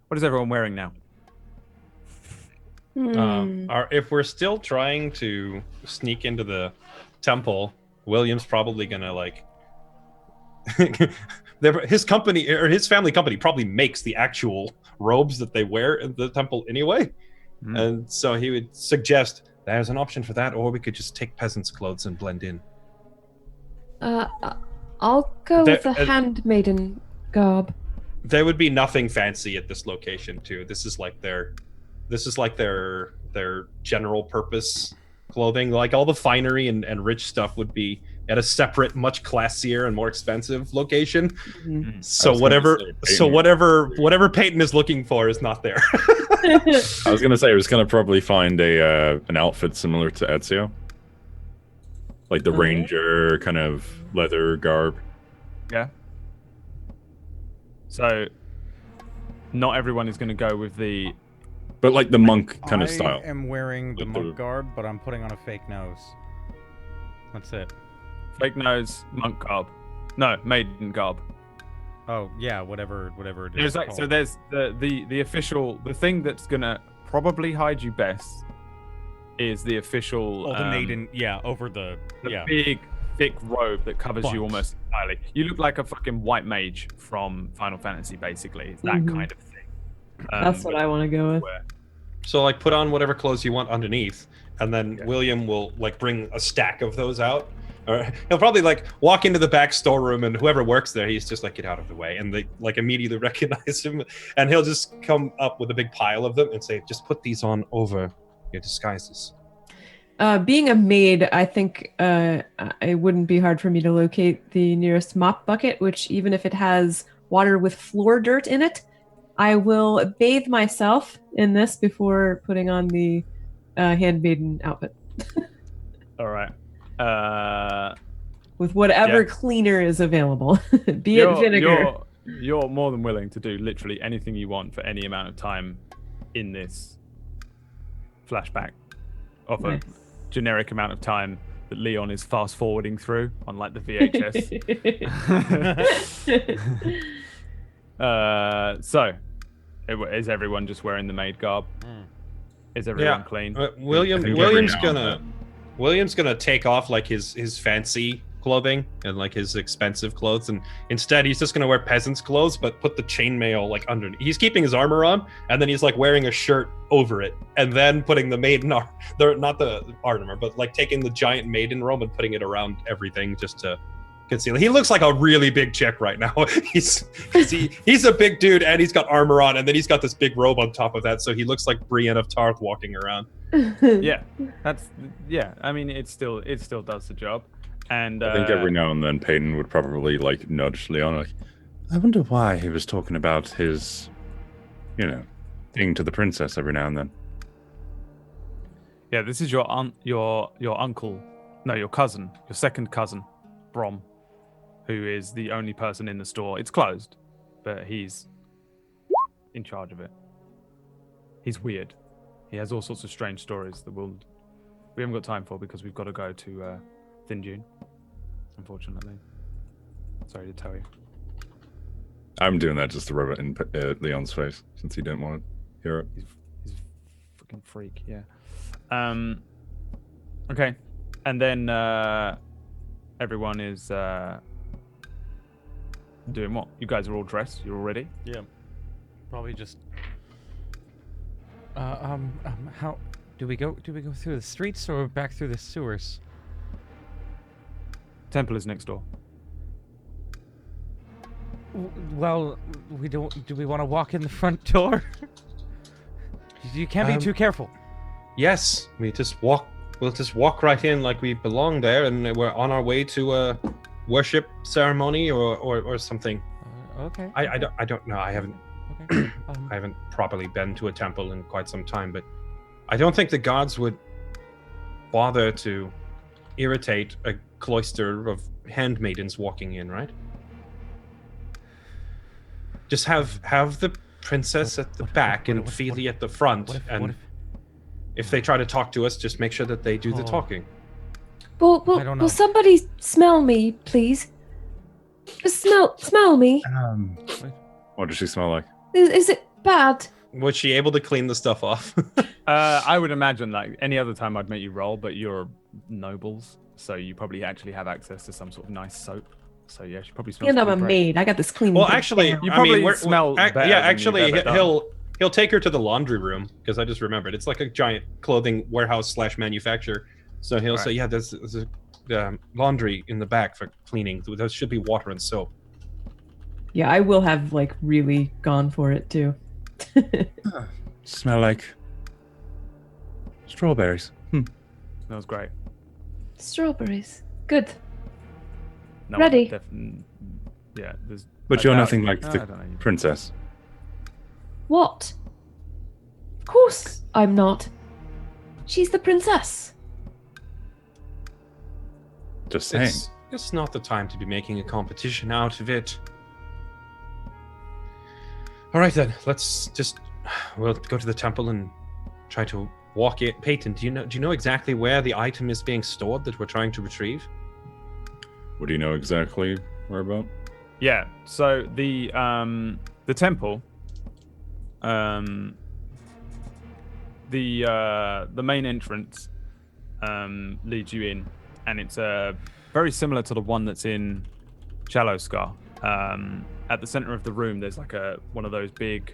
What is everyone wearing now? If we're still trying to sneak into the temple, William's probably gonna like... his company, or his family company, probably makes the actual robes that they wear in the temple anyway. And so he would suggest there's an option for that, or we could just take peasants' clothes and blend in. I'll go with the handmaiden garb. There would be nothing fancy at this location too. This is like their general purpose clothing. Like all the finery and rich stuff would be at a separate, much classier and more expensive location. So whatever Peyton is looking for is not there. I was gonna say I was gonna probably find an outfit similar to Ezio, like the ranger kind of leather garb. Yeah. So, not everyone is going to go with the... But like the monk kind of style. I am wearing the monk garb, but I'm putting on a fake nose. That's it. Fake nose, monk garb. No, maiden garb. Oh, yeah, whatever it is. So there's the official... The thing that's going to probably hide you best is the official... Oh, the maiden, over the big... thick robe that covers you almost entirely. You look like a fucking white mage from Final Fantasy, basically. It's that kind of thing. That's what I want to go with. So, like, put on whatever clothes you want underneath, and then William will, like, bring a stack of those out. Or he'll probably, like, walk into the back storeroom, and whoever works there, he's just like, get out of the way. And they, like, immediately recognize him. And he'll just come up with a big pile of them and say, just put these on over your disguises. Being a maid, I think it wouldn't be hard for me to locate the nearest mop bucket, which even if it has water with floor dirt in it, I will bathe myself in this before putting on the handmaiden outfit. All right. With whatever cleaner is available, be it vinegar. You're more than willing to do literally anything you want for any amount of time in this flashback of a generic amount of time that Leon is fast forwarding through on like the VHS. So is everyone just wearing the maid garb? Is everyone clean? William's gonna take off like his fancy clothing and like his expensive clothes, and instead he's just gonna wear peasant's clothes but put the chainmail like underneath. He's keeping his armor on, and then he's like wearing a shirt over it, and then putting the maiden not the armor, but like taking the giant maiden robe and putting it around everything just to conceal. He looks like a really big chick right now. He's a big dude, and he's got armor on, and then he's got this big robe on top of that, so he looks like Brienne of Tarth walking around. I mean, it still does the job. And I think every now and then Peyton would probably like nudge Leon, like, I wonder why he was talking about his, thing to the princess every now and then. Yeah, this is your uncle, no, your cousin, your second cousin, Brom, who is the only person in the store. It's closed, but he's in charge of it. He's weird. He has all sorts of strange stories that we haven't got time for because we've got to go to Thin June, unfortunately. Sorry to tell you. I'm doing that just to rub it in Leon's face since he didn't want to hear it. He's a fucking freak, yeah. Okay, and then everyone is doing what? You guys are all dressed. You're all ready. Yeah, probably just. How do we go? Do we go through the streets or back through the sewers? Temple is next door. Well, we don't. Do we want to walk in the front door? You can't be too careful. Yes, we'll just walk right in like we belong there, and we're on our way to a worship ceremony or something. Okay. I don't know. I haven't Okay. I haven't properly been to a temple in quite some time, but I don't think the gods would bother to irritate a cloister of handmaidens walking in, right? Just have the princess at the back and Feely at the front, and if they try to talk to us, just make sure that they do the talking. Will somebody smell me, please? Just smell me. What does she smell like? Is it bad? Was she able to clean the stuff off? I would imagine like any other time I'd make you roll, but you're nobles, so you probably actually have access to some sort of nice soap. So yeah, she probably smells. And I'm a pretty great. maid. I got this clean. Well, actually, You probably we're- smell ac- better Yeah, than actually, you've ever done. he'll take her to the laundry room because I just remembered it's like a giant clothing warehouse / manufacturer. So he'll say, "Yeah, there's a laundry in the back for cleaning. There should be water and soap." Yeah, I will have like really gone for it too. Smell like strawberries. Smells great. Strawberries. Good. No, Ready? Yeah, there's. But I you're doubt- nothing like I the don't know. princess. What? Of course I'm not. She's the princess. Just saying. It's not the time to be making a competition out of it. All right then, we'll go to the temple and try to walk it. Peyton, do you know exactly where the item is being stored that we're trying to retrieve? What do you know exactly where about? Yeah. So the temple, the main entrance leads you in, and it's very similar to the one that's in Shallow Scar. At the center of the room, there's like one of those big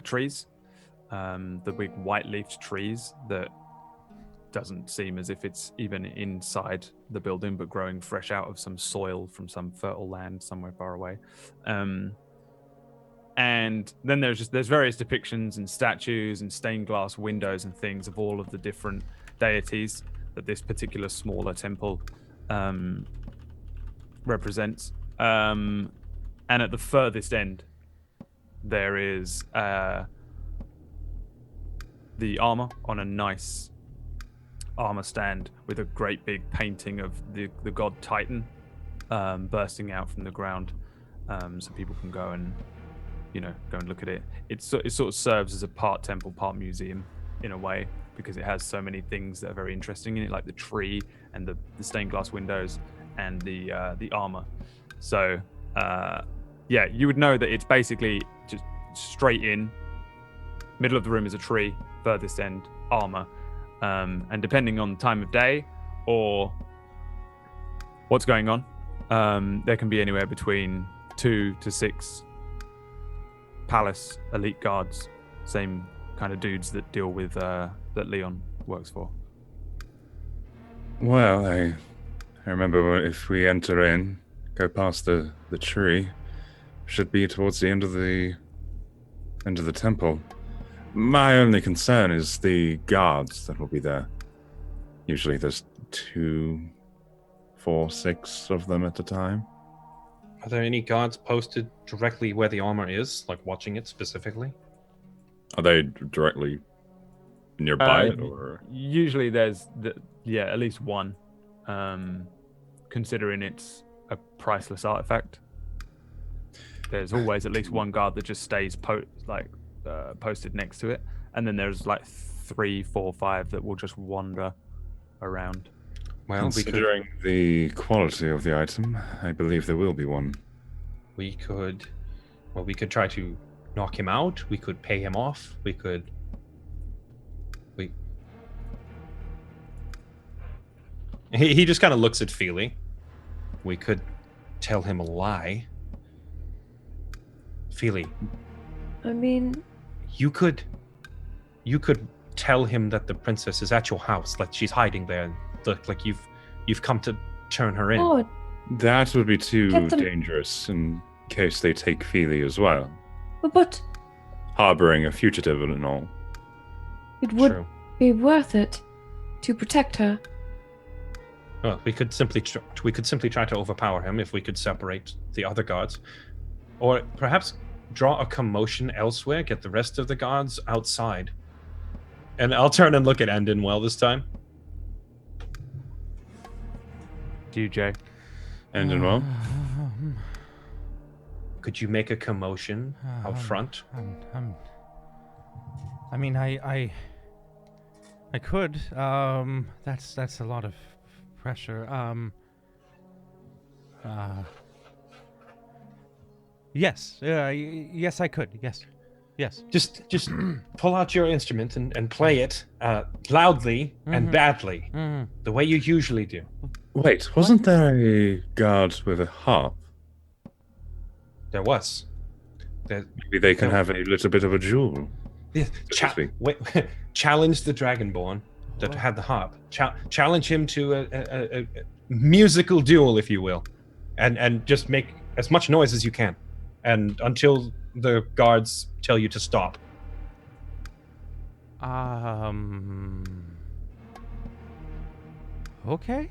trees, the big white-leafed trees that doesn't seem as if it's even inside the building, but growing fresh out of some soil from some fertile land somewhere far away. And then there's various depictions and statues and stained glass windows and things of all of the different deities that this particular smaller temple represents. And at the furthest end, there is the armor on a nice armor stand with a great big painting of the god Titan bursting out from the ground, so people can go and look at it. It sort of serves as a part temple, part museum in a way, because it has so many things that are very interesting in it, like the tree and the stained glass windows and the armor. So yeah, you would know that it's basically just straight in. Middle of the room is a tree, furthest end armor. And depending on time of day or what's going on, there can be anywhere between 2 to 6 palace elite guards, same kind of dudes that deal with that Leon works for. Well, I remember if we enter in, go past the tree, should be towards the end of the temple. My only concern is the guards that will be there. Usually there's 2, 4, 6 of them at a time. Are there any guards posted directly where the armor is, like watching it specifically? Are they directly nearby it, or? Usually there's at least one, considering it's a priceless artifact. There's always at least one guard that just stays posted next to it, and then there's like 3, 4, 5 that will just wander around. Well, considering the quality of the item, I believe there will be one. We could try to knock him out. We could pay him off. He just kind of looks at Feely. We could tell him a lie. Feely. I mean, You could tell him that the princess is at your house, like she's hiding there, like you've come to turn her in. oh, That would be too Get them- dangerous in case they take Feely as well. but Harboring a fugitive and all. it would True. be worth it to protect her. Well, we could simply try to overpower him if we could separate the other guards, or perhaps draw a commotion elsewhere. Get the rest of the guards outside. And I'll turn and look at Endinwell this time. You, Jay. Endinwell. Could you make a commotion out front? I mean, I could. That's a lot of pressure. Yes. Yes, I could. Yes. Just pull out your instrument and play it loudly and badly, the way you usually do. Wait, wasn't there a guard with a harp? There was. Maybe they can have a little bit of a duel. Yeah, challenge the Dragonborn that had the harp. Challenge him to a musical duel, if you will, and just make as much noise as you can, and until the guards tell you to stop. Okay.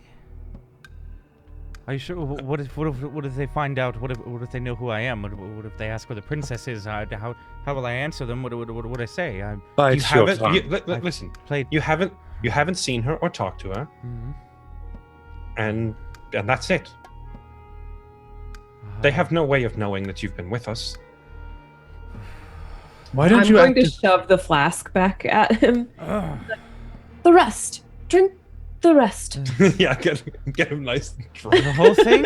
Are you sure? What if they find out? What if they know who I am? What if they ask where the princess is? How will I answer them? What would I say? Listen. You haven't seen her or talked to her, and that's it. They have no way of knowing that you've been with us. Why don't I'm you going to shove the flask back at him. The rest. Drink the rest. Yeah, get him nice and drunk. The whole thing?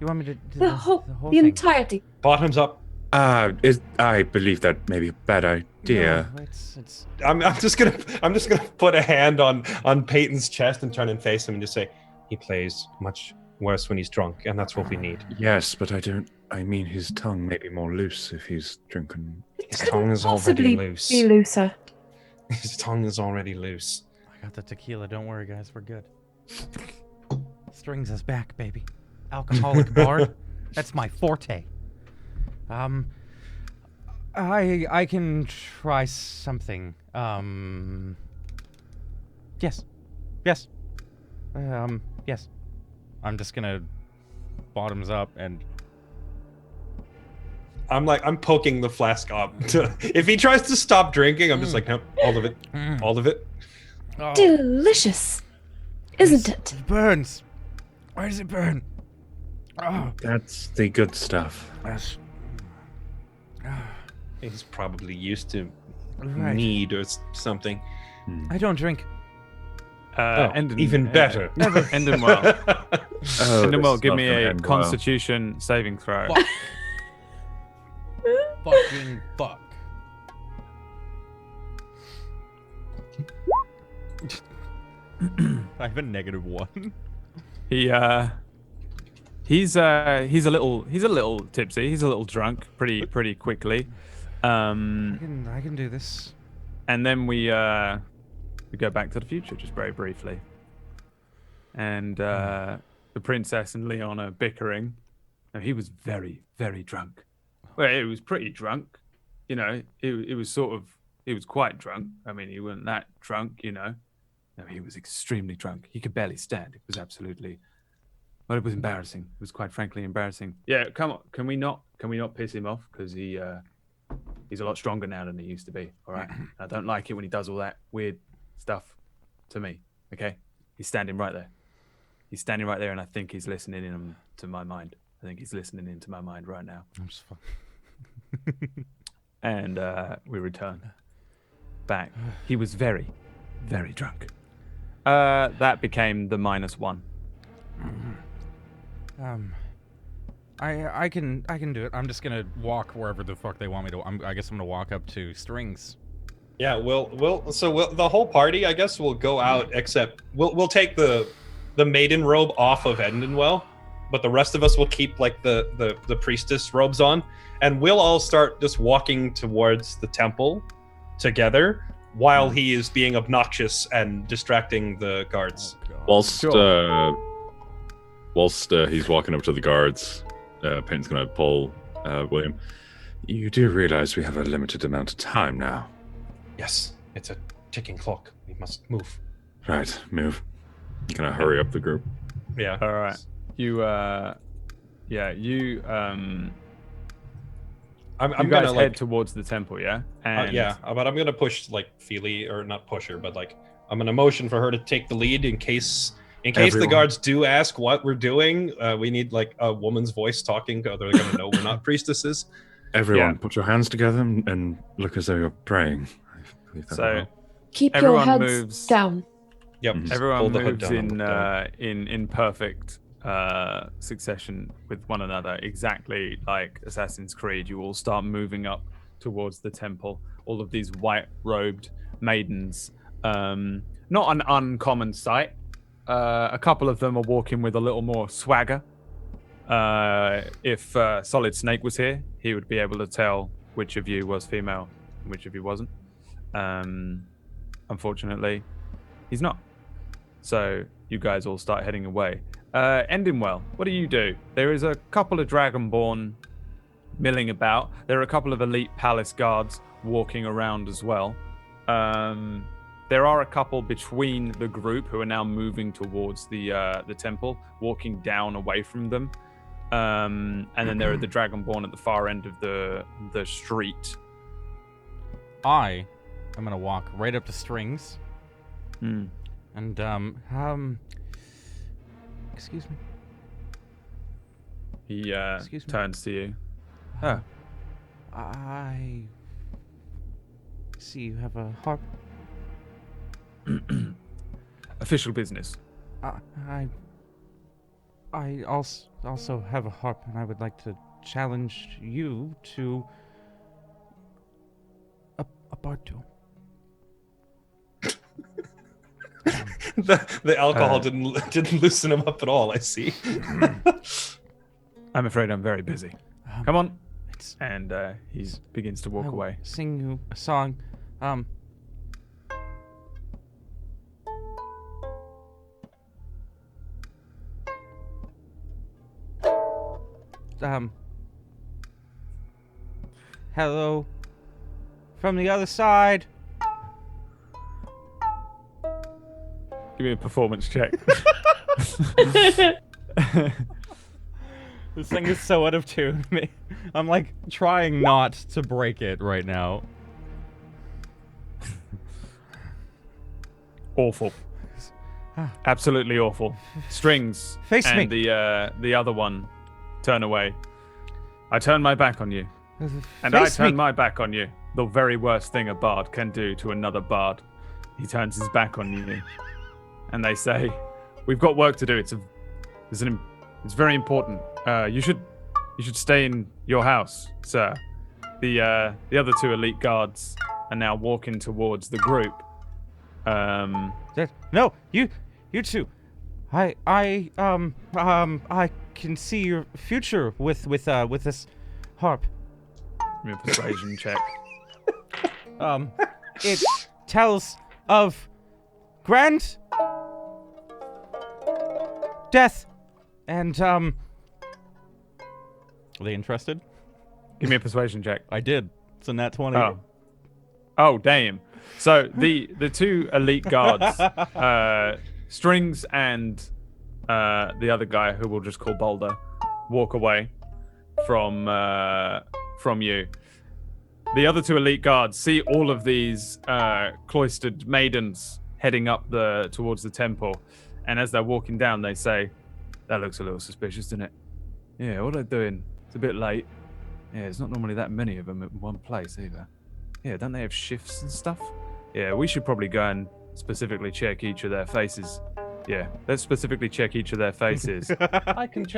You want me to do the whole thing? Entirety. Bottoms up. I believe that may be a bad idea. No, it's... I'm just gonna put a hand on Peyton's chest and turn and face him and just say, he plays much worse when he's drunk, and that's what we need. Yes, but I mean his tongue may be more loose if he's drinking. His tongue is already loose. Be looser. His tongue is already loose. I got the tequila. Don't worry, guys. We're good. Strings us back, baby. Alcoholic bard. That's my forte. I can try something. Yes. Yes. Yes. I'm just gonna bottoms up and I'm poking the flask up. If he tries to stop drinking, I'm just like, nope, all of it. All of it. Oh, Delicious, isn't it? it burns. Why does it burn? Oh, That's the good stuff. yes. He's probably used to Right. mead or something. I don't drink. Even better. Endinwell. Endinwell, give me a Endinwell. Constitution saving throw. Fuck. Fucking fuck. I have a -1. He's a little tipsy. He's a little drunk pretty quickly. I can do this. And then we go back to the future just very briefly. And the princess and Leon are bickering. Now, he was very, very drunk. Well, he was pretty drunk. You know, it was quite drunk. I mean, he wasn't that drunk, you know. No, he was extremely drunk. He could barely stand. It was absolutely... Well, it was embarrassing. It was quite frankly embarrassing. Yeah, come on. Can we not piss him off? Because he's a lot stronger now than he used to be. All right. I don't like it when he does all that weird stuff to me. Okay. He's standing right there. And I think he's listening in to my mind. I think he's listening into my mind right now. I'm just fucking... And we return back. He was very, very drunk. That became the -1. I can do it. I'm just gonna walk wherever the fuck they want me to. I guess I'm gonna walk up to Strings. Yeah, the whole party, I guess, will go out, except we'll take the maiden robe off of Endinwell, but the rest of us will keep like the priestess robes on, and we'll all start just walking towards the temple together while he is being obnoxious and distracting the guards. Whilst he's walking up to the guards, Peyton's going to pull William. You do realize we have a limited amount of time now. Yes, it's a ticking clock. We must move. Right, move. Can I hurry up the group? Yeah. All right. You I'm you guys gonna head towards the temple, yeah? And yeah, but I'm gonna push like Feely, or not push her, but like I'm gonna motion for her to take the lead in case the Everyone. guards do ask what we're doing. We need like a woman's voice talking. They're gonna know we're not priestesses. Everyone, put your hands together and look as though you're praying. I believe that will So help. Keep your everyone heads moves down. Yep. Mhm. Pull Everyone the hood moves down and look down. in perfect succession with one another, exactly like Assassin's Creed. You all start moving up towards the temple. All of these white-robed maidens. Not an uncommon sight. A couple of them are walking with a little more swagger. If Solid Snake was here, he would be able to tell which of you was female and which of you wasn't. Unfortunately, he's not. So you guys all start heading away. Endingwell, what do you do? There is a couple of Dragonborn milling about. There are a couple of elite palace guards walking around as well. There are a couple between the group who are now moving towards the temple, walking down away from them. And then there are the Dragonborn at the far end of the street. I'm gonna walk right up to Strings. Hmm. And excuse me. He Excuse me? turns to you. Oh, I see you have a harp. official business. I also have a harp, and I would like to challenge you to a bard duel. The alcohol didn't loosen him up at all. I see. I'm afraid I'm very busy. Come on. It's And he begins to walk I will away. Sing you a song. Hello from the other side. Give me a performance check. This thing is so out of tune to me. I'm like trying not to break it right now. Awful. Absolutely awful. Strings Face and me. the other one turn away. I turn my back on you. And I Face turn me. my back on you. The very worst thing a bard can do to another bard. He turns his back on you. And they say, "We've got work to do. It's very important. You should stay in your house, sir." The other two elite guards are now walking towards the group. No, you two. I can see your future with this harp. Give me a persuasion check. It tells of grand death, and Are they interested? Give me a persuasion check. I did. It's a nat 20. Oh, damn. So the two elite guards, Strings and the other guy who we'll just call Boulder, walk away from you. The other two elite guards see all of these cloistered maidens heading up towards the temple, and as they're walking down, they say, "That looks a little suspicious, doesn't it? Yeah, what are they doing? It's a bit late. Yeah, there's not normally that many of them in one place either. Yeah, don't they have shifts and stuff? Yeah, we should probably go and specifically check each of their faces. Yeah, let's specifically check each of their faces. I can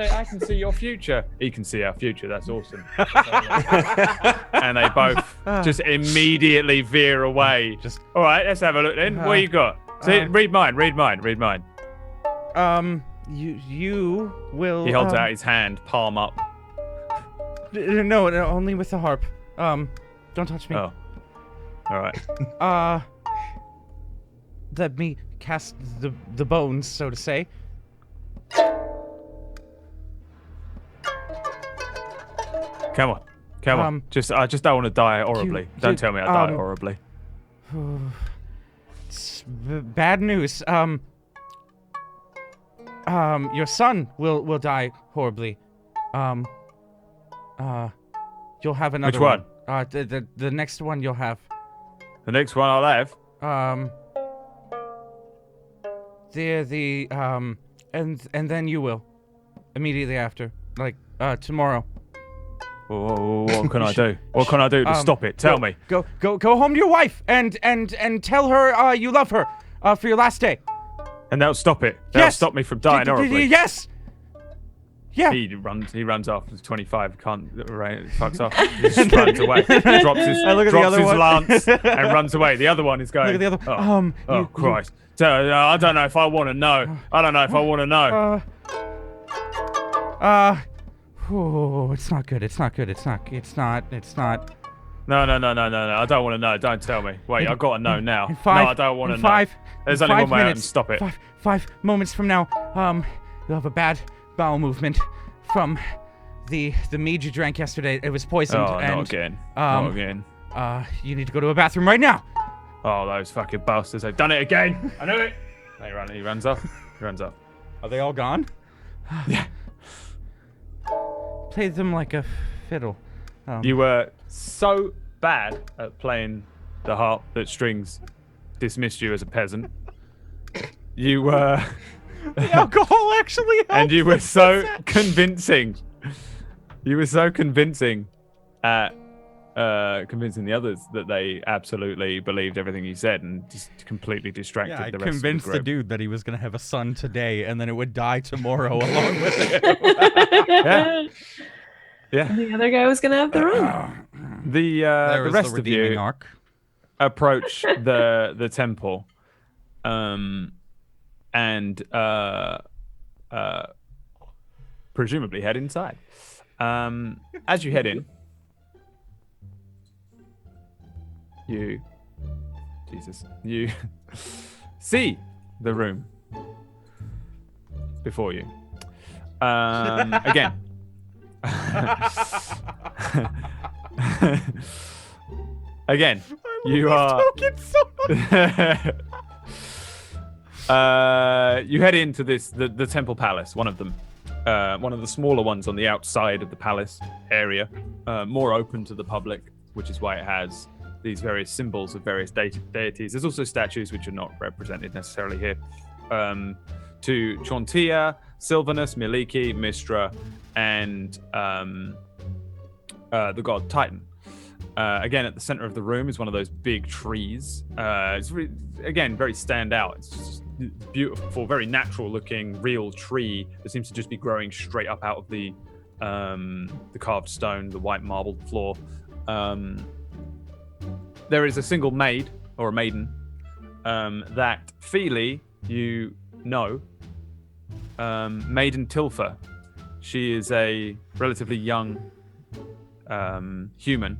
see your future. He can see our future. That's awesome." And they both just immediately veer away. Just All right, let's have a look then. What you got? See, read mine. you will. He holds out his hand, palm up. No, only with the harp. Don't touch me. Oh, all right. Let me cast the bones, so to say. Come on. I just don't want to die horribly. Don't tell me I die horribly. It's bad news. Your son will die horribly. Your You'll have another Which one? The next one you'll have. The next one I'll have. And then you will. Immediately after. Like, tomorrow. What can I do? What can I do to stop it? Tell me. Go home to your wife and tell her you love her for your last day. And that'll stop it. That'll Yes. stop me from dying horribly. Yes. Yeah. He runs off. He's 25. Can't. Right, fucks off. He just runs away. Drops his lance and runs away. The other one is going. Look at the other. Oh Christ! I don't know if I want to know. I don't know if I want to know. Oh, it's not good. It's not good. It's not. No. I don't want to know. Don't tell me. Wait, I've got to know now. In five, no, I don't want to know. Five. There's in only 5 one way out and minutes. stop it. 5 moments from now, you'll have a bad bowel movement from the mead you drank yesterday. It was poisoned. Oh, and, not again. Not again. You need to go to a bathroom right now. Oh, those fucking bastards. They've done it again. I knew it. He runs off. Are they all gone? Yeah. Play them like a fiddle. You were so bad at playing the harp that Strings dismissed you as a peasant. You were... The alcohol actually helped. And you were so convincing. You were so convincing at convincing the others that they absolutely believed everything you said and just completely distracted Yeah, I the rest convinced of the the group. dude that he was going to have a son today and then it would die tomorrow along with him. Yeah. The other guy was gonna have the run. The rest of you arc. approach the temple, and presumably head inside. As you head in, you see the room before you. Again. Again, you are. You head into the temple palace, one of them, one of the smaller ones on the outside of the palace area, more open to the public, which is why it has these various symbols of various deities. There's also statues which are not represented necessarily here. To Chontia, Sylvanus, Miliki, Mistra, and the god Titan. Again, at the center of the room is one of those big trees. It's again very stand out. It's just beautiful, very natural looking, real tree that seems to just be growing straight up out of the carved stone, the white marbled floor. There is a single maid or a maiden that Feely, you know, Maiden Tilfa. She is a relatively young human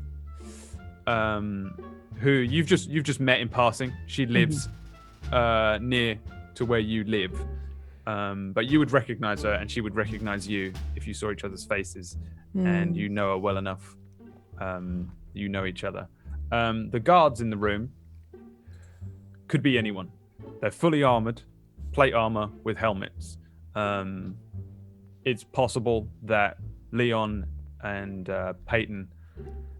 who you've just met in passing. She lives near to where you live, but you would recognize her, and she would recognize you if you saw each other's faces, and you know her well enough. You know each other. The guards in the room could be anyone. They're fully armored, plate armor with helmets. It's possible that Leon and Peyton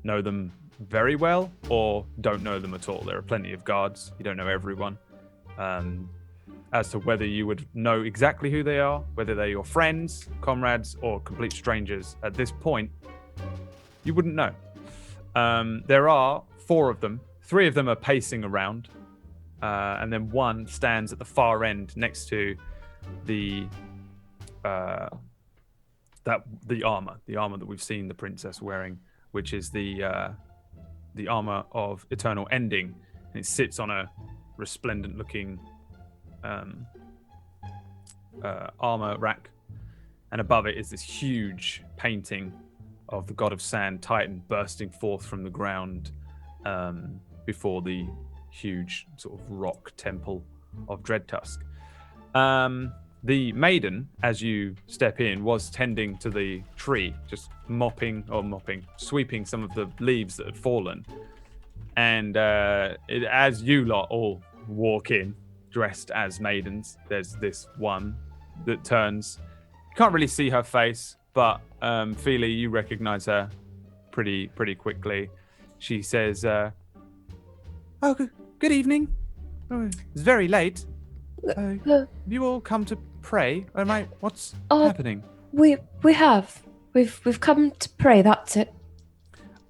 know them very well or don't know them at all. There are plenty of guards. You don't know everyone. As to whether you would know exactly who they are, whether they're your friends, comrades, or complete strangers, at this point, you wouldn't know. There are 4 of them. 3 of them are pacing around, and then one stands at the far end next to the armor that we've seen the princess wearing, which is the armor of eternal ending, and it sits on a resplendent-looking armor rack, and above it is this huge painting of the god of sand, Titan, bursting forth from the ground before the huge sort of rock temple of Dreadtusk. The maiden, as you step in, was tending to the tree, just sweeping some of the leaves that had fallen. And as you lot all walk in, dressed as maidens, there's this one that turns. You can't really see her face, but Feely, you recognize her pretty quickly. She says, "Oh, good evening. Oh, it's very late. Have you all come to pray? What's happening? We have. We've come to pray, that's it.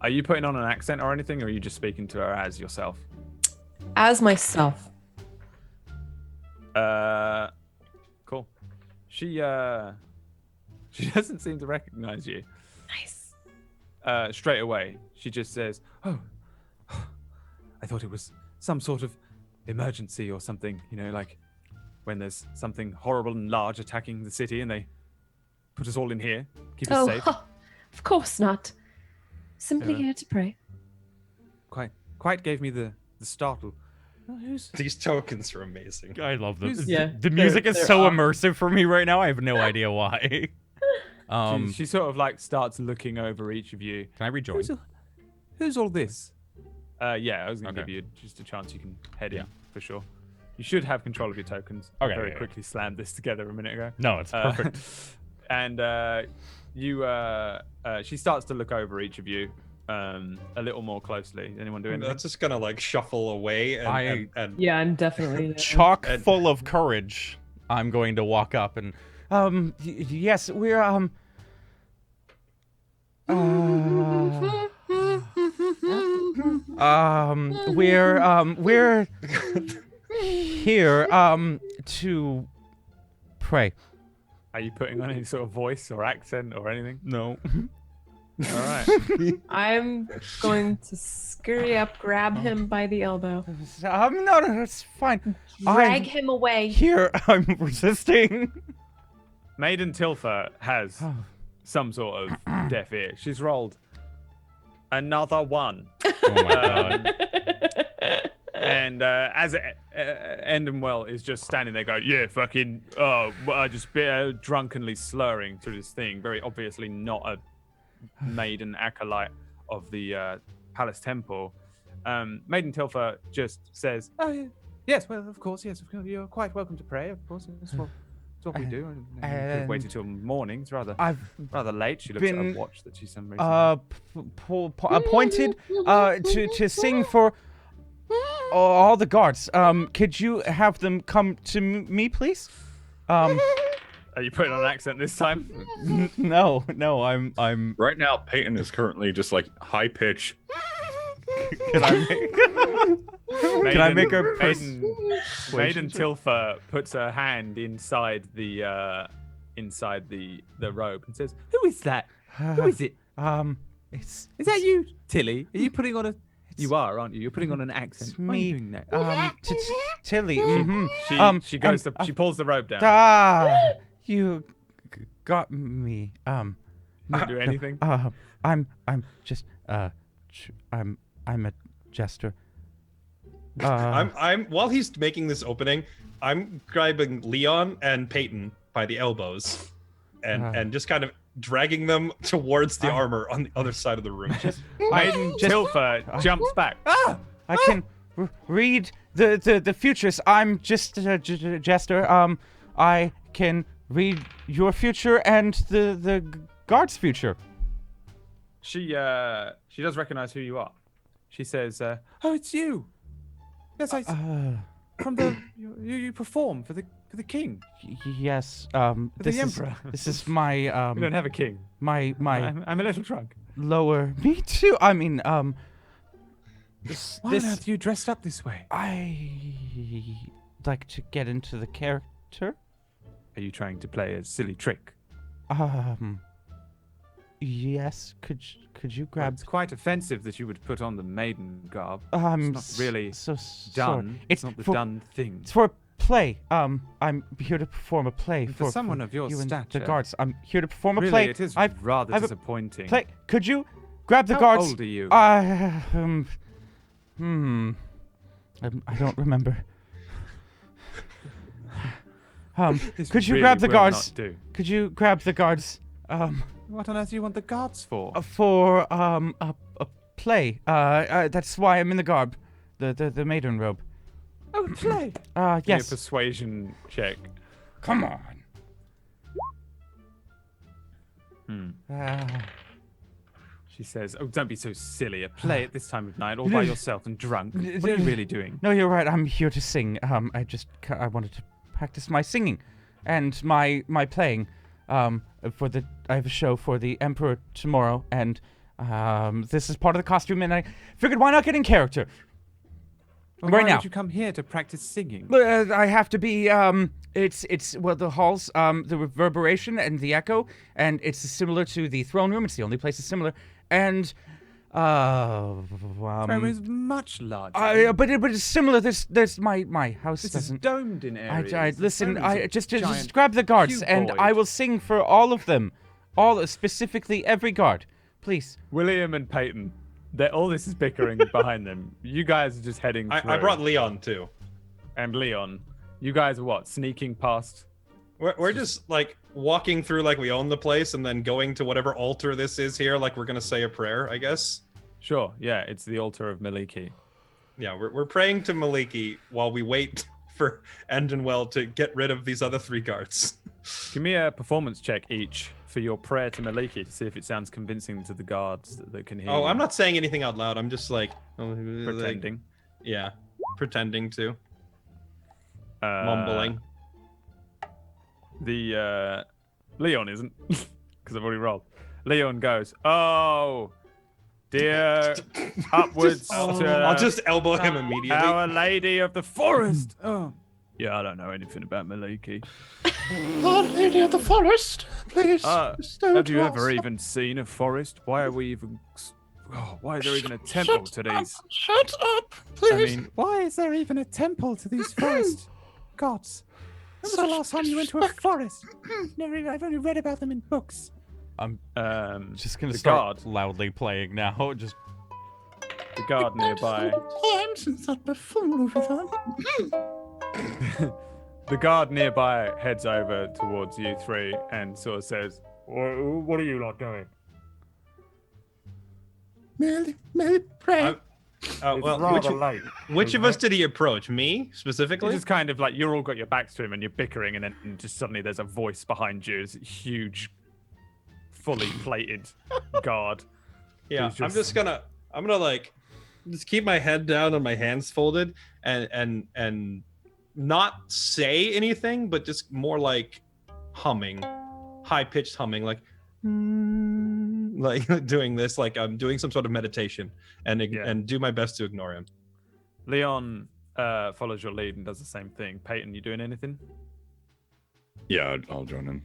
Are you putting on an accent or anything, or are you just speaking to her as yourself? As myself. Cool. She doesn't seem to recognize you. Nice. Straight away, she just says, "Oh, I thought it was some sort of emergency or something, like when there's something horrible and large attacking the city and they put us all in here, keep us safe." Of course not. Simply here to pray. Quite gave me the startle. These tokens are amazing. I love them. Yeah, The music is they're so awesome. immersive for me right now. I have no idea why. She sort of like starts looking over each of you. Can I rejoin? Who's all this? Yeah, I was going to Okay. give you just a chance you can head in for sure. You should have control of your tokens. Okay, Very yeah. quickly slammed this together a minute ago. No, it's perfect. And she starts to look over each of you a little more closely. Anyone doing That's just gonna like shuffle away and Yeah, I'm definitely. Chock full of courage, I'm going to walk up and yes, we're we're here to pray. Are you putting on any sort of voice or accent or anything? No. All right. I'm going to scurry up, grab him by the elbow, No, it's fine. drag him away. Here, I'm resisting. Maiden Tilfa has some sort of deaf ear. She's rolled another one. Oh my god. And as Endenwell is just standing there going, yeah, fucking, just drunkenly slurring through this thing, very obviously not a maiden acolyte of the palace temple. Maiden Tilfa just says, "Oh, yes, well, of course, you're quite welcome to pray, of course. It's what we do. And we could have waited till morning. It's rather late." She looks at her watch that she's some reason. Appointed to sing for all the guards. Could you have them come to me, please? Are you putting on an accent this time? No, I'm. Right now, Peyton is currently just like high pitch. Can I make a Maiden Tilfa puts her hand inside the robe and says, "Who is that? Who is it? It's Is that you, Tilly? Are you putting on a? You are, aren't you? You're putting on an accent. It's Why are you me. doing that? Tilly. She goes to she pulls the robe down. You got me. Not do anything. I'm just I'm a jester. I'm while he's making this opening, I'm grabbing Leon and Peyton by the elbows and just kind of dragging them towards the armor on the other side of the room. Maiden Tilfa jumps back. I can read the futures. I'm just a jester. I can read your future and the guard's future. She does recognize who you are. She says, "Oh, it's you. Yes, from the you perform for the king. Yes. The emperor. This is my We don't have a king. my I'm a little drunk. lower. Me too. I mean Why on earth are you dressed up this way? I like to get into the character. Are you trying to play a silly trick? Yes. Could you Well, grab? it's quite offensive that you would put on the maiden garb. I'm It's not really so done. sorry. It's not the done thing. It's for a play. I'm here to perform a play For someone of your you and stature. the guards. I'm here to perform a Really, play. it is I've rather I've a disappointing. play. Could you grab the How guards? old are you? I don't remember. This Could you really grab the will guards? not do. Could you grab the guards? What on earth do you want the guards for? For a play. That's why I'm in the garb, the maiden robe. Oh, play. Give me a Yes. persuasion check. Come on. She says, "Oh, don't be so silly. A play at this time of night, all by yourself and drunk. What are you really doing?" No, you're right. I'm here to sing. I wanted to practice my singing, and my playing. I have a show for the Emperor tomorrow, and this is part of the costume, and I figured why not get in character. Well, right why now. did you come here to practice singing? I have to be. It's the halls, the reverberation and the echo, and it's similar to the throne room. It's the only place that's similar, and Throne is much larger. but it's similar. There's my house This is doesn't. domed in areas. Listen. I Just grab the guards, and I will sing for all of them, specifically every guard, please. William and Peyton. All this is bickering behind them. You guys are just heading through. I brought Leon too. And Leon. You guys are what? Sneaking past? We're just like walking through like we own the place and then going to whatever altar this is here like we're going to say a prayer, I guess. Sure, yeah, it's the altar of Maliki. Yeah, we're praying to Maliki while we wait for Endonwell to get rid of these other 3 guards. Give me a performance check each for your prayer to Maliki to see if it sounds convincing to the guards that can hear you. I'm not saying anything out loud. I'm just like Pretending. Yeah, pretending to. Mumbling. The Leon isn't, because I've already rolled. Leon goes, "Oh, dear, upwards to I'll just elbow him immediately. Our Lady of the Forest." Oh, yeah, I don't know anything about Maliki. Our Lady of the Forest, please. Have you ever even seen a forest? Why are we even? Why is there even a temple to these? Shut up, please. I mean, why is there even a temple to these forest gods? When was the last time you went to a forest? I've only read about them in books. I'm just gonna the start guard. loudly playing now. Just The guard nearby. Since that before The guard nearby heads over towards you 3 and sort of says, "What are you lot doing?" merely pray. Late. Which of us did he approach? Me It's specifically? just kind of like you're all got your backs to him and you're bickering, and then just suddenly there's a voice behind you. It's a huge, fully plated guard. Yeah, He's I'm gonna like just keep my head down and my hands folded and not say anything, but just more like humming, high pitched humming, like doing this, like I'm doing some sort of meditation, and do my best to ignore him. Leon follows your lead and does the same thing. Peyton, you doing anything? Yeah, I'll join in.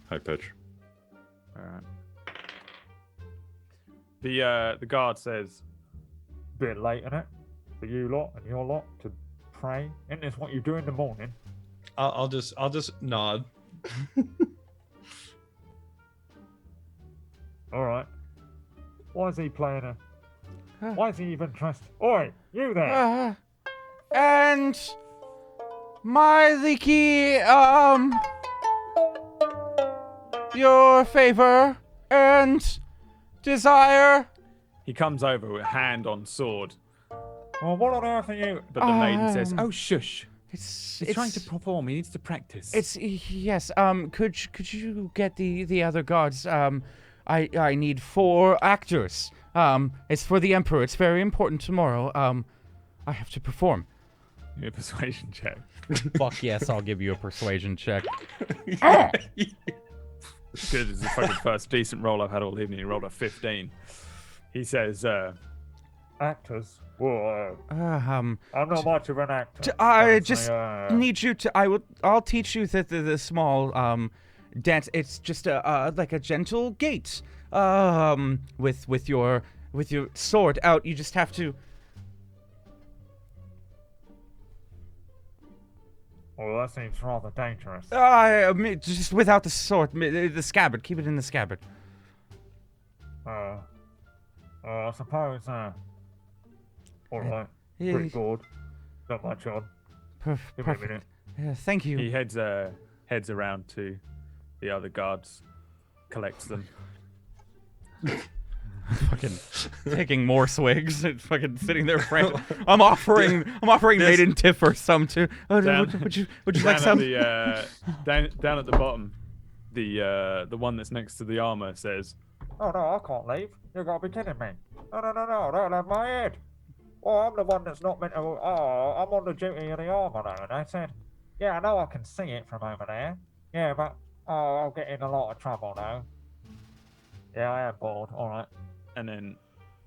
High pitch. All right. The guard says, "Bit late, isn't it? For you lot and your lot to pray. Isn't this what you do in the morning?" I'll just nod. All right. Why is he playing a? Why is he even dressed? Oi, you there! And my leaky, your favor and desire. He comes over with hand on sword. Well, what on earth are you? But the maiden says, "Oh, shush! It's He's trying to perform. He needs to practice." It's yes. Could you get the other guards? I need 4 actors. It's for the Emperor. It's very important tomorrow. I have to perform. Give me a persuasion check. Fuck yes, I'll give you a persuasion check. Good. It's the fucking first decent roll I've had all evening. He rolled a 15. He says, "Actors? Well, I'm not much of an actor. I just need you to. I'll teach you the small dance. It's just like a gentle gait. With your sword out. You just have to. Well, that seems rather dangerous. Just without the sword, the scabbard. Keep it in the scabbard. I suppose. All right. Pretty good. Not much on. Give me a minute. Yeah, thank you. He heads around to the other guards, collects them. Fucking taking more swigs and fucking sitting there frantic. I'm offering maiden tiff or some too. Oh, would you like some? Down at the bottom, the one that's next to the armor says, Oh no, I can't leave. You gotta be kidding me. No, don't have my head. Oh, I'm the one that's not meant to. Oh, I'm on the duty of the armor though. And they said, yeah, I know I can see it from over there. Yeah, but I'll get in a lot of trouble though. Yeah, I am bored. All right. And then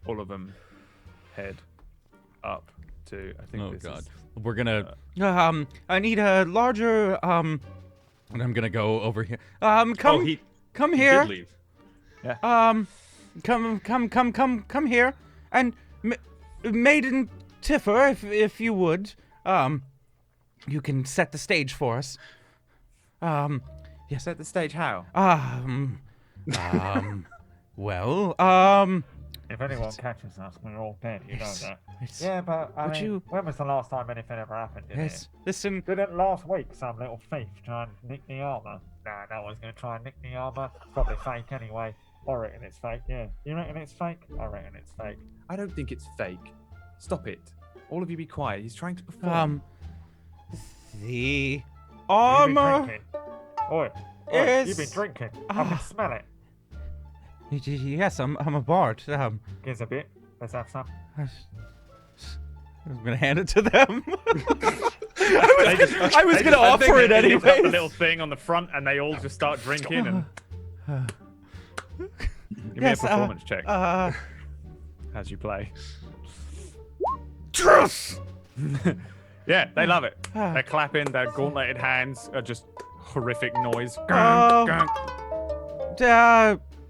all of them head up to. I think. Oh this God. Is, We're gonna. I need a larger. And I'm gonna go over here. Come. Come He here. did leave. Come here. And Maiden Tiffer, if you would, you can set the stage for us. Yes. Set the stage. How? Well, If anyone catches us, we're all dead. You know that. it's- Yeah, but I Would mean, you- when was the last time anything ever happened? Did yes, listen. Didn't last week some little thief try and nick the armor? Nah, no one's gonna try and nick the armor. It's probably fake anyway. I reckon it's fake, yeah. You reckon it's fake? I reckon it's fake. I don't think it's fake. Stop it. All of you be quiet. He's trying to perform. The You've been armor. drinking. Oi, is- you've been drinking. I can smell it. Yes, I'm a bard. Gives a bit. Let's have some. I'm gonna hand it to them. I was gonna offer it He anyway. the little thing on the front, and they all just start drinking. And give me a performance check as you play. Truth. Yeah, they love it. They're clapping. Their gauntleted hands are just horrific noise.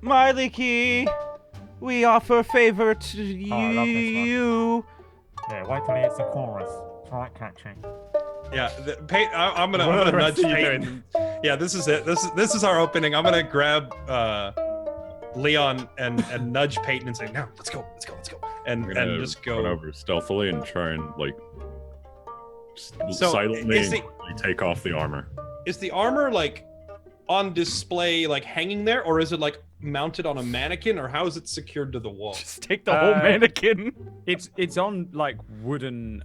Miley Key, we offer favor to I love this one. you. Yeah, wait till he hits the chorus. It's right catching. Yeah, I'm What are gonna the nudge rest of you Peyton. Yeah, this is it. This is our opening. I'm gonna grab Leon and nudge Peyton and say, "Now, let's go, and I'm gonna just run go. over stealthily and try and So, silently is the- take off the armor. Is the armor like on display, like hanging there, or is it like mounted on a mannequin, or how is it secured to the wall? Just take the whole mannequin. It's on like wooden.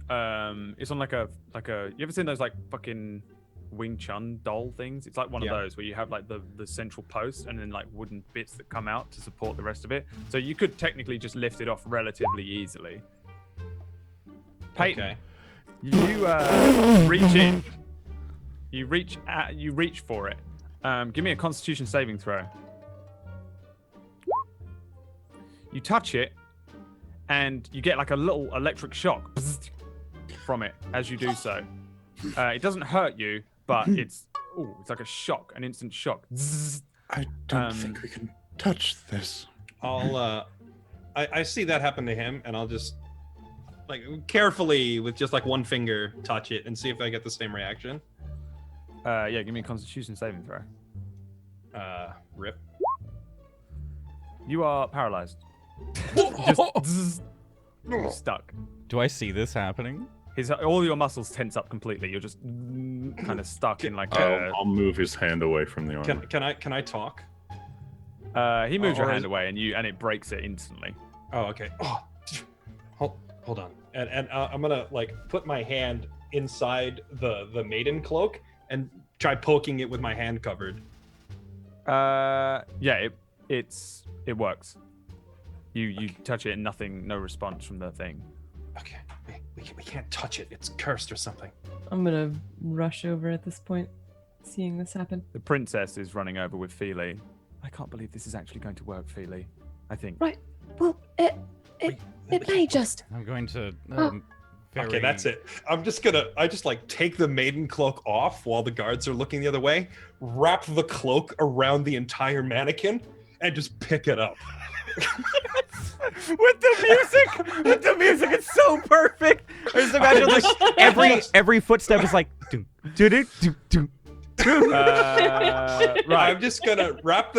It's on like a. You ever seen those like fucking Wing Chun doll things? It's like one of those where you have like the central post and then like wooden bits that come out to support the rest of it. So you could technically just lift it off relatively easily. Peyton, Okay. you reach in. You reach for it. Give me a Constitution saving throw. You touch it, and you get like a little electric shock from it as you do so. It doesn't hurt you, but it's like a shock, an instant shock. I don't think we can touch this. I'll I see that happen to him, and I'll just like carefully with just like one finger touch it and see if I get the same reaction. Yeah, give me a Constitution saving throw. Rip. You are paralyzed. You're stuck. Do I see this happening? All your muscles tense up completely. You're just kind of stuck in like I'll move his hand away from the armor. Can I talk? He moves your or hand is- away, and it breaks it instantly. Oh, okay. Oh, hold on. And I'm gonna like put my hand inside the maiden cloak and try poking it with my hand covered. Yeah, it works. You touch it, and no response from the thing. Okay, we can't touch it. It's cursed or something. I'm gonna rush over at this point, seeing this happen. The princess is running over with Feely. I can't believe this is actually going to work, Feely. I think. Right. Well, it may just. I'm going to. Okay, that's it. I just like take the maiden cloak off while the guards are looking the other way, wrap the cloak around the entire mannequin, and just pick it up. With the music, it's so perfect. I just imagine like every footstep is like do do do do do. Right. I'm just gonna wrap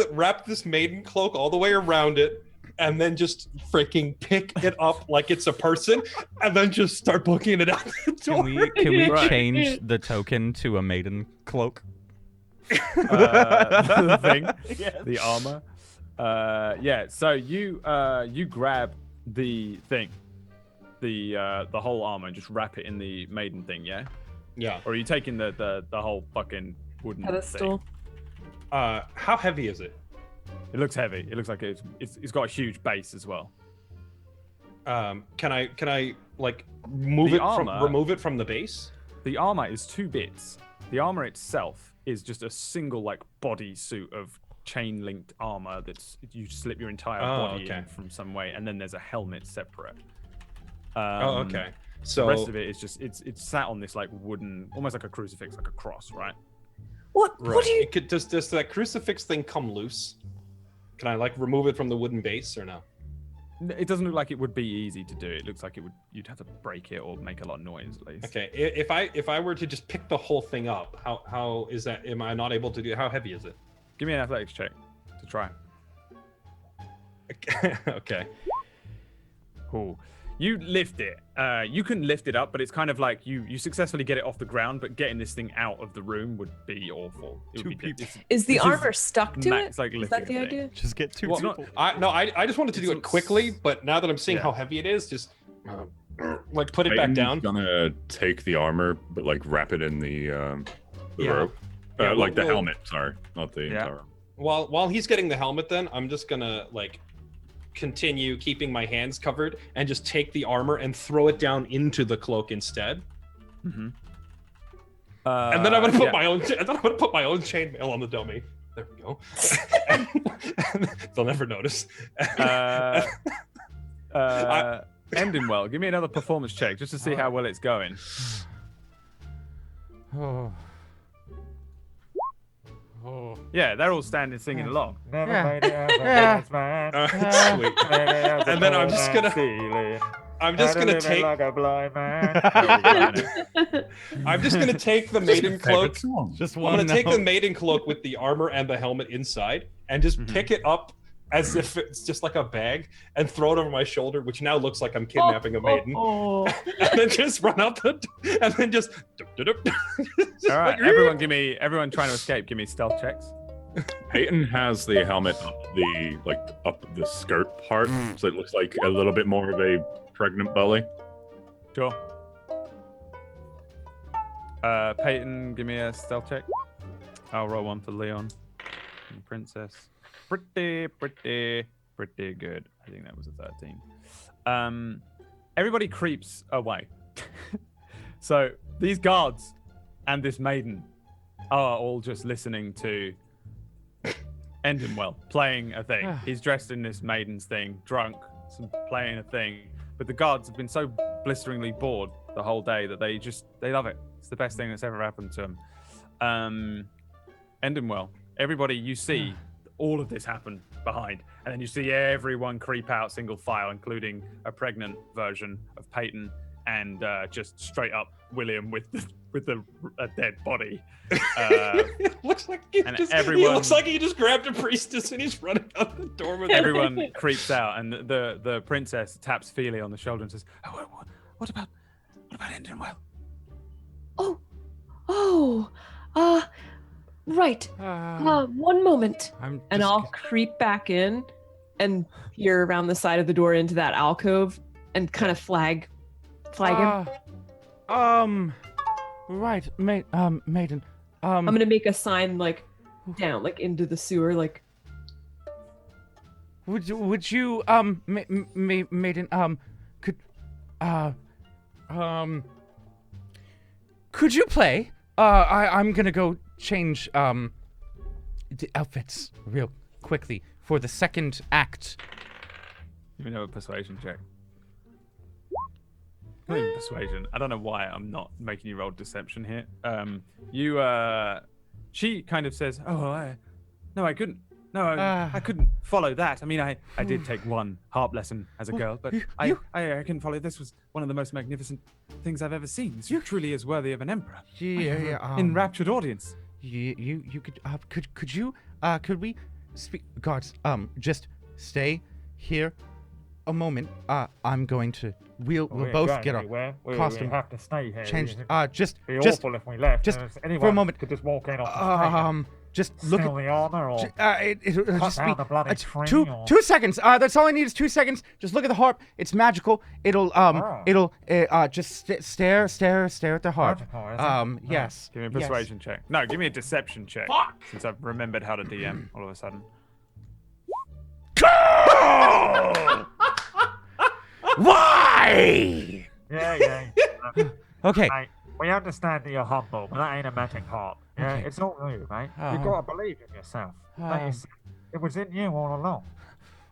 this maiden cloak all the way around it, and then just freaking pick it up like it's a person, and then just start booking it out the door. Can we Right. change the token to a maiden cloak? The thing, Yes. the armor. Yeah. So you grab the thing, the whole armor, and just wrap it in the maiden thing. Yeah. Yeah. Or are you taking the whole fucking wooden Pedestal. How heavy is it? It looks heavy. It looks like it's got a huge base as well. Can I like remove it from the base? The armor is 2 bits. The armor itself is just a single like body suit of chain-linked armor that's you slip your entire body in from some way, and then there's a helmet separate. Okay. So the rest of it is just it's sat on this like wooden, almost like a crucifix, like a cross, right? What do you? Does that crucifix thing come loose? Can I like remove it from the wooden base or no? It doesn't look like it would be easy to do. It looks like you'd have to break it or make a lot of noise at least. Okay, if I were to just pick the whole thing up, how is that? Am I not able to do? How heavy is it? Give me an athletics check to try. Okay. Cool. You lift it. You can lift it up, but it's kind of like you successfully get it off the ground, but getting this thing out of the room would be awful. Is the armor stuck to it? It's like Is that the idea? Just get 2 Well, people. I just wanted to do it quickly, but now that I'm seeing how heavy it is, just like put it back down. Gonna take the armor, but like wrap it in the rope. Yeah, like the helmet. Sorry, not the entire. While he's getting the helmet, then I'm just gonna like continue keeping my hands covered and just take the armor and throw it down into the cloak instead. Mm-hmm. And then I'm gonna put my own. And then I'm gonna put my own chainmail on the dummy. There we go. They'll never notice. Ending well. Give me another performance check just to see how well it's going. Yeah, they're all standing singing along. Never made it as a businessman. Sweet. And then I'm just gonna take. Like a blind man. I'm just gonna take the maiden cloak. Just I'm one. gonna take the maiden cloak with the armor and the helmet inside, and just pick it up as if it's just like a bag, and throw it over my shoulder, which now looks like I'm kidnapping a maiden. And then just run out the, and then just. All right, everyone trying to escape. Give me stealth checks. Peyton has the helmet up the skirt part, so it looks like a little bit more of a pregnant belly. Sure. Peyton, give me a stealth check. I'll roll one for Leon and Princess. Pretty good. I think that was a 13. Everybody creeps away. So these guards and this maiden are all just listening to Endenwell playing a thing. He's dressed in this maiden's thing, drunk, playing a thing. But the guards have been so blisteringly bored the whole day that they love it. It's the best thing that's ever happened to them. Endenwell, everybody, you see all of this happen behind, and then you see everyone creep out single file, including a pregnant version of Peyton and just straight up William with a dead body. Looks like he looks like he just grabbed a priestess and he's running out the door with everyone creeps out, and the princess taps Feely on the shoulder and says, what about Endenwell? Right. One moment. I'll creep back in and peer around the side of the door into that alcove and kind of flag him. Right, maiden. I'm gonna make a sign like down, like into the sewer, like. Would you maiden could you play? I'm gonna go change the outfits real quickly for the second act. Give me another persuasion check. Not even persuasion. I don't know why I'm not making you roll deception here. She kind of says, no, I couldn't. No, I couldn't follow that. I mean, I did take one harp lesson as a girl, but I couldn't follow. This was one of the most magnificent things I've ever seen. This truly is worthy of an emperor. Enraptured audience. You could we speak? Guards, just stay here a moment. I'm going to. We'll both get our costume. We have to stay here. Changed. Just awful if we left. Just anyone for a moment. Could just walk in off the just look at the armor, or it'll cut just down be the bloody tree, two seconds. That's all I need is 2 seconds. Just look at the harp. It's magical. It'll just stare at the harp. Magical, yes. Give me a persuasion check. No, give me a deception check. Fuck! Since I've remembered how to DM all of a sudden. Hey! Yeah. Okay. Mate, we understand that you're humble, but that ain't a magic heart. Yeah, Okay. it's all you, mate. You Um, gotta believe in yourself. Like you said, it was in you all along.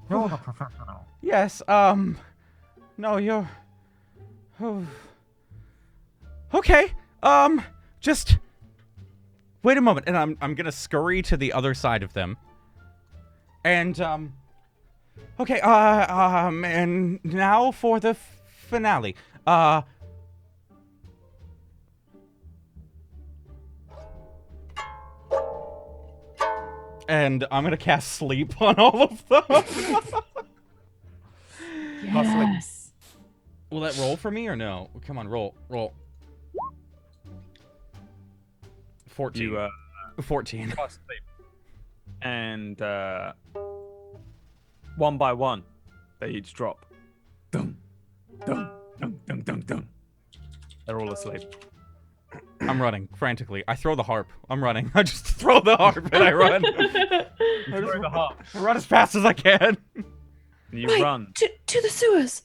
You're the professional. Yes, no, you're... Oh. Okay, just... Wait a moment, and I'm gonna scurry to the other side of them. And, okay, and now for the finale. And I'm gonna cast sleep on all of them. Yes. Will that roll for me or no? Come on, roll. 14. You 14. fast asleep. And one by one, they each drop. Dum, dum, dum, dum, dum, dum. They're all asleep. I'm running frantically. I throw the harp. I'm running. I just throw the harp and I run. You throw the harp. I run as fast as I can. And you Right, run to the sewers.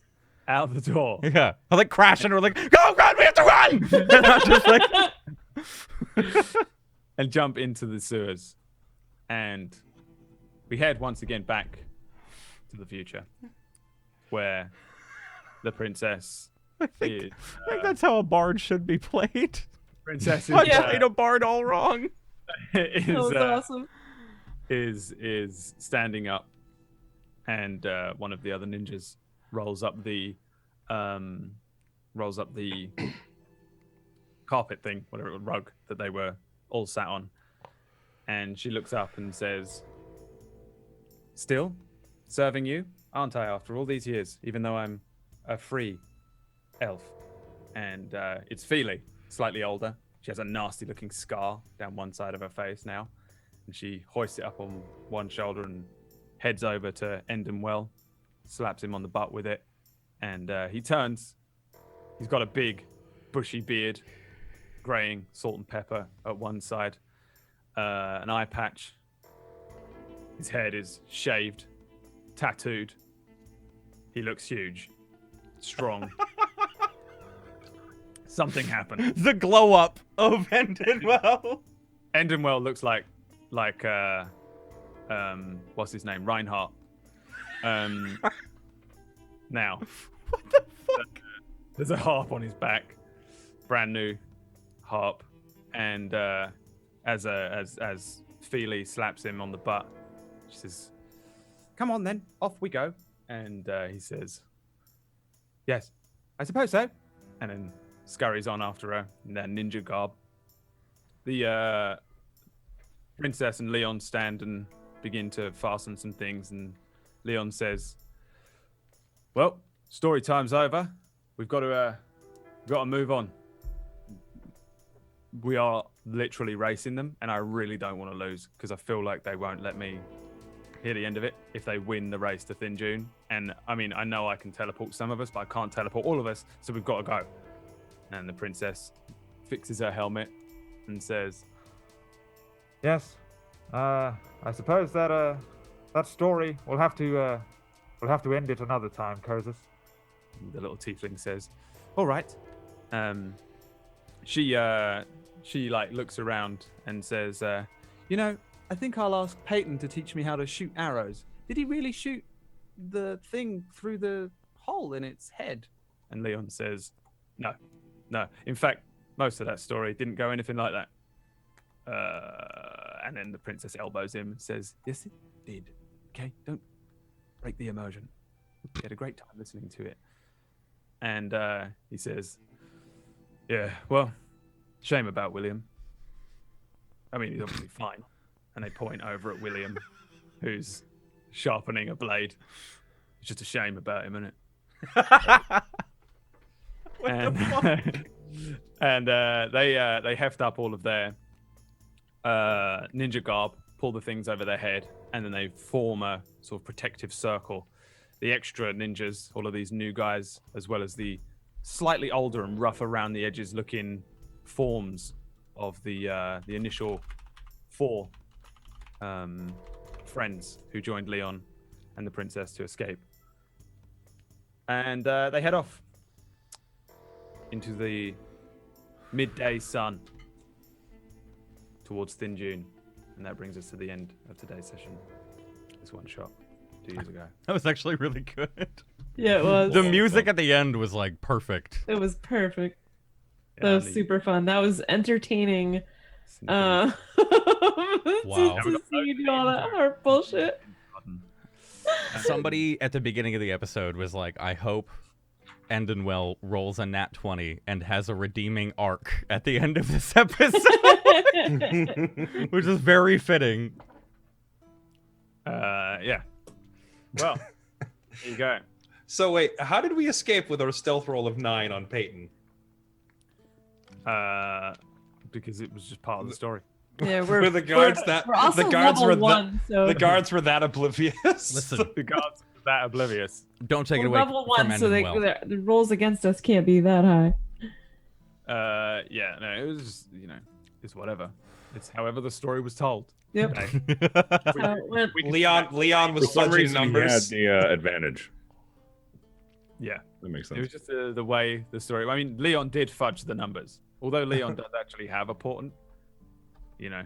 out the door. Yeah. I like crash and we're like, go, run, we have to run! And I'm just like... And jump into the sewers. And we head once again back to the future, where the princess I think is... that's how a bard should be played. Princess is, I played a bard all wrong. is, That was awesome. is standing up, and one of the other ninjas rolls up the carpet thing, whatever it was, rug that they were all sat on, and she looks up and says, "Still serving you, aren't I? After all these years, even though I'm a free elf." And it's Feely, slightly older. She has a nasty-looking scar down one side of her face now, and she hoists it up on one shoulder and heads over to Endemwell, slaps him on the butt with it, and he turns. He's got a big, bushy beard, graying salt and pepper at one side, an eye patch. His head is shaved, tattooed. He looks huge, strong. Something happened. The glow up of Endemwell. Endemwell looks like what's his name? Reinhardt. Now, What the fuck? there's a harp on his back, brand new harp, and as Feely slaps him on the butt, she says, "Come on then, off we go." And he says, "Yes, I suppose so," and then scurries on after her in their ninja garb. The princess and Leon stand and begin to fasten some things, and Leon says, "Well, story time's over. We've got to move on. We are literally racing them, and I really don't want to lose because I feel like they won't let me hear the end of it if they win the race to Thin Dune. And I mean, I know I can teleport some of us, but I can't teleport all of us, so we've got to go." And the princess fixes her helmet and says, Yes. I suppose that that story we'll have to end it another time, Kozis. the little tiefling says, "All right." She like looks around and says, "You know, I think I'll ask Peyton to teach me how to shoot arrows. Did he really shoot the thing through the hole in its head?" And Leon says, No. In fact, most of that story didn't go anything like that." And then the princess elbows him and says, "Yes, it did. Okay, don't break the immersion. We had a great time listening to it." And he says, "Yeah, well, shame about William. I mean, he's obviously fine." And they point over at William, who's sharpening a blade. It's just a shame about him, isn't it? And they heft up all of their ninja garb, pull the things over their head, and then they form a sort of protective circle. The extra ninjas, all of these new guys, as well as the slightly older and rough around the edges looking forms of the initial 4 friends who joined Leon and the princess to escape. And they head off into the midday sun towards thin June. And that brings us to the end of today's session. This one shot 2 years ago. That was actually really good. Yeah, it was. The music at the end was like perfect. It was perfect. Yeah, That was super fun. That was entertaining. Wow. to see you do all that hard bullshit. Somebody at the beginning of the episode was like, I hope Endenwell rolls a nat 20 and has a redeeming arc at the end of this episode. Which is very fitting. Yeah. Well, there you go. So wait, how did we escape with our stealth roll of 9 on Peyton? Because it was just part of the story. Yeah, Were the guards we're also the guards level were one, so the guards were that oblivious? Listen, The guards were that oblivious. don't take it we're away level from one, so Endenwell. the rolls against us can't be that high. Yeah, no, it was just, it's whatever. It's however the story was told. Yep. Okay? That's how it went. Leon was For some fudging reason, numbers. he had the advantage. Yeah, That makes it was sense. just the way the story. I mean, Leon did fudge the numbers, although Leon does actually have a portent. I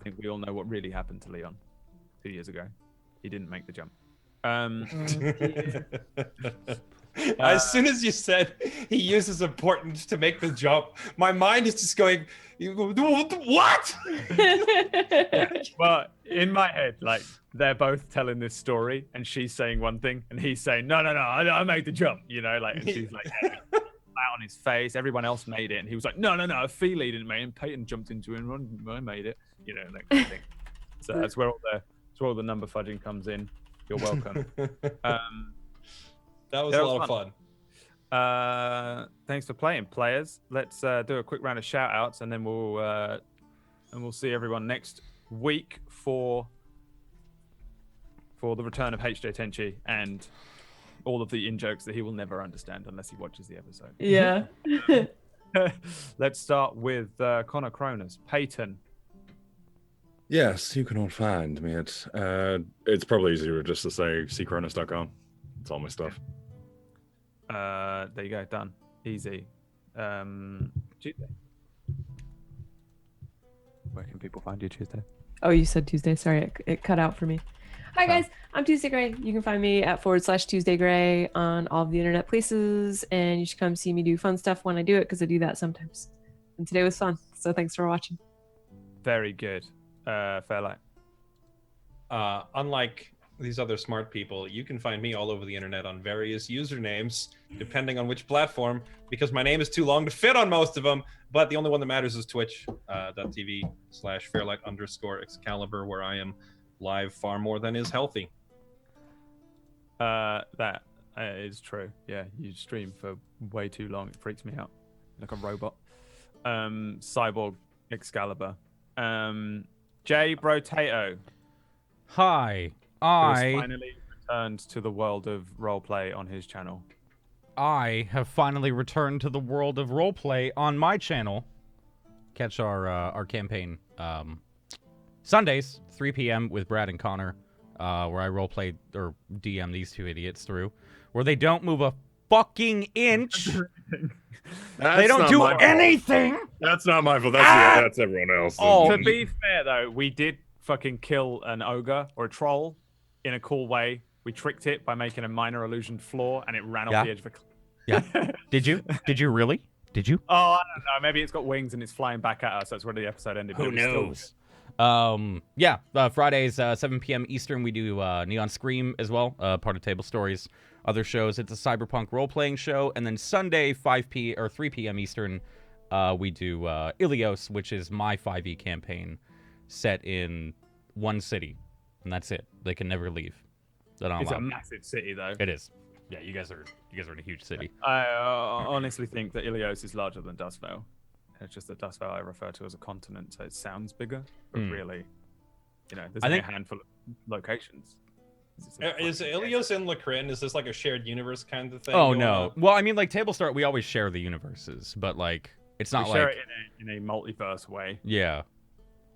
think we all know what really happened to Leon 2 years ago. He didn't make the jump. As soon as you said he uses a portent to make the jump, my mind is just going, what? Well, in my head, like they're both telling this story, and she's saying one thing, and he's saying, "No, I made the jump," and she's like, out on his face. Everyone else made it, and he was like, "No, Feely didn't make it." And Peyton jumped into it, and I made it. That kind of thing. So that's where all the number fudging comes in. You're welcome. That was a lot of fun. Thanks for playing, players. Let's do a quick round of shout outs, and then we'll see everyone next week for the return of HJ Tenchi and all of the in-jokes that he will never understand unless he watches the episode. Yeah. Let's start with Connor Cronus. Peyton. Yes, you can all find me at. It's probably easier just to say ccronus.com. It's all my stuff. There you go. Done. Easy. Tuesday. Where can people find you Tuesday? Oh, you said Tuesday. Sorry, it cut out for me. Hi guys, I'm Tuesday Gray. You can find me at /Tuesday Gray on all of the internet places, and you should come see me do fun stuff when I do it, because I do that sometimes. And today was fun, so thanks for watching. Very good. Fairlight. Unlike these other smart people, you can find me all over the internet on various usernames, depending on which platform, because my name is too long to fit on most of them. But the only one that matters is twitch.tv/Fairlight_Excalibur, where I am live far more than is healthy. That is true. Yeah, you stream for way too long. It freaks me out. Like a robot. Cyborg Excalibur. Jay Brotato. Hi, Has finally returned to the world of roleplay on his channel. I have finally returned to the world of roleplay on my channel. Catch our campaign Sundays, 3 p.m. with Brad and Connor, where I roleplay or DM these two idiots through, where they don't move a fucking inch. They don't do anything. That's not my fault. That's everyone else. To be fair, though, we did fucking kill an ogre or a troll in a cool way. We tricked it by making a minor illusion floor, and it ran off the edge of a cliff. Yeah. Did you? Did you really? Did you? Oh, I don't know. Maybe it's got wings and it's flying back at us. That's where the episode ended. Who but it was knows? still- Fridays, 7 p.m. Eastern, we do Neon Scream as well, part of Table Stories. Other shows, it's a cyberpunk role-playing show. And then Sunday, 3 p.m. Eastern, we do Ilios, which is my 5e campaign set in one city. And that's it. They can never leave. It's a massive city, though. It is. Yeah, you guys are in a huge city. I honestly think that Ilios is larger than Dustvale. It's just that Dustvale I refer to as a continent, so it sounds bigger, but really, there's only a handful of locations. Is Ilios in Lacrin? Is this like a shared universe kind of thing? Oh, no. Well, I mean, like, Table Start, we always share the universes, but, like, it's not we share it in a multiverse way. Yeah.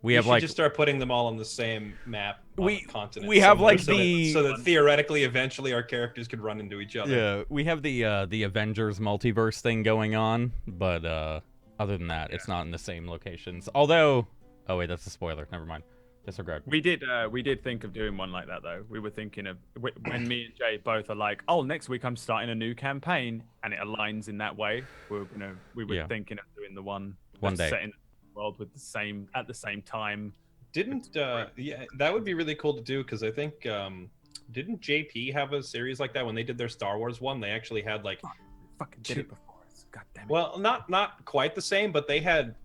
We have like just start putting them all on the same map. On the continent. We have like so that theoretically, eventually, our characters could run into each other. Yeah, we have the Avengers multiverse thing going on, but other than that, it's not in the same locations. Although, oh wait, that's a spoiler. Never mind. Disregard. We did think of doing one like that though. We were thinking of when me and Jay both are like, oh, next week I'm starting a new campaign, and it aligns in that way. We were thinking of doing the one day set in the world with at the same time. Yeah, that would be really cool to do because I think didn't JP have a series like that when they did their Star Wars one? They actually had like fucking did it before us. God damn it. Well, not quite the same, but they had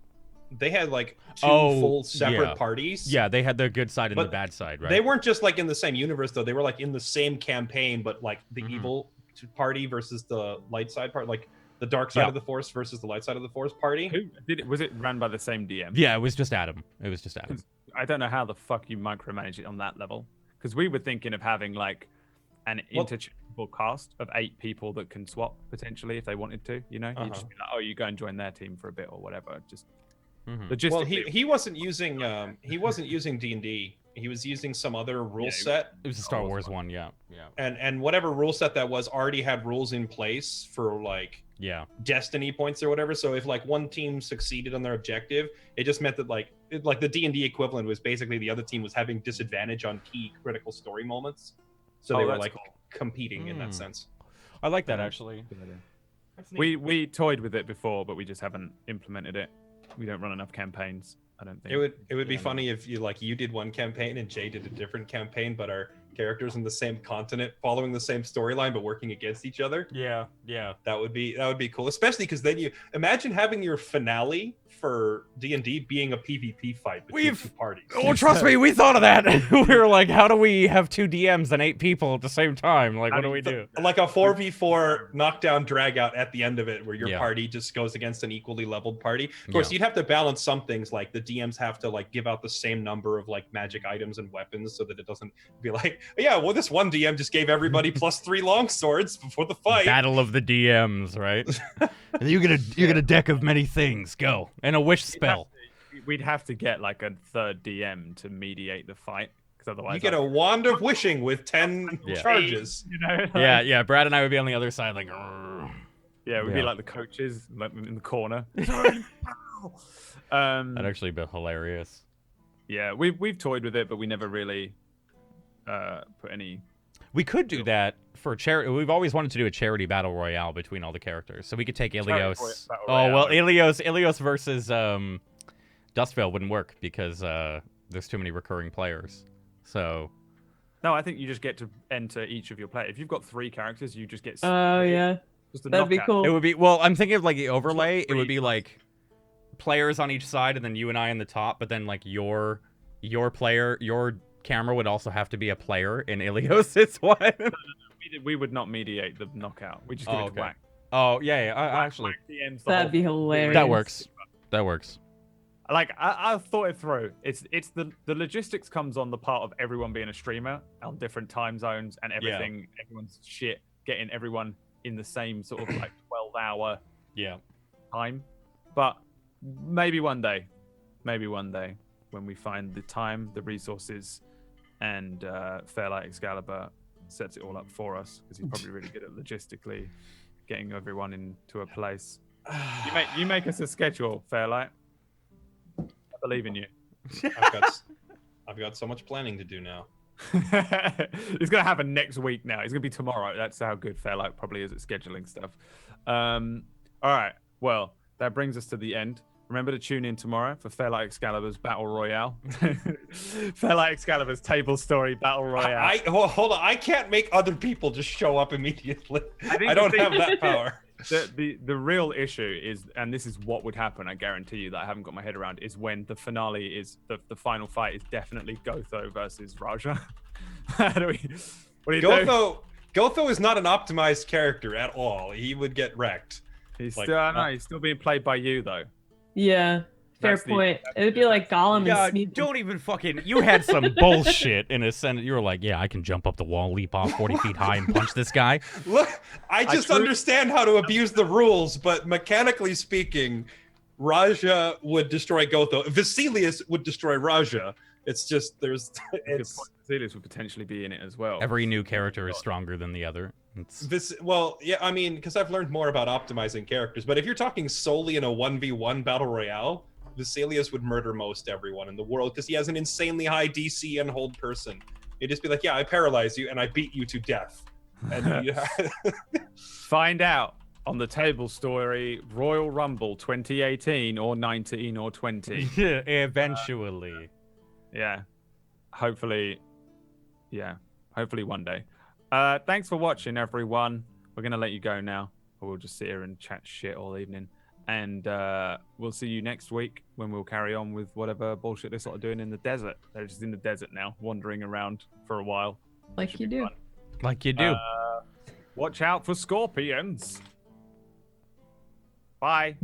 like two full separate parties. Yeah, they had their good side and the bad side, right? They weren't just like in the same universe though. They were like in the same campaign, but like the evil party versus the light side part, like the dark side of the Force versus the light side of the Force party. Was it ran by the same DM? Yeah, it was just Adam. I don't know how the fuck you micromanage it on that level. Because we were thinking of having like an interchangeable cast of 8 people that can swap potentially if they wanted to. You know, you just be like, oh, you go and join their team for a bit or whatever. Just well, he wasn't using D&D. He was using some other rule set. It was a Star Wars one, yeah. And whatever rule set that was already had rules in place for like destiny points or whatever. So if like one team succeeded on their objective, it just meant that like the D&D equivalent was basically the other team was having disadvantage on key critical story moments. So they were like competing in that sense. I like that actually. We toyed with it before, but we just haven't implemented it. We don't run enough campaigns, I don't think. It would be funny if you did one campaign and Jay did a different campaign, but our characters in the same continent following the same storyline but working against each other. Yeah. That would be cool, especially because then you imagine having your finale for D&D being a PvP fight between two parties. Oh, trust me, we thought of that. We were like, how do we have 2 DMs and 8 people at the same time? Like, what do we do? Like a 4v4 knockdown drag out at the end of it where your party just goes against an equally leveled party. Of course, you'd have to balance some things, like the DMs have to like give out the same number of like magic items and weapons so that it doesn't be like, yeah, well, this one DM just gave everybody +3 long swords before the fight. Battle of the DMs, right? And you get a deck of many things. Go. And a wish spell. We'd have to get like a third DM to mediate the fight, because otherwise you get a wand of wishing with 10 charges. You know? Yeah. Brad and I would be on the other side, like. Yeah, we'd be like the coaches, like in the corner. That'd actually be hilarious. Yeah, we've toyed with it, but we never really put any. We could do that for charity. We've always wanted to do a charity battle royale between all the characters. So we could take Ilios. Ilios versus Dustvale wouldn't work because there's too many recurring players. So. No, I think you just get to enter each of your players. If you've got 3 characters, you just get. Oh yeah. That'd be cool. It would be I'm thinking of like the overlay. It would be like players on each side, and then you and I on the top. But then like your camera would also have to be a player in Ilios' one. No. We would not mediate the knockout. We just give it to whack. Oh yeah. Actually, that'd be hilarious. That works. Like I thought it through. It's the logistics comes on the part of everyone being a streamer on different time zones and everything. Yeah. Everyone's shit. Getting everyone in the same sort of like 12-hour time. But maybe one day when we find the time, the resources, and Fairlight Excalibur sets it all up for us, because he's probably really good at logistically getting everyone into a place. You make us a schedule, Fairlight. I believe in you. I've got so much planning to do now. It's gonna happen next week now. It's gonna be tomorrow. That's how good Fairlight probably is at scheduling stuff. All right, well, that brings us to the end. Remember to tune in tomorrow for Fairlight Excalibur's Battle Royale. Fairlight Excalibur's Tablestory Battle Royale. Hold on, I can't make other people just show up immediately. I don't have that power. The real issue is, and this is what would happen, I guarantee you, that I haven't got my head around, is when the finale is, the final fight is definitely Gotho versus Raja. What do you do? Gotho is not an optimized character at all. He would get wrecked. He's still being played by you, though. Yeah. Fair point. It would be like Gollum and Smeagol. Don't even fucking... You had some bullshit in a sentence. You were like, yeah, I can jump up the wall, leap off 40 feet high, and punch this guy. Look, I just understand how to abuse the rules, but mechanically speaking, Raja would destroy Gotho. Vasilius would destroy Raja. It's just Vasilius would potentially be in it as well. Every new character is stronger than the other. I mean, because I've learned more about optimizing characters, but if you're talking solely in a 1v1 battle royale, Vasilius would murder most everyone in the world because he has an insanely high DC and hold person. He'd just be like, yeah, I paralyze you and I beat you to death. And Find out on the Tablestory Royal Rumble 2018 or 19 or 20. Yeah, eventually. Yeah. Hopefully one day. Thanks for watching, everyone. We're going to let you go now, or we'll just sit here and chat shit all evening. And we'll see you next week when we'll carry on with whatever bullshit they're sort of doing in the desert. They're just in the desert now, wandering around for a while. Like you do. Fun. Like you do. Watch out for scorpions. Bye.